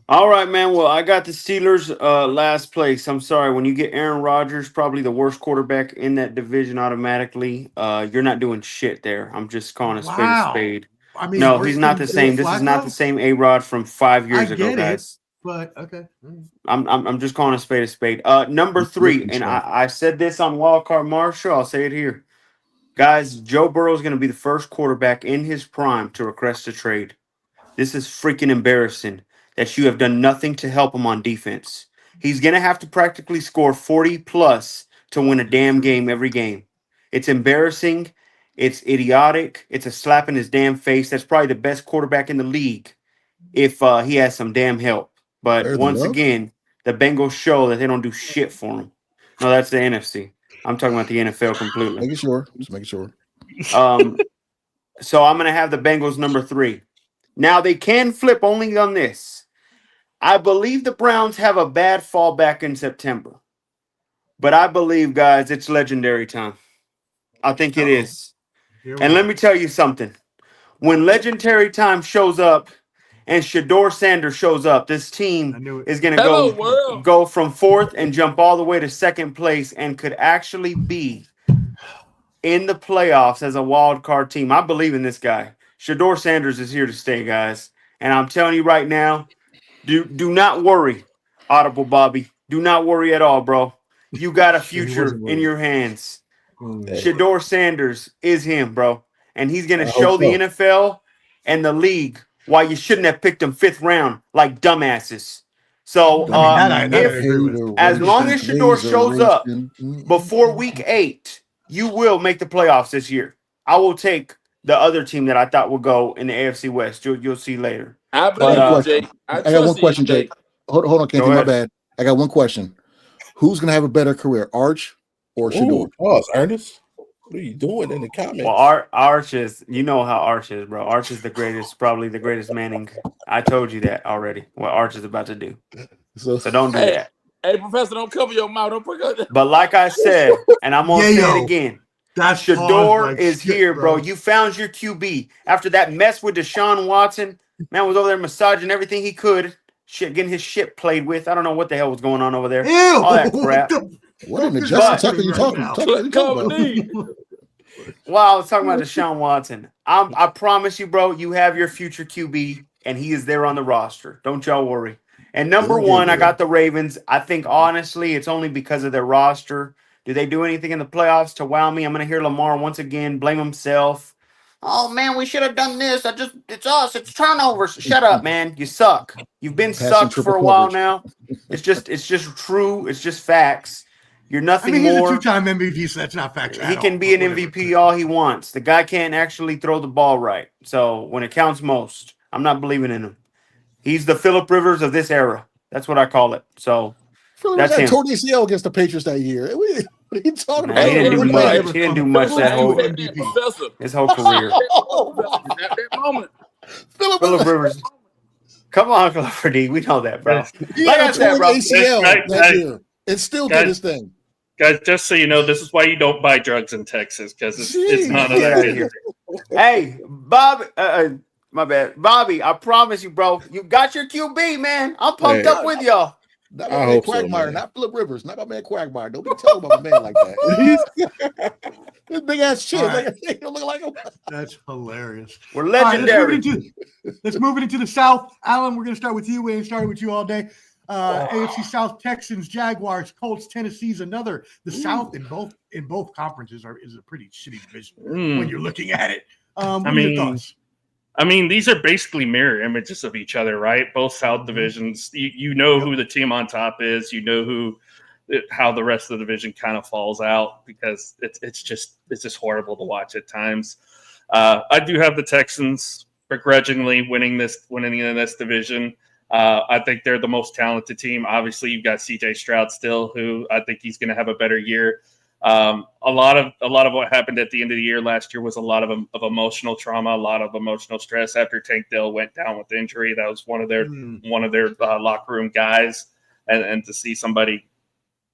All right, man. Well, I got the Steelers last place. I'm sorry. When you get Aaron Rodgers, probably the worst quarterback in that division automatically, you're not doing shit there. I'm just calling a spade. I mean, no, he's not the same. This is not the same A-Rod from 5 years ago, guys. But okay. I'm just calling a spade. Number 3, and I said this on Wildcard Marshall. I'll say it here. Guys, Joe Burrow is going to be the first quarterback in his prime to request a trade. This is freaking embarrassing that you have done nothing to help him on defense. He's going to have to practically score 40 plus to win a damn game every game. It's embarrassing. It's idiotic. It's a slap in his damn face. That's probably the best quarterback in the league if he has some damn help. But once again, the Bengals show that they don't do shit for him. No, that's the NFC. I'm talking about the NFL completely. Making sure. Just making sure. So I'm going to have the Bengals number 3. Now, they can flip only on this. I believe the Browns have a bad fallback in September. But I believe, guys, it's legendary time. I think it is. And let me tell you something. When legendary time shows up and Shedeur Sanders shows up, this team is going to go from 4th and jump all the way to 2nd place and could actually be in the playoffs as a wild card team. I believe in this guy. Shedeur Sanders is here to stay, guys. And I'm telling you right now, do not worry, Audible Bobby. Do not worry at all, bro. You got a future in your hands. Shedeur Sanders is him, bro. And he's going to show the NFL and the league why you shouldn't have picked him 5th round like dumbasses. So as long as Shedeur shows up before week 8, you will make the playoffs this year. I will take the other team that I thought would go in the AFC West. You'll see later. I got one question, Jake. Hold on, Kenzie. My bad. I got one question. Who's going to have a better career, Arch or Shedeur? Pause, Ernest. What are you doing in the comments? Well, Arch is, you know how Arch is, bro. Arch is the greatest, probably the greatest Manning. I told you that already, what Arch is about to do. So don't do that. Hey, Professor, don't cover your mouth. Don't put that. But like I said, and I'm going to say it again, Shedeur is here, bro. You found your QB. After that mess with Deshaun Watson, man was over there massaging everything he could, getting his shit played with. I don't know what the hell was going on over there. Ew, all that crap. What in the Justin Tucker you talking about? Well, I was talking about Deshaun Watson. I promise you, bro, you have your future QB, and he is there on the roster. Don't y'all worry. And number 1, I got the Ravens. I think, honestly, it's only because of their roster. Do they do anything in the playoffs to wow me? I'm going to hear Lamar once again blame himself. Oh, man, we should have done this. It's us. It's turnovers. Shut up, man. You suck. You've been sucked for a while now. It's just true. It's just facts. You're nothing more. He's a 2-time MVP, so that's not facts. He can be an MVP all he wants. The guy can't actually throw the ball right. So when it counts most, I'm not believing in him. He's the Phillip Rivers of this era. That's what I call it. So that's him. Tore ACL against the Patriots that year. What are you talking about? He didn't do much that his whole career. At that moment. Phillip Rivers. Come on, Clifford D. We know that, bro. Like I said, bro. ACL that year. It still did his thing. Guys, just so you know, this is why you don't buy drugs in Texas, because it's not of that here. Hey, Bobby, my bad. Bobby, I promise you, bro. You got your QB, man. I'm pumped up with y'all. Not I my man hope so, Quagmire, man. not Philip Rivers, not my man Quagmire. Don't be talking about my man like that. This big ass shit. All right. Like, he don't look like him. That's hilarious. We're All right, legendary. let's move it into the South. Alan, we're going to start with you. We ain't started with you all day. AFC South, Texans, Jaguars, Colts, Tennessee's another. The South in both conferences is a pretty shitty division when you're looking at it. What are your thoughts? I mean, these are basically mirror images of each other, right? Both South divisions. You know who the team on top is. You know how the rest of the division kind of falls out because it's just horrible to watch at times. I do have the Texans begrudgingly winning in this division. I think they're the most talented team. Obviously, you've got CJ Stroud still, who I think he's going to have a better year. A lot of what happened at the end of the year last year was a lot of emotional trauma, a lot of emotional stress after Tank Dell went down with injury. That was one of their locker room guys, and to see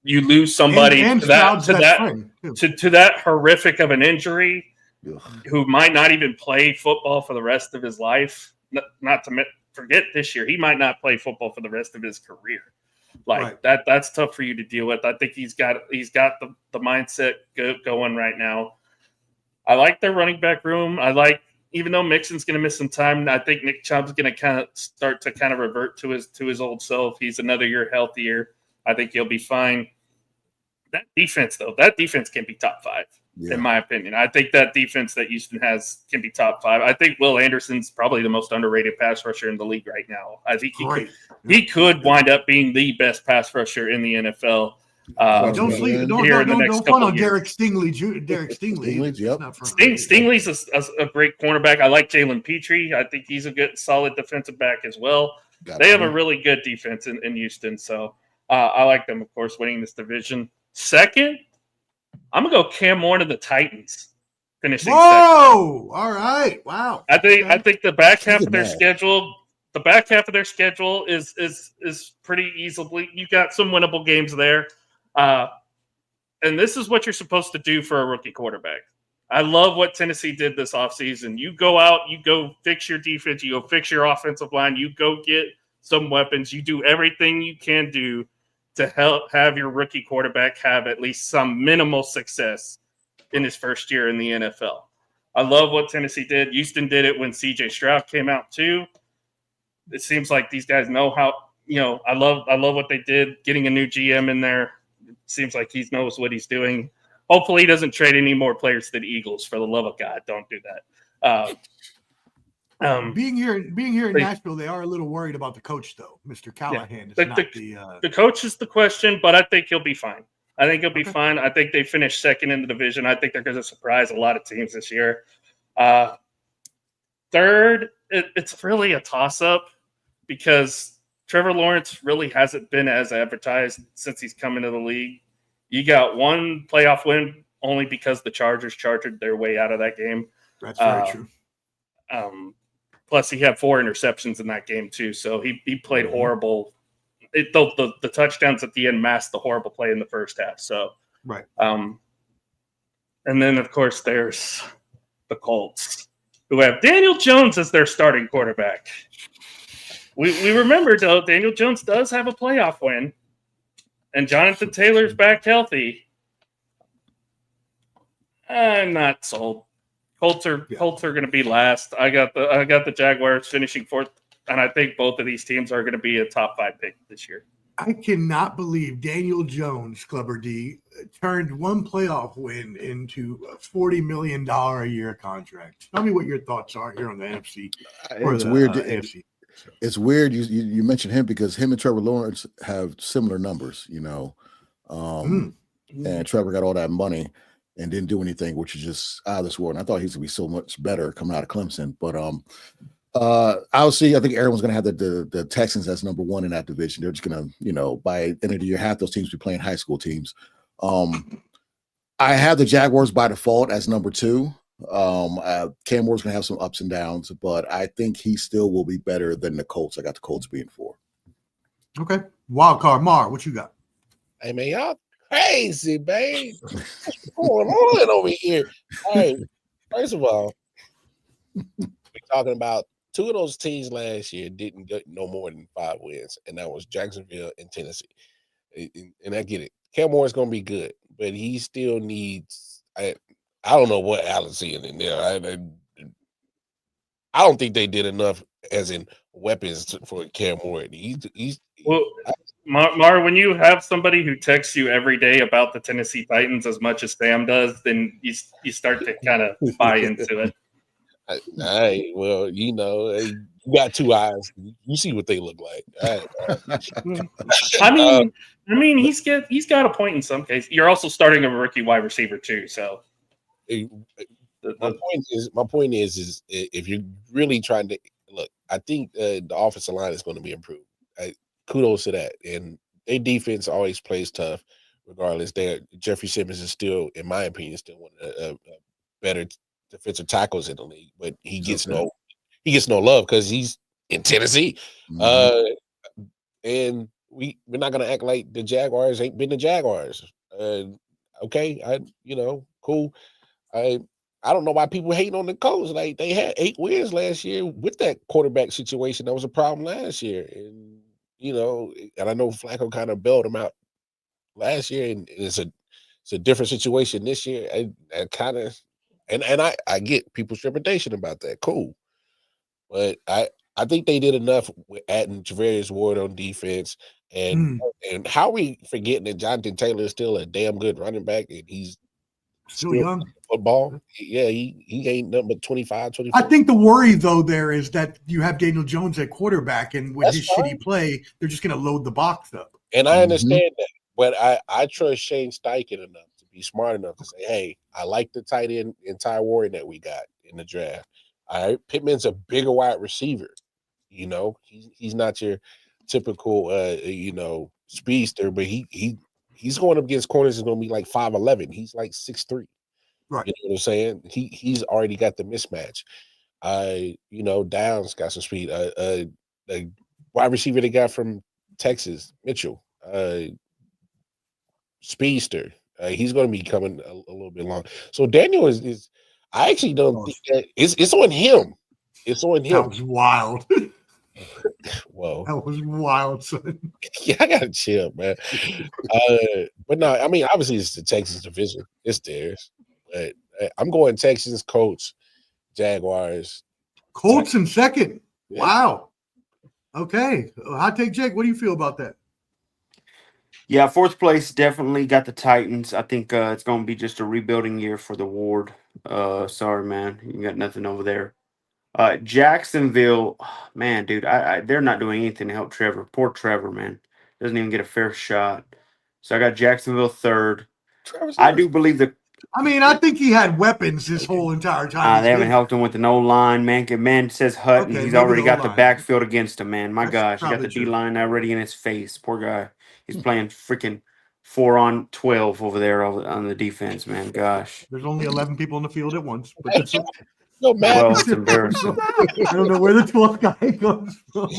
you lose somebody and to that horrific of an injury, who might not even play football for the rest of his life. Not to forget this year, he might not play football for the rest of his career. That's tough for you to deal with. I think he's got the mindset going right now. I like their running back room. Even though Mixon's going to miss some time, I think Nick Chubb's going to kind of start to kind of revert to his old self. He's another year healthier. I think he'll be fine. That defense can be top 5 in my opinion. I think that defense that Houston has can be top 5. I think Will Anderson's probably the most underrated pass rusher in the league right now. I think he could wind up being the best pass rusher in the NFL. Don't fun on Derek Stingley. Derek Stingley. Stingley's a great cornerback. I like Jalen Petrie. I think he's a good, solid defensive back as well. They have a really good defense in Houston. So I like them, of course, winning this division. Second, I'm going to go Cam Warren to the Titans. Finishing second. All right. Wow. I think the back half of their schedule is pretty easily. You got some winnable games there. And this is what you're supposed to do for a rookie quarterback. I love what Tennessee did this offseason. You go out, you go fix your defense, you go fix your offensive line, you go get some weapons, you do everything you can do to help have your rookie quarterback have at least some minimal success in his first year in the NFL. I love what Tennessee did. Houston did it when CJ Stroud came out too. It seems like these guys know how, I love what they did, getting a new GM in there. It seems like he knows what he's doing. Hopefully he doesn't trade any more players to the Eagles. For the love of God, don't do that. Being here in Nashville, they are a little worried about the coach, though. Mr. Callahan is not the coach is the question, but I think he'll be fine. I think he'll be fine. I think they finished second in the division. I think they're going to surprise a lot of teams this year. Third, it's really a toss-up because Trevor Lawrence really hasn't been as advertised since he's come into the league. You got one playoff win only because the Chargers charged their way out of that game. That's very true. Plus, he had 4 interceptions in that game, too. So he played horrible. The touchdowns at the end masked the horrible play in the first half. So, right. And then, of course, there's the Colts, who have Daniel Jones as their starting quarterback. We remember, though, Daniel Jones does have a playoff win, and Jonathan Taylor's back healthy. I'm not sold. Colts are going to be last. I got the Jaguars finishing 4th, and I think both of these teams are going to be a top 5 pick this year. I cannot believe Daniel Jones, Clubber D, turned one playoff win into a $40 million a year contract. Tell me what your thoughts are here on the NFC. It's weird. AFC. It's weird you mentioned him because him and Trevor Lawrence have similar numbers, and Trevor got all that money and didn't do anything, which is just out of this world. And I thought he's gonna be so much better coming out of Clemson. But I'll see. I think everyone's gonna have the Texans as number 1 in that division. They're just gonna, by the end of the year, half those teams be playing high school teams. I have the Jaguars by default as number 2. Cam Moore's gonna have some ups and downs, but I think he still will be better than the Colts. I got the Colts being 4. Okay. Wild card, Mar, what you got? Hey man, y'all crazy, babe. What's going on over here? All right. First of all, we're talking about two of those teams last year didn't get no more than 5 wins, and that was Jacksonville and Tennessee. And I get it. Cam Moore's going to be good, but he still needs. I don't know what Allen's seeing in there. I don't think they did enough, as in weapons, for Cam Moore. Mar, when you have somebody who texts you every day about the Tennessee Titans as much as Sam does, then you start to kind of buy into it. Well, you got 2 eyes. You see what they look like. I mean, he's got a point in some cases. You're also starting a rookie wide receiver too, so. My point is if you're really trying to look, I think the offensive line is going to be improved. Kudos to that, and their defense always plays tough, regardless. Jeffrey Simmons is still, in my opinion, still one of the better defensive tackles in the league, but he gets no love because he's in Tennessee. And we're not gonna act like the Jaguars ain't been the Jaguars. Okay, cool. I don't know why people hating on the Colts. Like, they had 8 wins last year with that quarterback situation. That was a problem last year, and and I know Flacco kind of bailed him out last year, and it's a different situation this year. I get people's trepidation about that. Cool, but I think they did enough with adding Javarius Ward on defense, and how are we forgetting that Jonathan Taylor is still a damn good running back, and he's still young. Football, yeah, he ain't nothing but 25, 24. I think the worry though there is that you have Daniel Jones at quarterback, and with his shitty play, they're just going to load the box up. And I understand that, but I trust Shane Steichen enough to be smart enough to say, hey, I like the tight end and Ty Warren that we got in the draft. All right, Pittman's a bigger wide receiver. He's not your typical speedster, but he's going up against corners is going to be like 5'11". He's like 6'3". Right. You know what I'm saying? He's already got the mismatch. Downs got some speed. The wide receiver they got from Texas, Mitchell, speedster. He's going to be coming a little bit long. So Daniel is I actually don't think that it's on him. It's on him. That was wild. Whoa. That was wild, son. Yeah, I gotta chill, man. But no, I mean, obviously it's the Texas division. It's theirs. But I'm going Texans, Colts, Jaguars. Colts in second. Yeah. Wow. Okay. Hot take, Jake. What do you feel about that? Yeah, 4th place definitely got the Titans. I think it's going to be just a rebuilding year for the Ward. Sorry, man. You got nothing over there. Jacksonville, man, dude, they're not doing anything to help Trevor. Poor Trevor, man. Doesn't even get a fair shot. So I got Jacksonville 3rd. I do believe that. I mean, I think he had weapons this whole entire time. They haven't helped him with an O-line, man. Man says Hutton. He's already got the backfield against him, man. My gosh, he got the D-line already in his face. Poor guy. He's playing freaking 4-on-12 over there on the defense, man. Gosh. There's only 11 people in the field at once. But it's well, it's embarrassing. I don't know where the 12th guy comes from.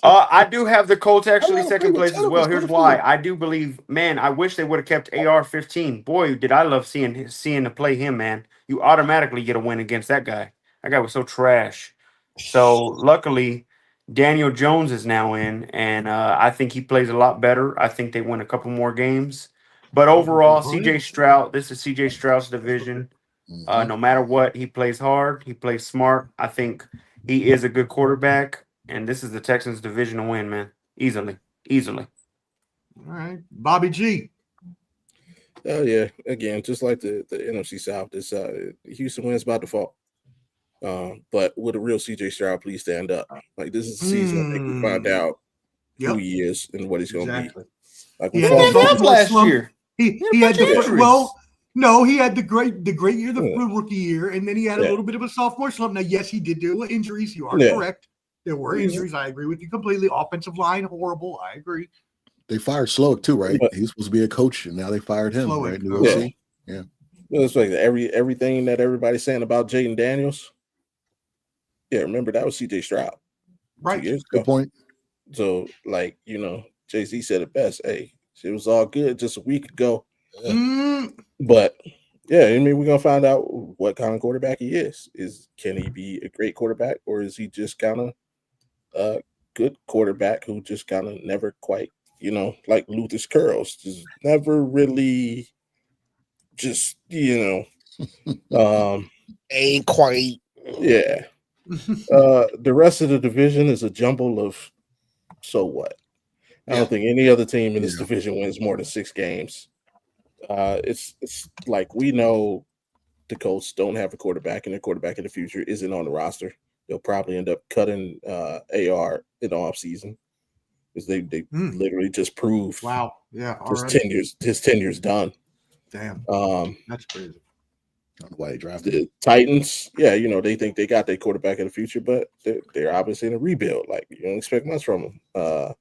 I do have the Colts actually 2nd place as well. Here's why. I do believe, man, I wish they would have kept AR-15. Boy, did I love seeing to play him, man. You automatically get a win against that guy. That guy was so trash. So luckily, Daniel Jones is now in, and I think he plays a lot better. I think they win a couple more games. But overall, CJ Stroud, this is CJ Stroud's division. No matter what, he plays hard. He plays smart. I think he is a good quarterback, and this is the Texans' divisional win, man. Easily. All right, Bobby G. Oh yeah, again, just like the NFC South, this Houston wins by default. But with a real CJ Stroud, please stand up. Like, this is the season I think we find out who he is and what he's going to be. Like, he had last year. He had he had the great year, the rookie year, and then he had a little bit of a sophomore slump. Now, yes, he did do injuries. You are correct. There were injuries. I agree with you completely. Offensive line, horrible. I agree. They fired Sloak too, right? He was supposed to be a coach, and now they fired him. Right? Yeah. Well, it's like everything that everybody's saying about Jaden Daniels. Yeah, remember that was CJ Stroud. Right. Good point. So, like, Jay-Z said it best. Hey, it was all good just a week ago. But Yeah, I mean, we're gonna find out what kind of quarterback he is. Can he be a great quarterback, or is he just kind of a good quarterback who just kind of never quite, like Luther's curls, just never really, just Ain't quite. yeah. The rest of the division is a jumble of so what. I don't think any other team in this division wins more than 6 games. It's like we know the Colts don't have a quarterback, and their quarterback in the future isn't on the roster. They'll probably end up cutting AR in the offseason because they literally just proved his tenure's done. Damn, that's crazy. I don't know why they drafted the Titans. Yeah, they think they got their quarterback in the future, but they're obviously in a rebuild. Like, you don't expect much from them.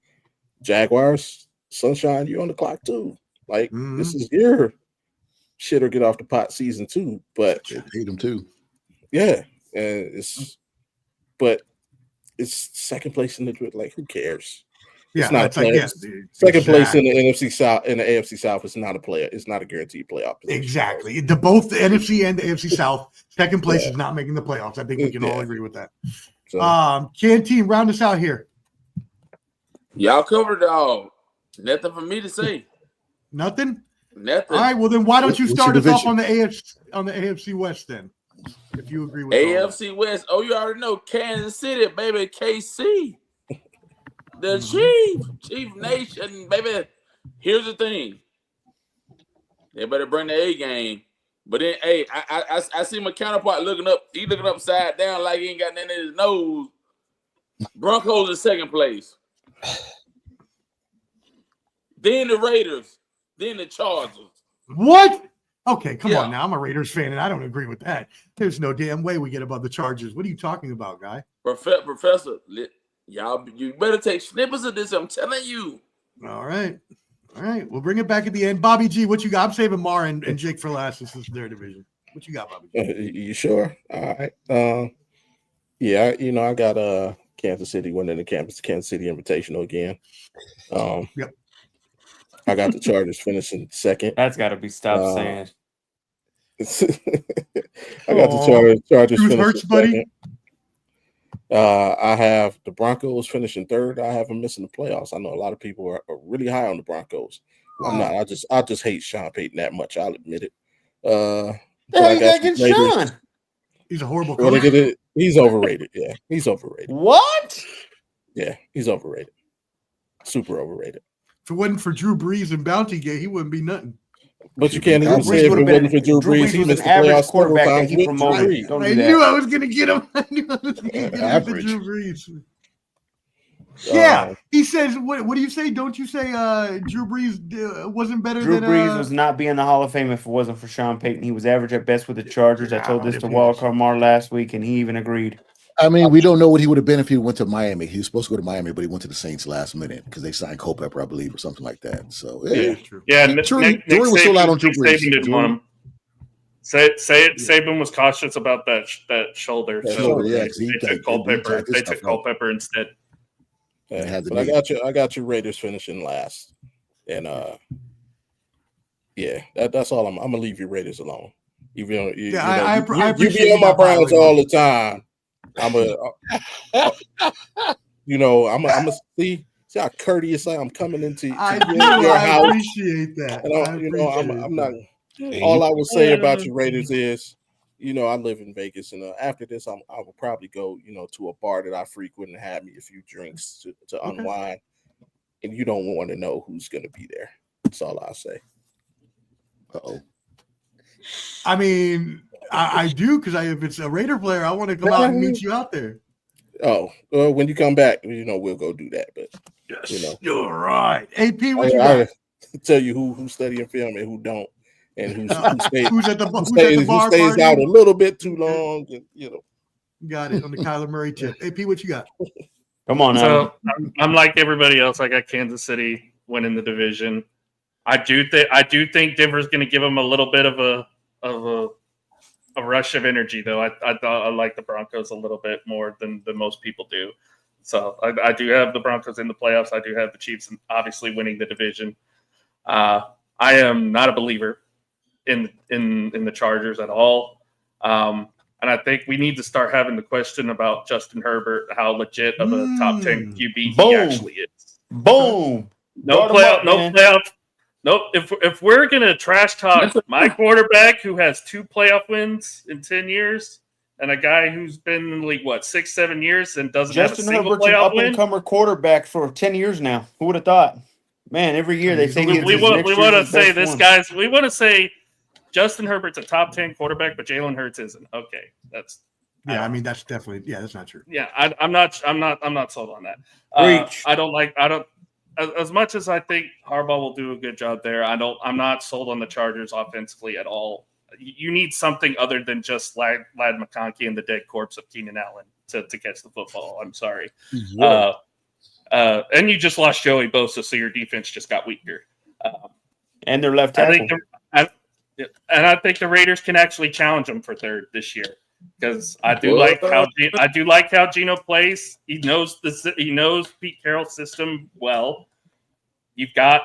Jaguars, Sunshine, you're on the clock too. Like, this is your shit or get off the pot season 2, but they paid them too. Yeah, and it's second place in the, like, who cares? Yeah, it's not that's like, second place in the NFC South, in the AFC South is not a player. It's not a guaranteed playoff position. Exactly. Both the NFC and the AFC South, second place is not making the playoffs. I think we can all agree with that. So, Canteen, round us out here. Y'all covered it all. Nothing for me to say. Nothing? Nothing. All right, well then why don't you start us off on the AFC West then? If you agree with AFC West. Oh, you already know Kansas City, baby, KC. The Chief Nation, baby. Here's the thing. They better bring the A game. But then, hey, I see my counterpart looking up. He looking upside down like he ain't got nothing in his nose. Broncos in second place. Then the Raiders. Then the Chargers. What? Okay, come on now. I'm a Raiders fan, and I don't agree with that. There's no damn way we get above the Chargers. What are you talking about, guy? Professor, you better take snippets of this. I'm telling you. All right. We'll bring it back at the end. Bobby G, what you got? I'm saving Mar and Jake for last. This is their division. What you got, Bobby G? You sure? All right. Yeah, I got Kansas City winning the Kansas City Invitational again. Yep. I got the Chargers finishing second. That's got to be stopped saying. I got the Chargers finishing hurts, buddy. I have the Broncos finishing third. I have them missing the playoffs. I know a lot of people are really high on the Broncos. Wow. I'm not. I just hate Sean Payton that much. I'll admit it. The hell you got against Sean? He's a horrible coach. He's overrated. Yeah, he's overrated. What? Yeah, he's overrated. Super overrated. If it wasn't for Drew Brees and Bounty Gate, he wouldn't be nothing. But you can't even say if it wasn't for Drew Brees, he missed the playoffs quarterback that he promoted. I knew I was going to get him. I knew I was going to get him with Drew Brees. Yeah, he says. What do you say? Don't you say Drew Brees wasn't better than Drew Brees was not be in the Hall of Fame if it wasn't for Sean Payton. He was average at best with the Chargers. I told this to Wildcard Mar last week, and he even agreed. I mean, we don't know what he would have been if he went to Miami. He was supposed to go to Miami, but he went to the Saints last minute because they signed Culpepper, I believe, or something like that. So Nick Jury was still out on Drew Brees. Saban didn't want him. Saban was cautious about that shoulder. They took Culpepper instead. But I got you Raiders finishing last, and that's all. I'm gonna leave your Raiders alone. You be on my Browns all the time. I'm a see how courteous I'm coming into your house. I appreciate that. And I'm not. All I will say about your Raiders is, I live in Vegas, and after this, I will probably go, to a bar that I frequent and have me a few drinks to unwind. And you don't want to know who's going to be there. That's all I'll say. Uh-oh. I mean, I do because if it's a Raider player, I want to come out and meet you out there. Oh, well, when you come back, we'll go do that. But you're right. AP, what you got? I tell you who studying film and who don't. And who stays out a little bit too long, Got it on the Kyler Murray tip. AP, what you got? Come on. So I'm like everybody else. I got Kansas City winning the division. I do think Denver's going to give them a little bit of a rush of energy, though. I like the Broncos a little bit more than most people do. So I do have the Broncos in the playoffs. I do have the Chiefs obviously winning the division. I am not a believer in the Chargers at all. And I think we need to start having the question about Justin Herbert, how legit of a top 10 QB he actually is. Boom. No playoff. Nope. If we're gonna trash talk my quarterback who has 2 playoff wins in 10 years, and a guy who's been in the league 6-7 years and doesn't Justin have a single Herbert's an playoff up win. and comer quarterback for 10 years now. Who would have thought? Man, every year they say We want to say this guy's. We want to say Justin Herbert's a top 10 quarterback, but Jalen Hurts isn't. Okay, that's. Yeah, I mean that's definitely that's not true. Yeah, I'm not sold on that. I don't. As much as I think Harbaugh will do a good job there, I'm not sold on the Chargers offensively at all. You need something other than just Ladd McConkey and the dead corpse of Keenan Allen to catch the football. I'm sorry. Yeah. And you just lost Joey Bosa, so your defense just got weaker. And their left tackle. I think the Raiders can actually challenge them for third this year because I do like how Geno plays. He knows Pete Carroll's system well. You've got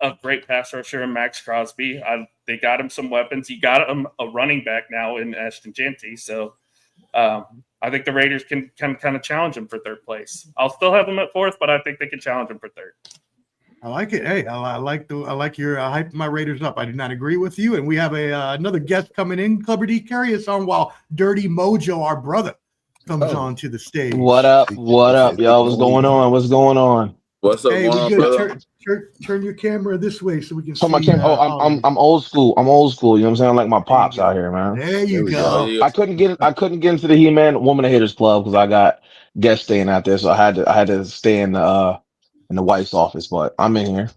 a great pass rusher in Max Crosby. They got him some weapons. You got him a running back now in Ashton Jeanty. So I think the Raiders can kind of challenge him for third place. I'll still have them at fourth, but I think they can challenge him for third. I like it. Hey, I like your hyping my Raiders up. I do not agree with you. And we have another guest coming in. Clubber D, carry us on while Dirty Mojo, our brother, comes on to the stage. What up? What up, y'all? What's going on? What's going on? What's up, hey, we good. Turn your camera this way so we can see. My camera. I'm old school. I'm old school. You know what I'm saying? I'm like my pops out here, man. There you go. I couldn't get into the He-Man Woman of Haters Club because I got guests staying out there, so I had to stay in the wife's office. But I'm in here.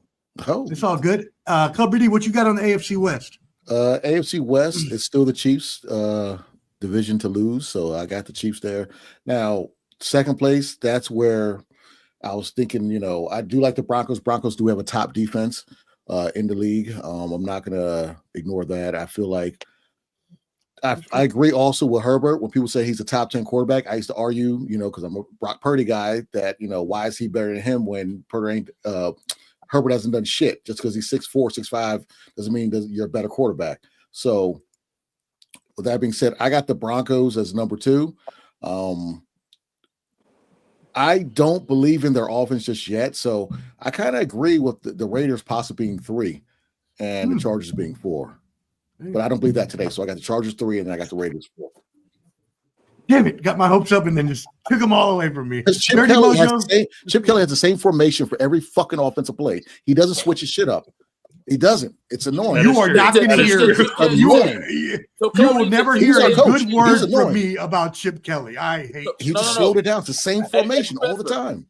Oh, it's all good. Clubber D, what you got on the AFC West? AFC West is still the Chiefs division to lose, so I got the Chiefs there. Now, second place, that's where I was thinking, I do like the Broncos. Broncos do have a top defense in the league. I'm not going to ignore that. I feel like I agree also with Herbert. When people say he's a top 10 quarterback, I used to argue, because I'm a Brock Purdy guy, that, why is he better than him when Herbert hasn't done shit? Just because he's 6'4", 6'5", doesn't mean you're a better quarterback. So with that being said, I got the Broncos as number 2. I don't believe in their offense just yet, so I kind of agree with the Raiders possibly being 3 and the Chargers being 4. But I don't believe that today, so I got the Chargers 3 and then I got the Raiders 4. Damn it, got my hopes up and then just took them all away from me. Chip Kelly has the same formation for every fucking offensive play. He doesn't switch his shit up. He doesn't. It's annoying. You are not going to hear. You will never hear a good word from me about Chip Kelly. I hate. He just slowed it down. It's the same formation all the time.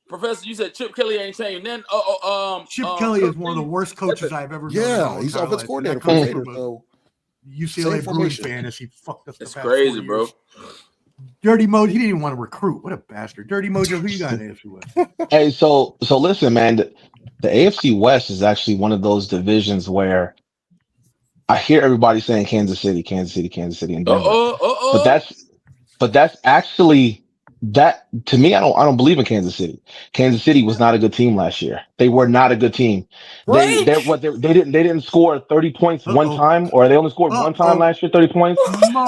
Professor, you said Chip Kelly ain't changing. Then, Chip Kelly is one of the worst coaches I've ever known. Yeah, he's offense coordinator. UCLA Bruins fan as he fucked us. It's crazy, bro. Dirty Mojo, he didn't even want to recruit. What a bastard. Dirty Mojo, who you got in AFC West? Hey, so listen, man. The AFC West is actually one of those divisions where I hear everybody saying Kansas City, and Denver. But that's actually that to me. I don't believe in Kansas City. Kansas City was not a good team last year. They were not a good team. They didn't score 30 points one time, or they only scored one time last year. 30 points.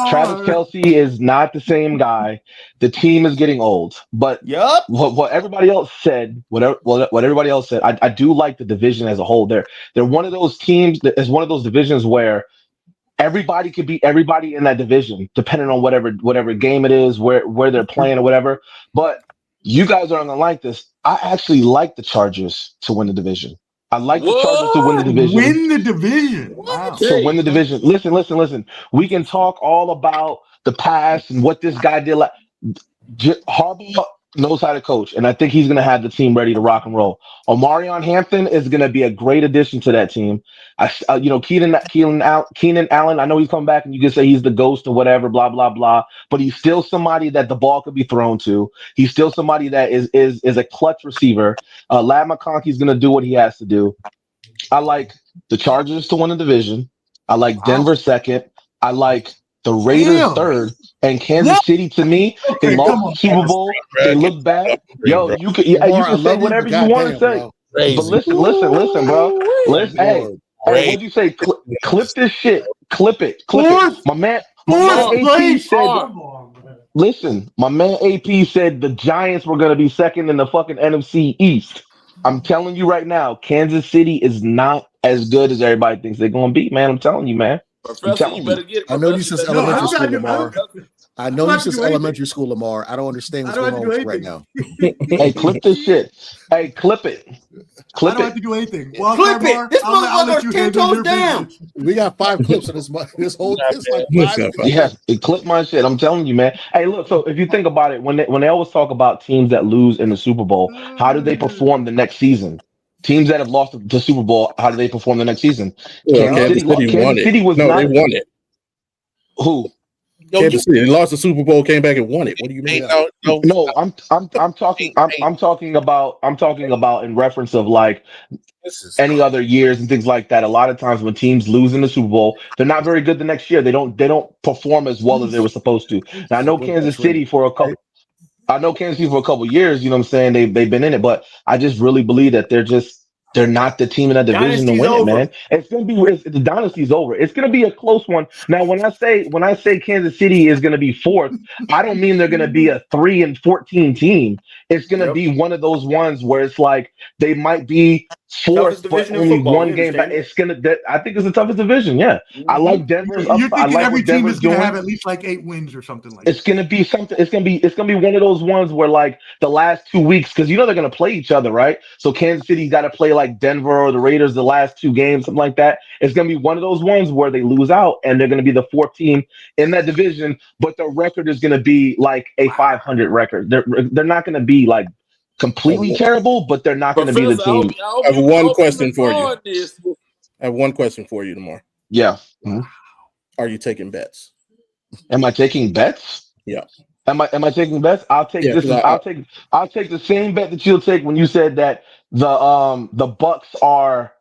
Travis Kelce is not the same guy. The team is getting old. But what everybody else said, what everybody else said, I do like the division as a whole. They're one of those teams that is one of those divisions where everybody could beat everybody in that division, depending on whatever game it is, where they're playing or whatever. But you guys aren't gonna like this. I actually like the Chargers to win the division. I like the Chargers to win the division. Win the division. Wow. To win the division. Listen. We can talk all about the past and what this guy did. Harbaugh knows how to coach, and I think he's going to have the team ready to rock and roll. Omarion Hampton is going to be a great addition to that team. Keenan Allen, I know he's coming back, and you can say he's the ghost or whatever, blah blah blah. But he's still somebody that the ball could be thrown to. He's still somebody that is a clutch receiver. Ladd McConkey is going to do what he has to do. I like the Chargers to win the division. I like Denver second. I like the Raiders third, and Kansas City to me, they lost the Super Bowl. They look bad. Yo, you can say whatever you want to say. But listen, bro. Listen, Hey, what'd you say? Clip this shit. Clip it. My man AP said. Listen, my man AP said the Giants were going to be second in the fucking NFC East. I'm telling you right now, Kansas City is not as good as everybody thinks they're going to be, man. I'm telling you, man. Professor, you better get it. I know you says elementary school, Lamar. I know you says anything. elementary school, Lamar. I don't understand what's going on with you right now. Hey, clip this shit. Hey, clip it. I don't have to do anything. Clip it. This motherfucker's 10 toes down. We got 5 clips of this whole. It's like 5 Yeah, it clip my shit. I'm telling you, man. Hey, look. So if you think about it, when they always talk about teams that lose in the Super Bowl, how do they perform the next season? Teams that have lost the Super Bowl, how do they perform the next season? Kansas City was no, not. they won it. Who? Kansas City. They lost the Super Bowl, came back and won it. What do you mean? No, I'm talking about in reference of like any other years and things like that. A lot of times when teams lose in the Super Bowl, they're not very good the next year. They don't perform as well as they were supposed to. Now I know Kansas City for a couple. I know Kansas City for a couple of years. You know what I'm saying? They've been in it, but I just really believe that they're not the team in that division to win it, man. It's gonna be the dynasty's over. It's gonna be a close one. Now, when I say Kansas City is gonna be fourth, I don't mean they're gonna be a 3-14 team. It's gonna be one of those ones where it's like they might be fourth, but only one game back. It's I think it's the toughest division. Yeah, I like Denver's. You're thinking every team is going to doing. have at least like 8 wins or something like that. It's gonna be something. It's gonna be one of those ones where like the last 2 weeks, because they're gonna play each other, right? So Kansas City's got to play like Denver or the Raiders the last 2 games, something like that. It's gonna be one of those ones where they lose out and they're gonna be the 4th team in that division, but the record is gonna be like a 500 record. They're not gonna be like completely terrible, but they're not gonna be the team. I have one question for you. I have one question for you, Lamar. Yeah. Are you taking bets? Am I taking bets? Yeah. Am I taking bets? I'll take this. I'll take the same bet that you'll take when you said that the Bucks are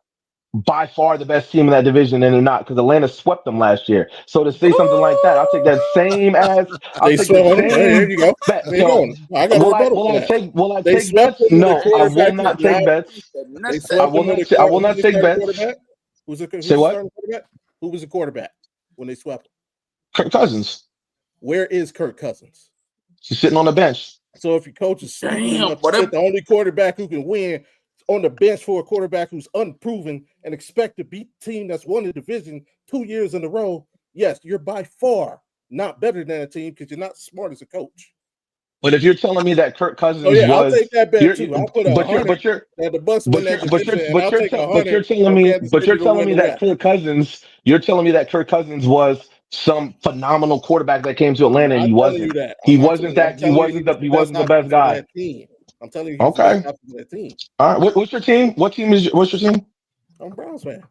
by far the best team in that division, and they're not, because Atlanta swept them last year. So to say something like that, I'll take that same as. There you go. Bet. There you go. I got Will I take bets? No, I will not take bets. I will not take bets. Say what? Who was the quarterback when they swept him? Kirk Cousins. Where is Kirk Cousins? He's sitting on the bench. So if your coach is the only quarterback who can win on the bench for a quarterback who's unproven and expect to beat the team that's won the division 2 years in a row, yes, you're by far not better than a team because you're not smart as a coach. But if you're telling me that Kirk Cousins I'll take that bet too. I'll put the Bucks win that division. But you're telling me that Kirk Cousins. You're telling me that Kirk Cousins was some phenomenal quarterback that came to Atlanta, and he wasn't. He wasn't the best guy. I'm telling you, okay. That team. All right. What's your team? What's your team? I'm a Browns fan.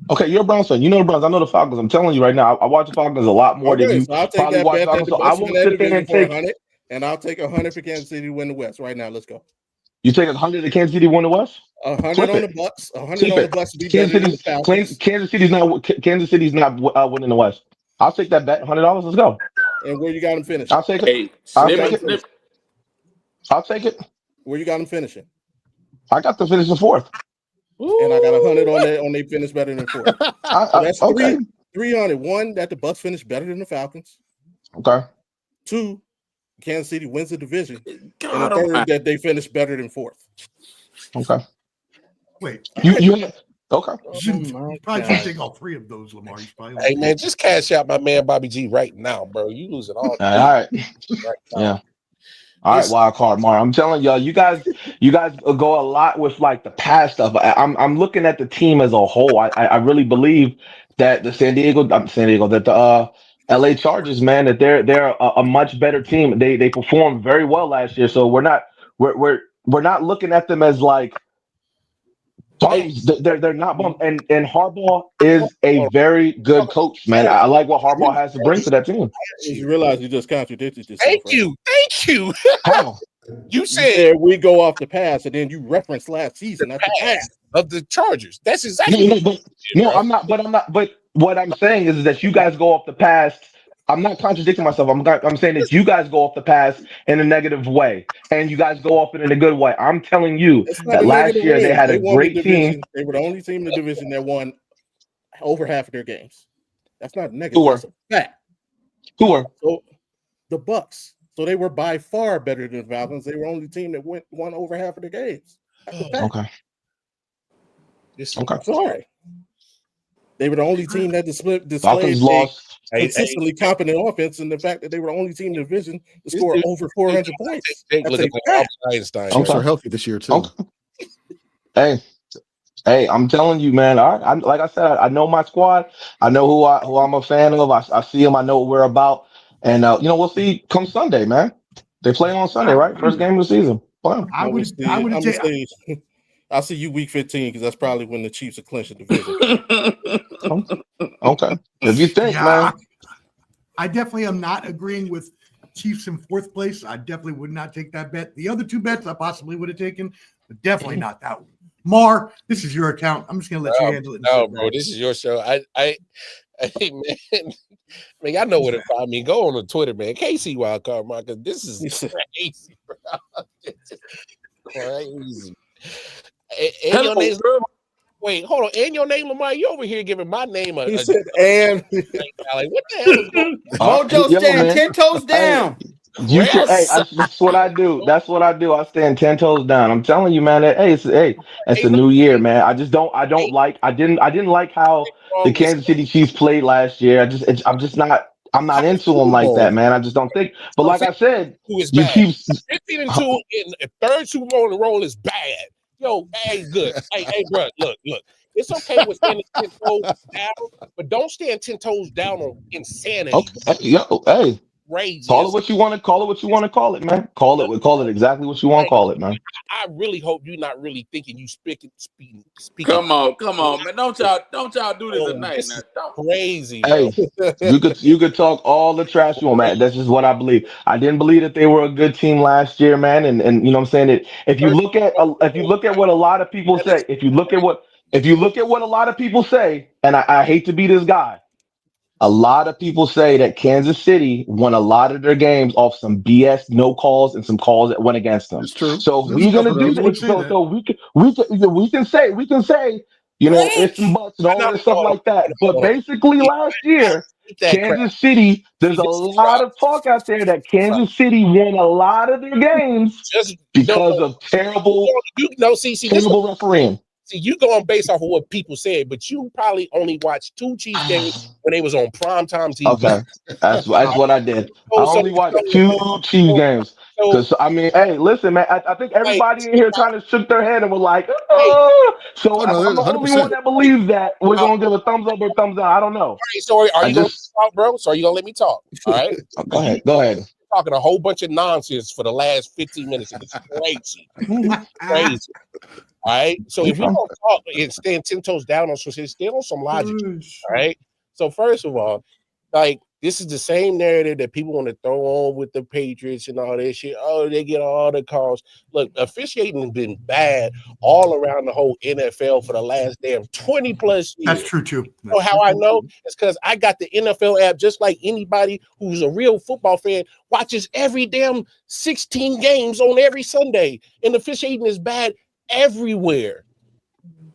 Okay, you're a Browns fan. You know the Browns. I know the Falcons. I'm telling you right now. I watch the Falcons a lot more than you. So I'll take that bet that the Bucks win that division for 100, and I'll take 100 for Kansas City to win the West. Right now, let's go. You take 100 to Kansas City to win the West? 100 on the Bucks. 100 on the Bucks to be better than the Falcons. Kansas City's not winning the West. I'll take that bet. $100. Let's go. And where you got them finishing? I'll take it. I'll take it. Where you got them finishing? I got them finishing 4th. And I got 100 on they finish better than 4th. So that's okay. 300. 1, that the Bucks finish better than the Falcons. Okay. 2, Kansas City wins the division. And the 3rd, that they finish better than 4th. Okay. Wait. You okay. Probably should take all 3 of those, Lamar. Hey man, just cash out my man Bobby G right now, bro. You losing all. All right. Yeah. All right, wild card, Mar. I'm telling y'all, you guys go a lot with like the past stuff. I'm looking at the team as a whole. I really believe that that the LA Chargers, man, that they're a much better team. They performed very well last year, so we're not looking at them as like bums. They're not bums. And Harbaugh is a very good coach, man. I like what Harbaugh has to bring to that team. You realize you just contradicted yourself. Thank you. How? You said we go off the past, and then you referenced last season at the past of the Chargers. That's exactly I'm not. But what I'm saying is that you guys go off the past. I'm not contradicting myself. I'm saying that you guys go off the past in a negative way, and you guys go off it in a good way. I'm telling you that last year they had a great team. They were the only team in the division that won over half of their games. That's not negative. Who were? That's a fact. Who were? So the Bucks. So they were by far better than the Falcons. They were only team that won over half of the games. That's a fact. Okay. I'm sorry. They were the only team that displayed Falcons lost. consistently competent offense, and the fact that they were the only team in the division to score over 400 points. Look at Einstein. Chiefs are healthy this year too. Okay. Hey, I'm telling you, man. I like I said, I know my squad. I know who I'm a fan of. I see them. I know what we're about. And we'll see come Sunday, man. They play on Sunday, right? First game of the season. Wow. I'll see you week 15 because that's probably when the Chiefs are clinching the division. Okay. If you think, man. I definitely am not agreeing with Chiefs in fourth place. I definitely would not take that bet. The other two bets I possibly would have taken, but definitely not that one. Mar, this is your account. I'm just gonna let you handle it. No, bro, this is your show. I man, y'all know where to find me. Go on to Twitter, man. KC Wildcard Marcus. This is crazy, bro. This is crazy. And your name's, wait, hold on. And your name, Lamar. You over here giving my name a. He said, and like, what the hell is going on? Mojo stand 10 toes down. That's what I do. That's what I do. I stand 10 toes down. I'm telling you, man. It's a new year, man. I didn't like how the Kansas City Chiefs played last year. I'm not into them like that, man. I just don't think. But like I said, you keep 15-2 in a third Super Bowl in a row is bad. Yo, hey, good. hey, bro, look. It's okay with standing 10 toes down, but don't stand 10 toes down on insanity. Okay. Hey. Crazy. Call it what you want to call it, man. Call it exactly what you want to call it, man. I really hope you're not really thinking you speaking. Come on, man. Don't y'all do this tonight. Crazy. Hey, you could talk all the trash you want, man. That's just what I believe. I didn't believe that they were a good team last year, man. And you know what I'm saying? That if you look at what a lot of people say, if you look at what a lot of people say, and I hate to be this guy. A lot of people say that Kansas City won a lot of their games off some BS no calls and some calls that went against them. It's true. So we're gonna do that. So we can say, ifs and buts and all this stuff like that. But basically, last year, Kansas City, there's a lot of talk out there that Kansas City won a lot of their games because of terrible refereeing. See, you going based off of what people said, but you probably only watched 2 Chiefs games when they was on primetime TV. Okay, that's what I did. I only watched 2 Chiefs games. Because I mean, hey, listen, man. I think everybody in here kind of shook their head and was like, "Oh." So I'm the only one that believes that we're gonna give a thumbs up or thumbs down. I don't know. So are you gonna talk, bro? So are you gonna let me talk? All right. Go ahead. Talking a whole bunch of nonsense for the last 15 minutes. It's crazy. Crazy. All right. So if you don't talk and stand 10 toes down on some shit, stand on some logic. All right. So first of all, like, this is the same narrative that people want to throw on with the Patriots and all that shit. Oh, they get all the calls. Look, officiating has been bad all around the whole NFL for the last damn 20 plus years. That's true too. So how I know? It's because I got the NFL app, just like anybody who's a real football fan watches every damn 16 games on every Sunday. And officiating is bad everywhere.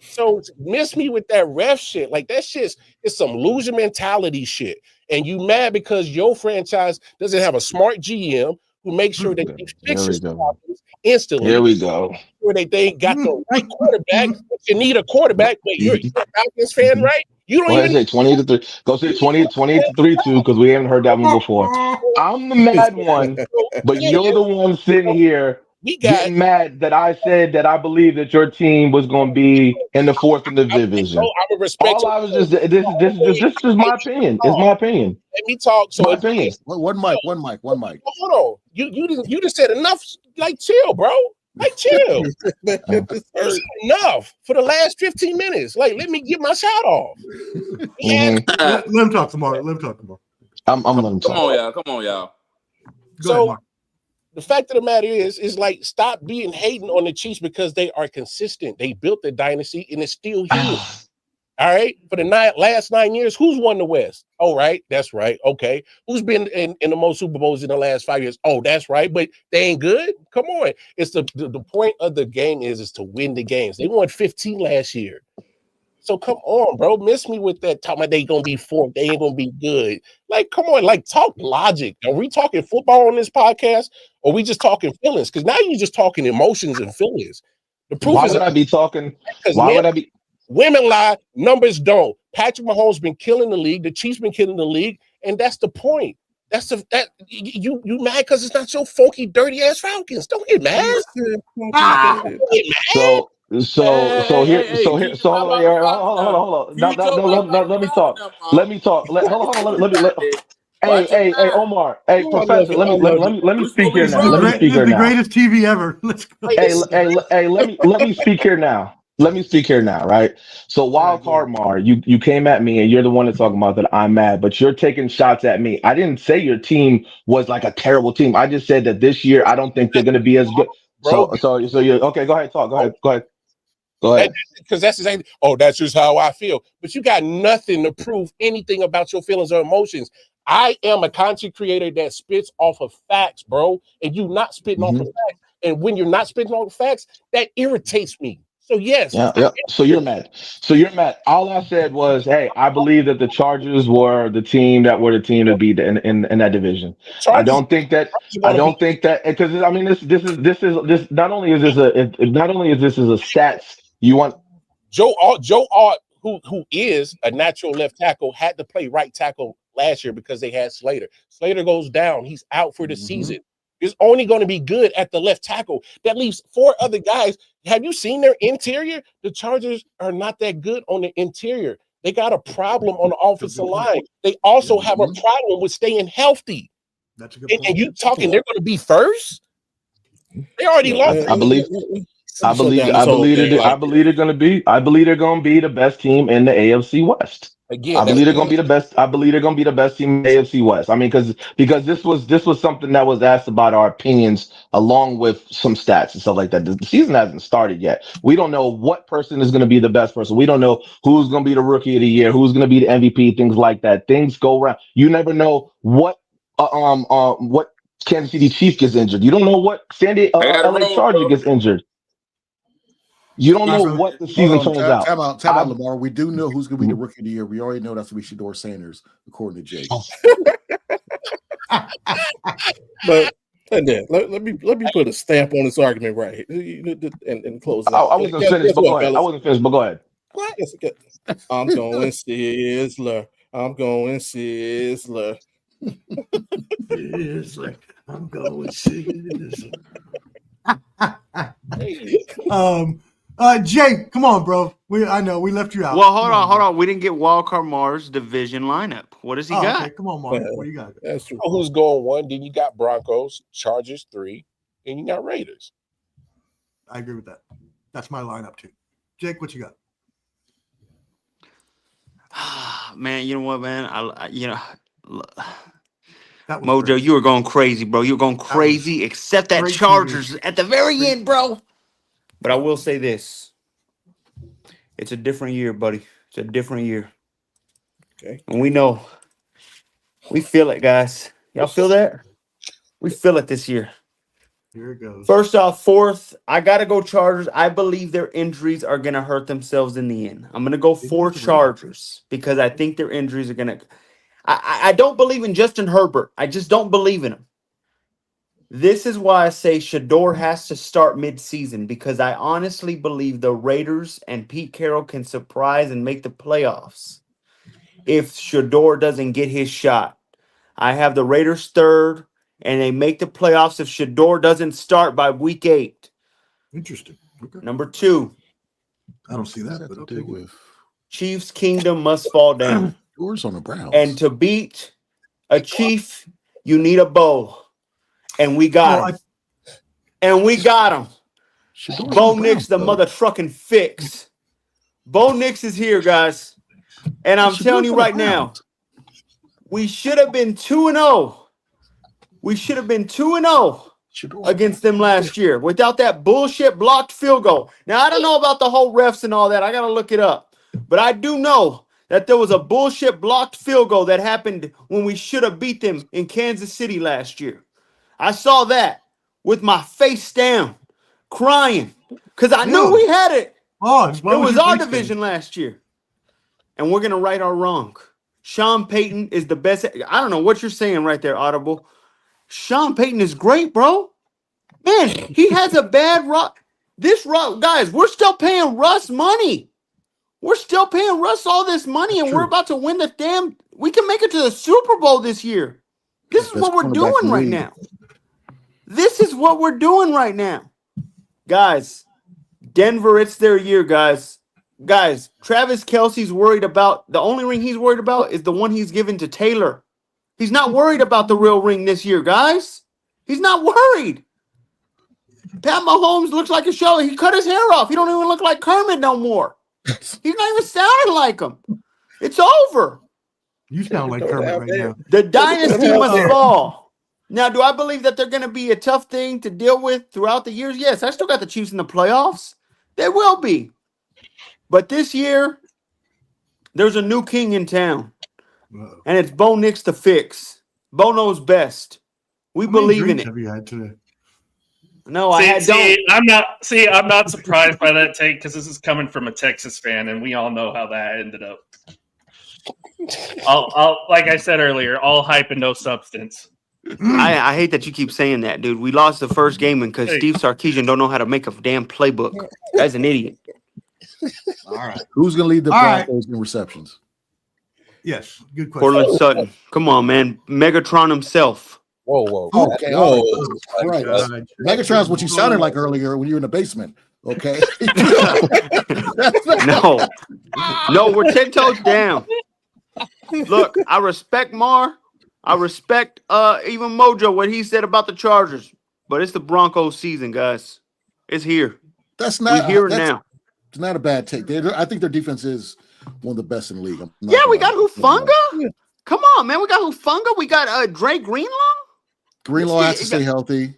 So miss me with that ref shit. Like, that shit's some loser mentality shit. And you mad because your franchise doesn't have a smart GM who makes sure that they fix his problems instantly. Here we go. Where they got the right quarterback. But you need a quarterback. Wait, you're a Falcons fan, right? You don't even say 20-3. Go say 20-3 too, because we haven't heard that one before. I'm the mad one, but you're the one sitting here getting mad that I said that I believe that your team was going to be in the 4th in the division. I would respect. All I was just this is my opinion. It's my opinion. Let me talk. So my opinion. One mic. Hold on. You just said enough. Like, chill, bro. Like, chill. Enough for the last 15 minutes. Like, let me get my shot off. Let him talk tomorrow. I'm letting him talk. Come on, y'all. So the fact of the matter is like, stop being hating on the Chiefs because they are consistent. They built the dynasty and it's still here. All right. For the last 9 years, who's won the West? Oh, right. That's right. Okay. Who's been in the most Super Bowls in the last 5 years? Oh, that's right. But they ain't good. Come on. It's the point of the game is to win the games. They won 15 last year. So come on, bro. Miss me with that talking about they gonna be fourth, they ain't gonna be good. Like, come on, like talk logic. Are we talking football on this podcast, or we just talking feelings? Because now you're just talking emotions and feelings. The proof Why is would I be talking? because Why would I be? women lie, numbers don't. Patrick Mahomes been killing the league, the Chiefs been killing the league, and that's the point. That's that you mad because it's not your funky, dirty ass Falcons. Don't get mad. So hold on. No, let me talk. Let me talk. Hold on. Hey, Omar. Hey, Professor. Let me speak here now. Let me speak here The now. greatest TV ever. Let's go. Hey, let me speak here now. Let me speak here now, right? So wild card Mar, you came at me and you're the one that's talking about that I'm mad, but you're taking shots at me. I didn't say your team was like a terrible team. I just said that this year I don't think they're gonna be as good. So you're okay, go ahead, talk. Go ahead. Because that's the same. Oh, that's just how I feel. But you got nothing to prove anything about your feelings or emotions. I am a content creator that spits off of facts, bro. And you not spitting off of facts. And when you're not spitting off of facts, that irritates me. So yes. Yeah. So you're mad. All I said was, hey, I believe that the Chargers were the team to beat in that division. I don't think that because I mean this not only is this a stats you want. Joe Art, who is a natural left tackle, had to play right tackle last year because they had Slater. Slater goes down. He's out for the season. He's only going to be good at the left tackle. That leaves 4 other guys. Have you seen their interior? The Chargers are not that good on the interior. They got a problem on the offensive line. They also have a problem with staying healthy. That's a good point. And you talking they're going to be first? They already lost. I believe they're going to be the best team in the AFC West. Again, I believe they're going to be the best. I believe they're going to be the best team in the AFC West. I mean, because this was something that was asked about our opinions along with some stats and stuff like that. The season hasn't started yet. We don't know what person is going to be the best person. We don't know who's going to be the rookie of the year, who's going to be the MVP, things like that. Things go around. You never know what Kansas City Chief gets injured. You don't know what LA Charger gets injured. You don't know what the season turns out. Time out, Lamar. We do know who's going to be the rookie of the year. We already know that's going to be Shedeur Sanders, according to Jake. But let me put a stamp on this argument right here and close it out. I wasn't finished, but go ahead. What? I'm going Sizzler. I'm going Sizzler. I'm going Sizzler. Jake, come on, bro. I know we left you out. Well, hold on. We didn't get Wildcard Mar's division lineup. What does he got? Okay. Come on, Mar. What do you got? That's true. Who's going 1? Then you got Broncos, Chargers 3, and you got Raiders. I agree with that. That's my lineup too. Jake, what you got? Man, you know what, man? Mojo, great. You were going crazy, bro. You were going crazy, except that Chargers at the very end, bro. But I will say this. It's a different year, buddy. It's a different year. Okay. And we know. We feel it, guys. Y'all feel that? We feel it this year. Here it goes. First off, 4th, I got to go Chargers. I believe their injuries are going to hurt themselves in the end. I'm going to go 4 Chargers because I think their injuries are going to. I don't believe in Justin Herbert. I just don't believe in him. This is why I say Shedeur has to start midseason because I honestly believe the Raiders and Pete Carroll can surprise and make the playoffs if Shedeur doesn't get his shot. I have the Raiders 3rd, and they make the playoffs if Shedeur doesn't start by week 8. Interesting. Okay. Number 2. I don't see that, but I'll take it. Chiefs' kingdom must fall down. Yours on the Browns. And to beat a Chief, you need a bow. And we got him. Bo Nix, the mother trucking fix. Bo Nix is here, guys. And I'm telling you right now, we should have been 2-0. We should have been 2-0 against them last year without that bullshit blocked field goal. Now, I don't know about the whole refs and all that. I got to look it up. But I do know that there was a bullshit blocked field goal that happened when we should have beat them in Kansas City last year. I saw that with my face down, crying, because I knew we had it. Oh, it was our division last year. and we're gonna right our wrong. Sean Payton is the best. I don't know what you're saying right there, Audible. Sean Payton is great, bro. Man, he has a bad guys, we're still paying Russ money. We're still paying Russ all this money, and we're about to win the damn. We can make it to the Super Bowl this year. This is what we're doing right now. This is what we're doing right now, guys. Denver, it's their year, guys. Guys, Travis Kelce's worried about the only ring he's worried about is the one he's given to Taylor. He's not worried about the real ring this year, guys. He's not worried. Pat Mahomes looks like a show. He cut his hair off. He don't even look like Kermit no more. He's not even sounding like him. It's over. You sound like Kermit right now. The dynasty must fall. Now, do I believe that they're going to be a tough thing to deal with throughout the years? Yes, I still got the Chiefs in the playoffs. They will be. But this year, there's a new king in town. And it's Bo Nix to fix. Bo knows best. We believe in it. Have you had today? No, I'm not surprised by that take because this is coming from a Texas fan, and we all know how that ended up. I'll like I said earlier, all hype and no substance. I hate that you keep saying that, dude. We lost the first game because Steve Sarkisian don't know how to make a damn playbook. That's an idiot. All right. Who's going to lead the Broncos in receptions? Yes, good question. Cortland Sutton. Come on, man. Megatron himself. Whoa. Okay. All right. Megatron's what you sounded like earlier when you were in the basement. Okay. No, we're 10 toes down. Look, I respect Mar. I respect even Mojo, what he said about the Chargers. But it's the Broncos season, guys. It's here. That's not We're here now. It's not a bad take. I think their defense is one of the best in the league. Yeah, we got Hufanga. Come on, man. We got Hufanga. We got Dre Greenlaw. Greenlaw has to stay healthy.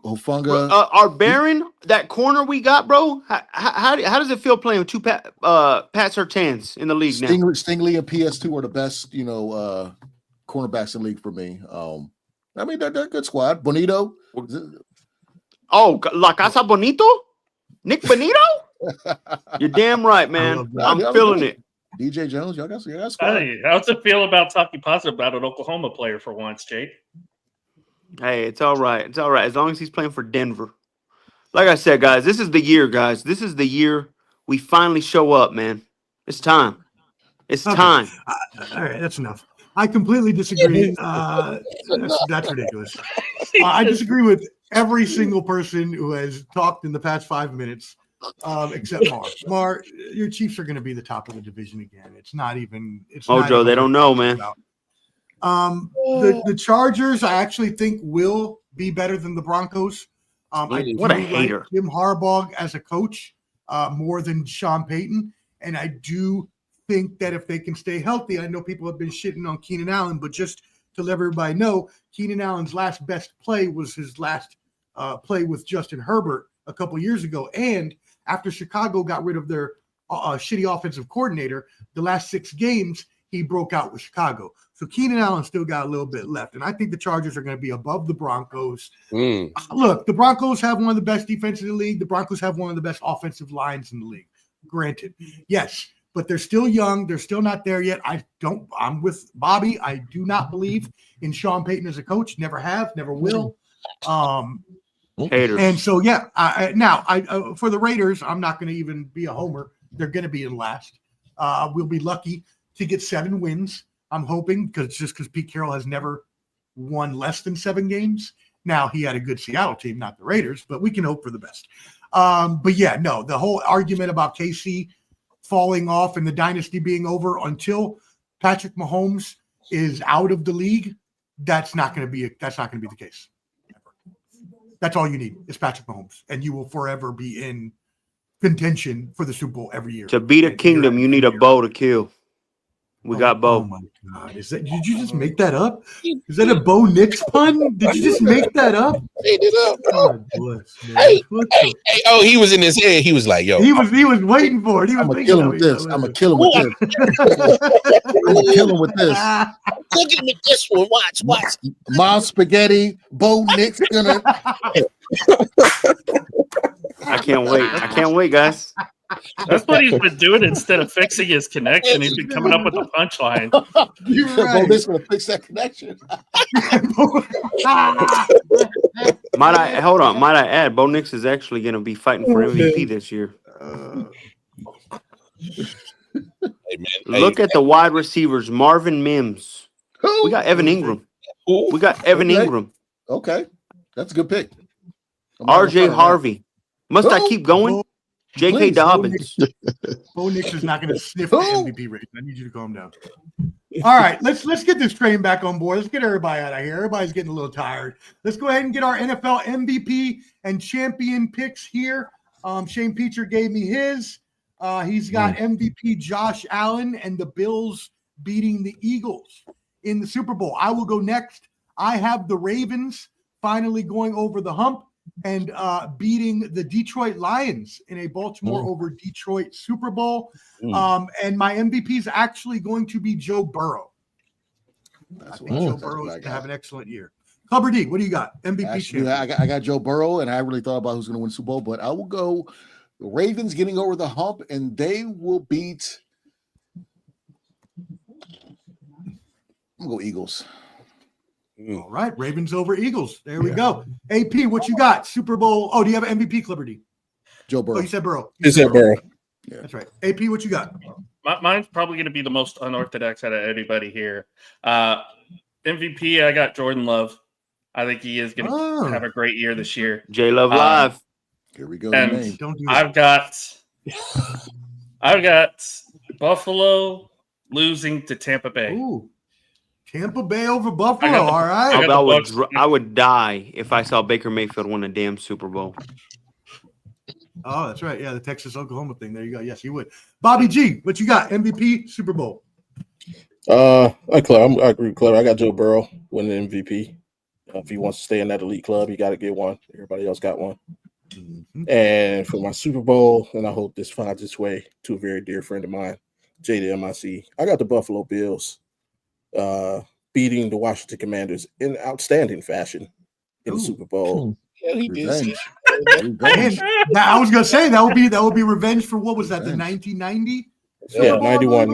Hufanga. Our Baron, that corner we got, bro. How does it feel playing with two Pat Surtains in the league now? Stingley and PS2 are the best, cornerbacks in the league for me. I mean, they're a good squad. Bonito. Oh, La Casa Bonito? Nick Bonito? You're damn right, man. I'm feeling it. DJ Jones, y'all got squad. Hey, how's it feel about talking positive about an Oklahoma player for once, Jake? Hey, it's all right. It's all right. As long as he's playing for Denver. Like I said, guys, this is the year, guys. This is the year we finally show up, man. It's time. It's time. All right, that's enough. I completely disagree. That's ridiculous. I disagree with every single person who has talked in the past 5 minutes, except Mar. Mar, your Chiefs are going to be the top of the division again. It's not even. Mojo, they don't know, man. The Chargers, I actually think, will be better than the Broncos. What a hater. Like Jim Harbaugh as a coach more than Sean Payton. And I do think that if they can stay healthy, I know people have been shitting on Keenan Allen, but just to let everybody know, Keenan Allen's last best play was his last play with Justin Herbert a couple years ago. And after Chicago got rid of their shitty offensive coordinator, the last 6 games, he broke out with Chicago. So Keenan Allen still got a little bit left. And I think the Chargers are going to be above the Broncos. Look, the Broncos have one of the best defenses in the league. The Broncos have one of the best offensive lines in the league. Granted. Yes, but they're still young. They're still not there yet. I'm with Bobby. I do not believe in Sean Payton as a coach. Never have, never will. Haters. And so, yeah, for the Raiders, I'm not going to even be a homer. They're going to be in last. We'll be lucky to get 7 wins. I'm hoping because Pete Carroll has never won less than 7 games. Now, he had a good Seattle team, not the Raiders, but we can hope for the best. But yeah, no, the whole argument about KC falling off and the dynasty being over until Patrick Mahomes is out of the league, that's not going to be the case. That's all you need is Patrick Mahomes, and you will forever be in contention for the Super Bowl every year. To beat a kingdom, you need a bow to kill. We got Bo. Oh my God! Did you just make that up? Is that a Bo Nix pun? Did you just make that up? Made it up. God bless, man. Hey, oh, he was in his head. He was like, "Yo." He was waiting for it. I'm gonna kill him with this. I'm gonna kill him with this. Look at me, this one. Watch. Mom spaghetti. Bo Nix gonna. I can't wait. I can't wait, guys. That's what he's been doing instead of fixing his connection. He's been coming up with a punchline. You're Bo right. Nix gonna fix that connection. Might I add, Bo Nix is actually going to be fighting for MVP this year. Hey, man. Look at the wide receivers: Marvin Mims. We got Evan Ingram. We got Evan Okay. Ingram. Okay, that's a good pick. R.J. Harvey. Must I keep going? J.K. Please, Dobbins. Bo Nix is not going to sniff the MVP race. I need you to calm down. All right, let's get this train back on board. Let's get everybody out of here. Everybody's getting a little tired. Let's go ahead and get our NFL MVP and champion picks here. Shane Peacher gave me his. He's got MVP Josh Allen and the Bills beating the Eagles in the Super Bowl. I will go next. I have the Ravens finally going over the hump and beating the Detroit Lions in a Baltimore over Detroit Super Bowl. And my MVP is actually going to be Joe Burrow. I think Joe Burrow is going to have an excellent year. Clubber D, what do you got? MVP Actually, champion. I got Joe Burrow, and I really thought about who's going to win Super Bowl, but I will go the Ravens getting over the hump, and they will beat. I'm going to go Eagles. All right, Ravens over Eagles. There we go. AP, what you got? Super Bowl. Oh, do you have an MVP, Clubber D? Joe Burrow. Oh, you said Burrow. He said Burrow. Yeah. That's right. AP, what you got? Mine's probably going to be the most unorthodox out of anybody here. MVP, I got Jordan Love. I think he is going to have a great year this year. J Love Live. Here we go. And Don't do I've got Buffalo losing to Tampa Bay. Ooh. Tampa Bay over Buffalo. I got the- All right. I would die if I saw Baker Mayfield win a damn Super Bowl. Oh, that's right. Yeah, the Texas Oklahoma thing. There you go. Yes, you would. Bobby G, what you got? MVP, Super Bowl. I agree with Clever. I got Joe Burrow winning MVP. If he wants to stay in that elite club, he got to get one. Everybody else got one. And for my Super Bowl, and I hope this finds its way to a very dear friend of mine, JDMIC, I got the Buffalo Bills beating the Washington Commanders in outstanding fashion in the Super Bowl. Yeah, he did. Revenge. Man, I was gonna say that would be revenge for what was that? The 1990? Yeah, 91.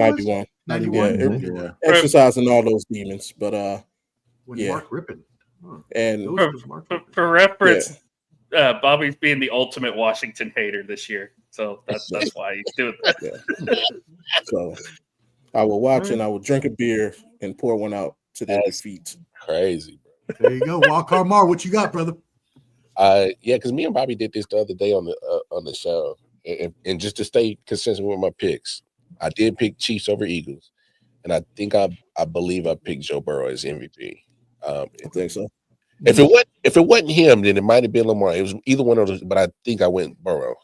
91. Yeah, exercising all those demons, but When yeah. Mark Rippon. Huh. And Those was Mark Rippon. For reference, Bobby's being the ultimate Washington hater this year. So that's why he's doing that. Yeah. So I will watch and I will drink a beer and pour one out to their defeat. Crazy. There you go. Wild Card Mar, what you got, brother? Yeah, because me and Bobby did this the other day on the show, and just to stay consistent with my picks, I did pick Chiefs over Eagles, and I think I believe I picked Joe Burrow as MVP. I think so. If it wasn't him, then it might have been Lamar. It was either one of those, but I think I went Burrow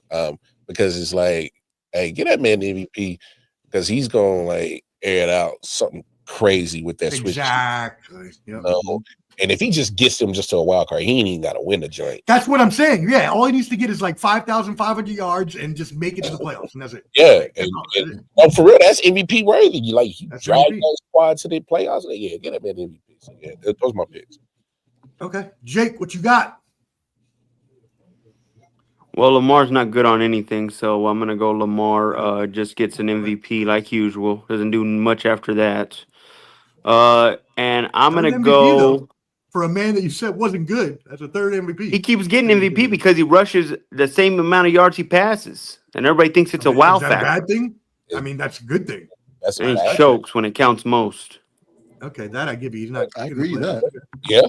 because it's like, hey, get that man the MVP because he's gonna like air it out something crazy with that switch. Exactly. Yep. And if he just gets them just to a wild card, he ain't even got to win the joint. That's what I'm saying. Yeah, all he needs to get is like 5,500 yards and just make it to the playoffs, and that's it. Yeah, and for real, that's MVP worthy. You like That's drag MVP. that squad to the playoffs. Like, yeah, get that man MVP. So, yeah, those are my picks. Okay, Jake, what you got? Well, Lamar's not good on anything, so I'm gonna go Lamar. Just gets an MVP like usual. Doesn't do much after that. And I'm Third gonna MVP, go. though, for a man that you said wasn't good. That's a third MVP. He keeps getting MVP because he rushes the same amount of yards he passes, and everybody thinks it's a wow Is that a factor. bad thing? I mean, that's a good thing. That's And he chokes when it counts most. Okay, that I give you. He's not. I agree with that. Yeah.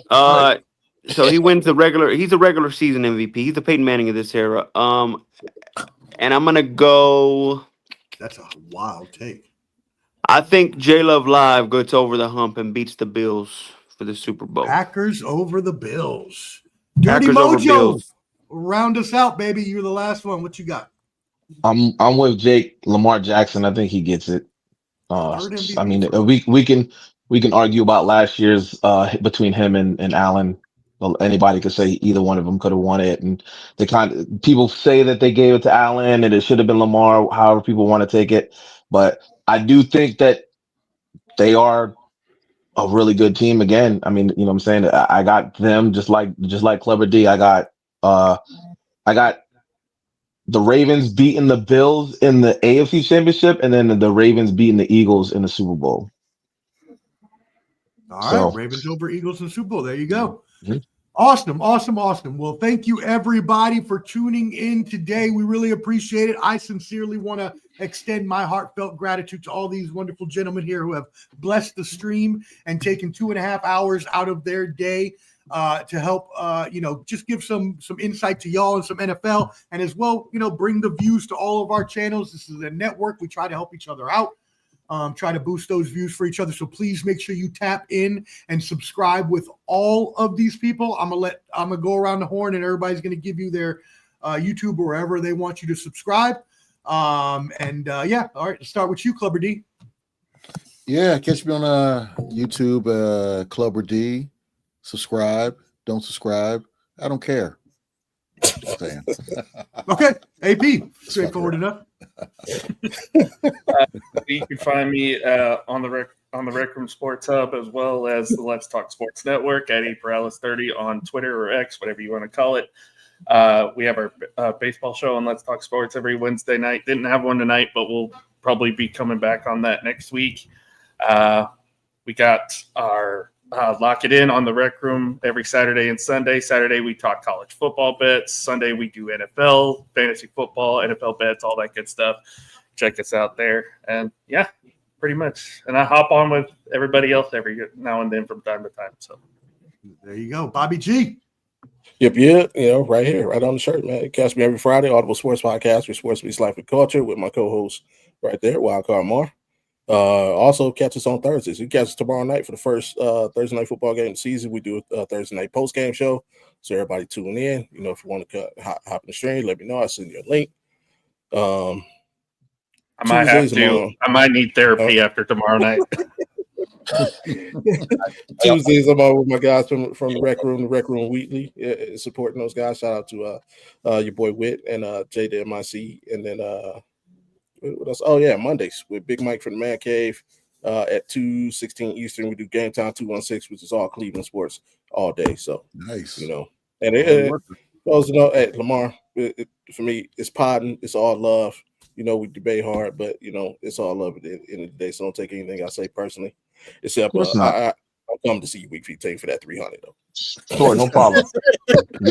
So he wins the regular. He's a regular season MVP. He's the Peyton Manning of this era. And I'm gonna go. That's a wild take. I think J Love Live gets over the hump and beats the Bills for the Super Bowl. Packers over the Bills. Dirty Packers over Mojo. Bills. Round us out, baby. You're the last one. What you got? I'm with Jake. Lamar Jackson. I think he gets it. Third MVP I mean, for- we can argue about last year's between him and Allen. Well, anybody could say either one of them could have won it, and people say that they gave it to Allen and it should have been Lamar. However, people want to take it, but I do think that they are a really good team. Again, I mean, you know what I'm saying? I got them just like Clever D. I got the Ravens beating the Bills in the AFC Championship, and then the Ravens beating the Eagles in the Super Bowl. All right, Ravens over Eagles in the Super Bowl. There you go. Mm-hmm. Awesome. Well, thank you everybody for tuning in today. We really appreciate it. I sincerely want to extend my heartfelt gratitude to all these wonderful gentlemen here who have blessed the stream and taken 2.5 hours out of their day to help, just give some insight to y'all and some NFL, and as well, bring the views to all of our channels. This is a network. We try to help each other out. Try to boost those views for each other. So please make sure you tap in and subscribe with all of these people. I'm gonna go around the horn, and everybody's gonna give you their YouTube or wherever they want you to subscribe. All right, let's start with you, Clubber D. Yeah, catch me on YouTube, Clubber D. Subscribe. Don't subscribe. I don't care. Okay, AP, straightforward enough. You can find me on the Rec Room Sports Hub, as well as the Let's Talk Sports Network at APRALIS30 on Twitter or X, whatever you want to call it. We have our baseball show on Let's Talk Sports every Wednesday night. Didn't have one tonight, but we'll probably be coming back on that next week. We got our Lock It In on the Rec Room every Saturday and Sunday. Saturday we talk college football bets. Sunday we do NFL, fantasy football, NFL bets, all that good stuff. Check us out there. And yeah, pretty much. And I hop on with everybody else every now and then from time to time. So there you go, Bobby G. Yep, right here, right on the shirt, man. Catch me every Friday, Audible Sports Podcast, where sports meets life and culture, with my co-host right there, Wildcard Mar. Also catch us on Thursdays. You catch us tomorrow night for the first Thursday night football game of the season. We do a Thursday night post game show, so everybody tune in. If you want to hop in the stream, let me know. I'll send you a link. I might need therapy after tomorrow night. Tuesdays I'm on with my guys from the Rec Room Weekly, supporting those guys. Shout out to your boy Witt and Jay the MIC, and then what else? Oh yeah, Mondays with Big Mike from the Man Cave at 2:16 Eastern. We do Game Time 216, which is all Cleveland sports all day. So nice, And hey, Lamar, for me, it's podding. It's all love. We debate hard, but it's all love at the end of the day. So don't take anything I say personally. Except I'll come to see you week 15 for that 300 though. Sure, no problem.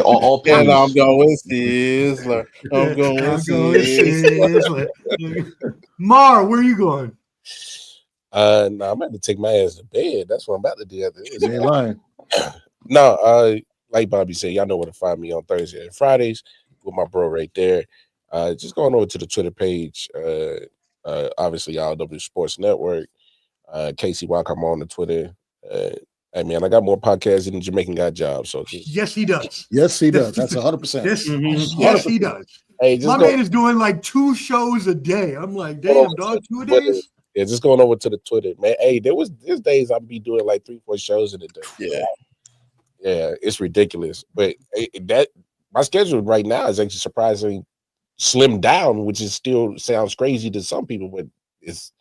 all and I'm going Sizzler. I'm going Sizzler. Mar, where are you going? No, I'm about to take my ass to bed. That's what I'm about to do after this. You ain't lying. No, like Bobby said, y'all know where to find me on Thursday and Fridays with my bro right there. Just going over to the Twitter page. Obviously, RW Sports Network. Casey Walker on the Twitter. Hey man, I got more podcasts than the Jamaican got jobs. So yes, he does. Yes, he does. That's 100%. Yes, he does. Hey, my man is doing like 2 shows a day. I'm like, damn, dog, 2 days. Yeah, just going over to the Twitter, man. Hey, there's days I'll be doing like 3-4 shows in a day. Yeah, it's ridiculous. But that my schedule right now is actually surprisingly slimmed down, which is still sounds crazy to some people, but it's.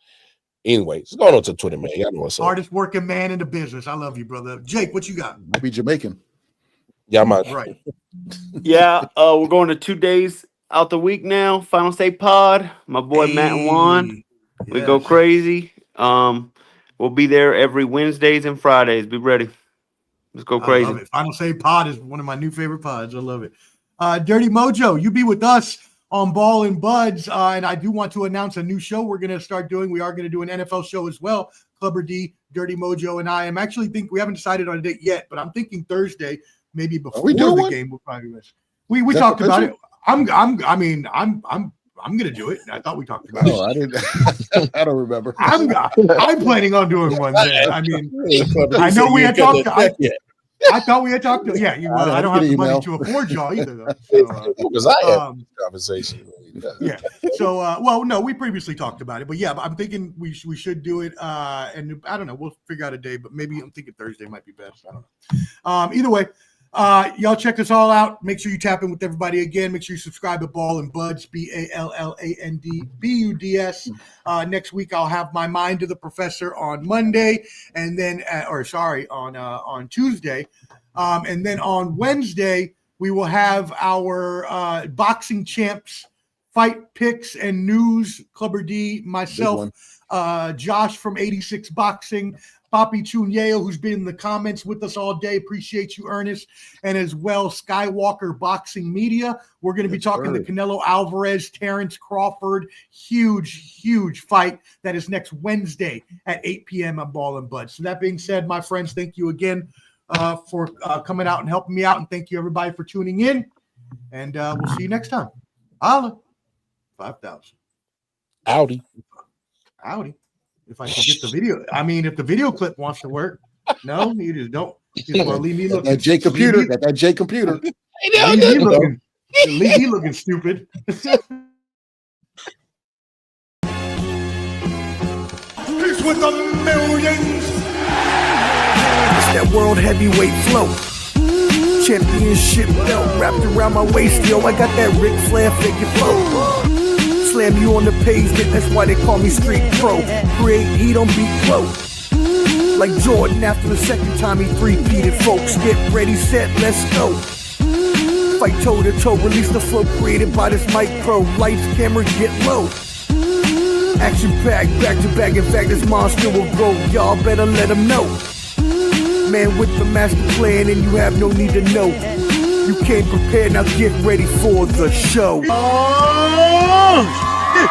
Anyway, it's going on to Twitter, man. Y'all know what's up. Hardest working man in the business. I love you, brother. Jake, what you got? I'll be Jamaican. Yeah, I'm out. Right. Yeah, we're going to 2 days out the week now. Final State Pod. My boy Matt and Juan. We go crazy. We'll be there every Wednesdays and Fridays. Be ready. Let's go crazy. I love it. Final State Pod is one of my new favorite pods. I love it. Dirty Mojo, you be with us on Ball and Buds, and I do want to announce a new show we're going to start doing. We are going to do an NFL show as well. Clubber D, Dirty Mojo, and I am actually we haven't decided on a date yet, but I'm thinking Thursday, maybe before the game. We'll probably miss. We talked about it. I'm going to do it. I thought we talked about it. I didn't. I don't remember. I'm planning on doing one day. I mean, I know we had talked. I thought we had talked. I don't have the money to afford y'all either, though. So, because I had this conversation. Yeah. So, no, we previously talked about it, but yeah, I'm thinking we should do it. And I don't know. We'll figure out a day, but maybe I'm thinking Thursday might be best. I don't know. Either way, y'all check us all out. Make sure you tap in with everybody again. Make sure you subscribe to Ball and Buds, BALLANDBUDS. Next week I'll have my Mind to the Professor on Monday, and then on Tuesday, and then on Wednesday we will have our boxing champs fight picks and news. Clubber D, myself, Josh from 86 Boxing, Papi Chunyeo, who's been in the comments with us all day. Appreciate you, Ernest. And as well, Skywalker Boxing Media. We're going to be talking the Canelo Alvarez, Terrence Crawford, huge fight that is next Wednesday at 8 p.m. on Ball and Bud. So that being said, my friends, thank you again for coming out and helping me out. And thank you, everybody, for tuning in. And we'll see you next time. Holla. 5,000. Howdy. If I can get the video. I mean, if the video clip wants to work. No, you just don't. You just want to leave me looking. That J computer. That J computer. Leave me looking stupid. He's with the millions. It's that world heavyweight flow. Championship belt wrapped around my waist. Yo, I got that Ric Flair figure flow. Slam you on the pavement, that's why they call me Street Pro. Create heat, don't beat close. Like Jordan after the second time he three-peated. Folks, get ready, set, let's go. Fight toe to toe, release the flow created by this micro. Lights, camera, get low. Action packed, back to back. In fact, this monster will grow. Y'all better let him know. Man with the master plan, and you have no need to know. You came prepared, now get ready for the show. Oh, shit.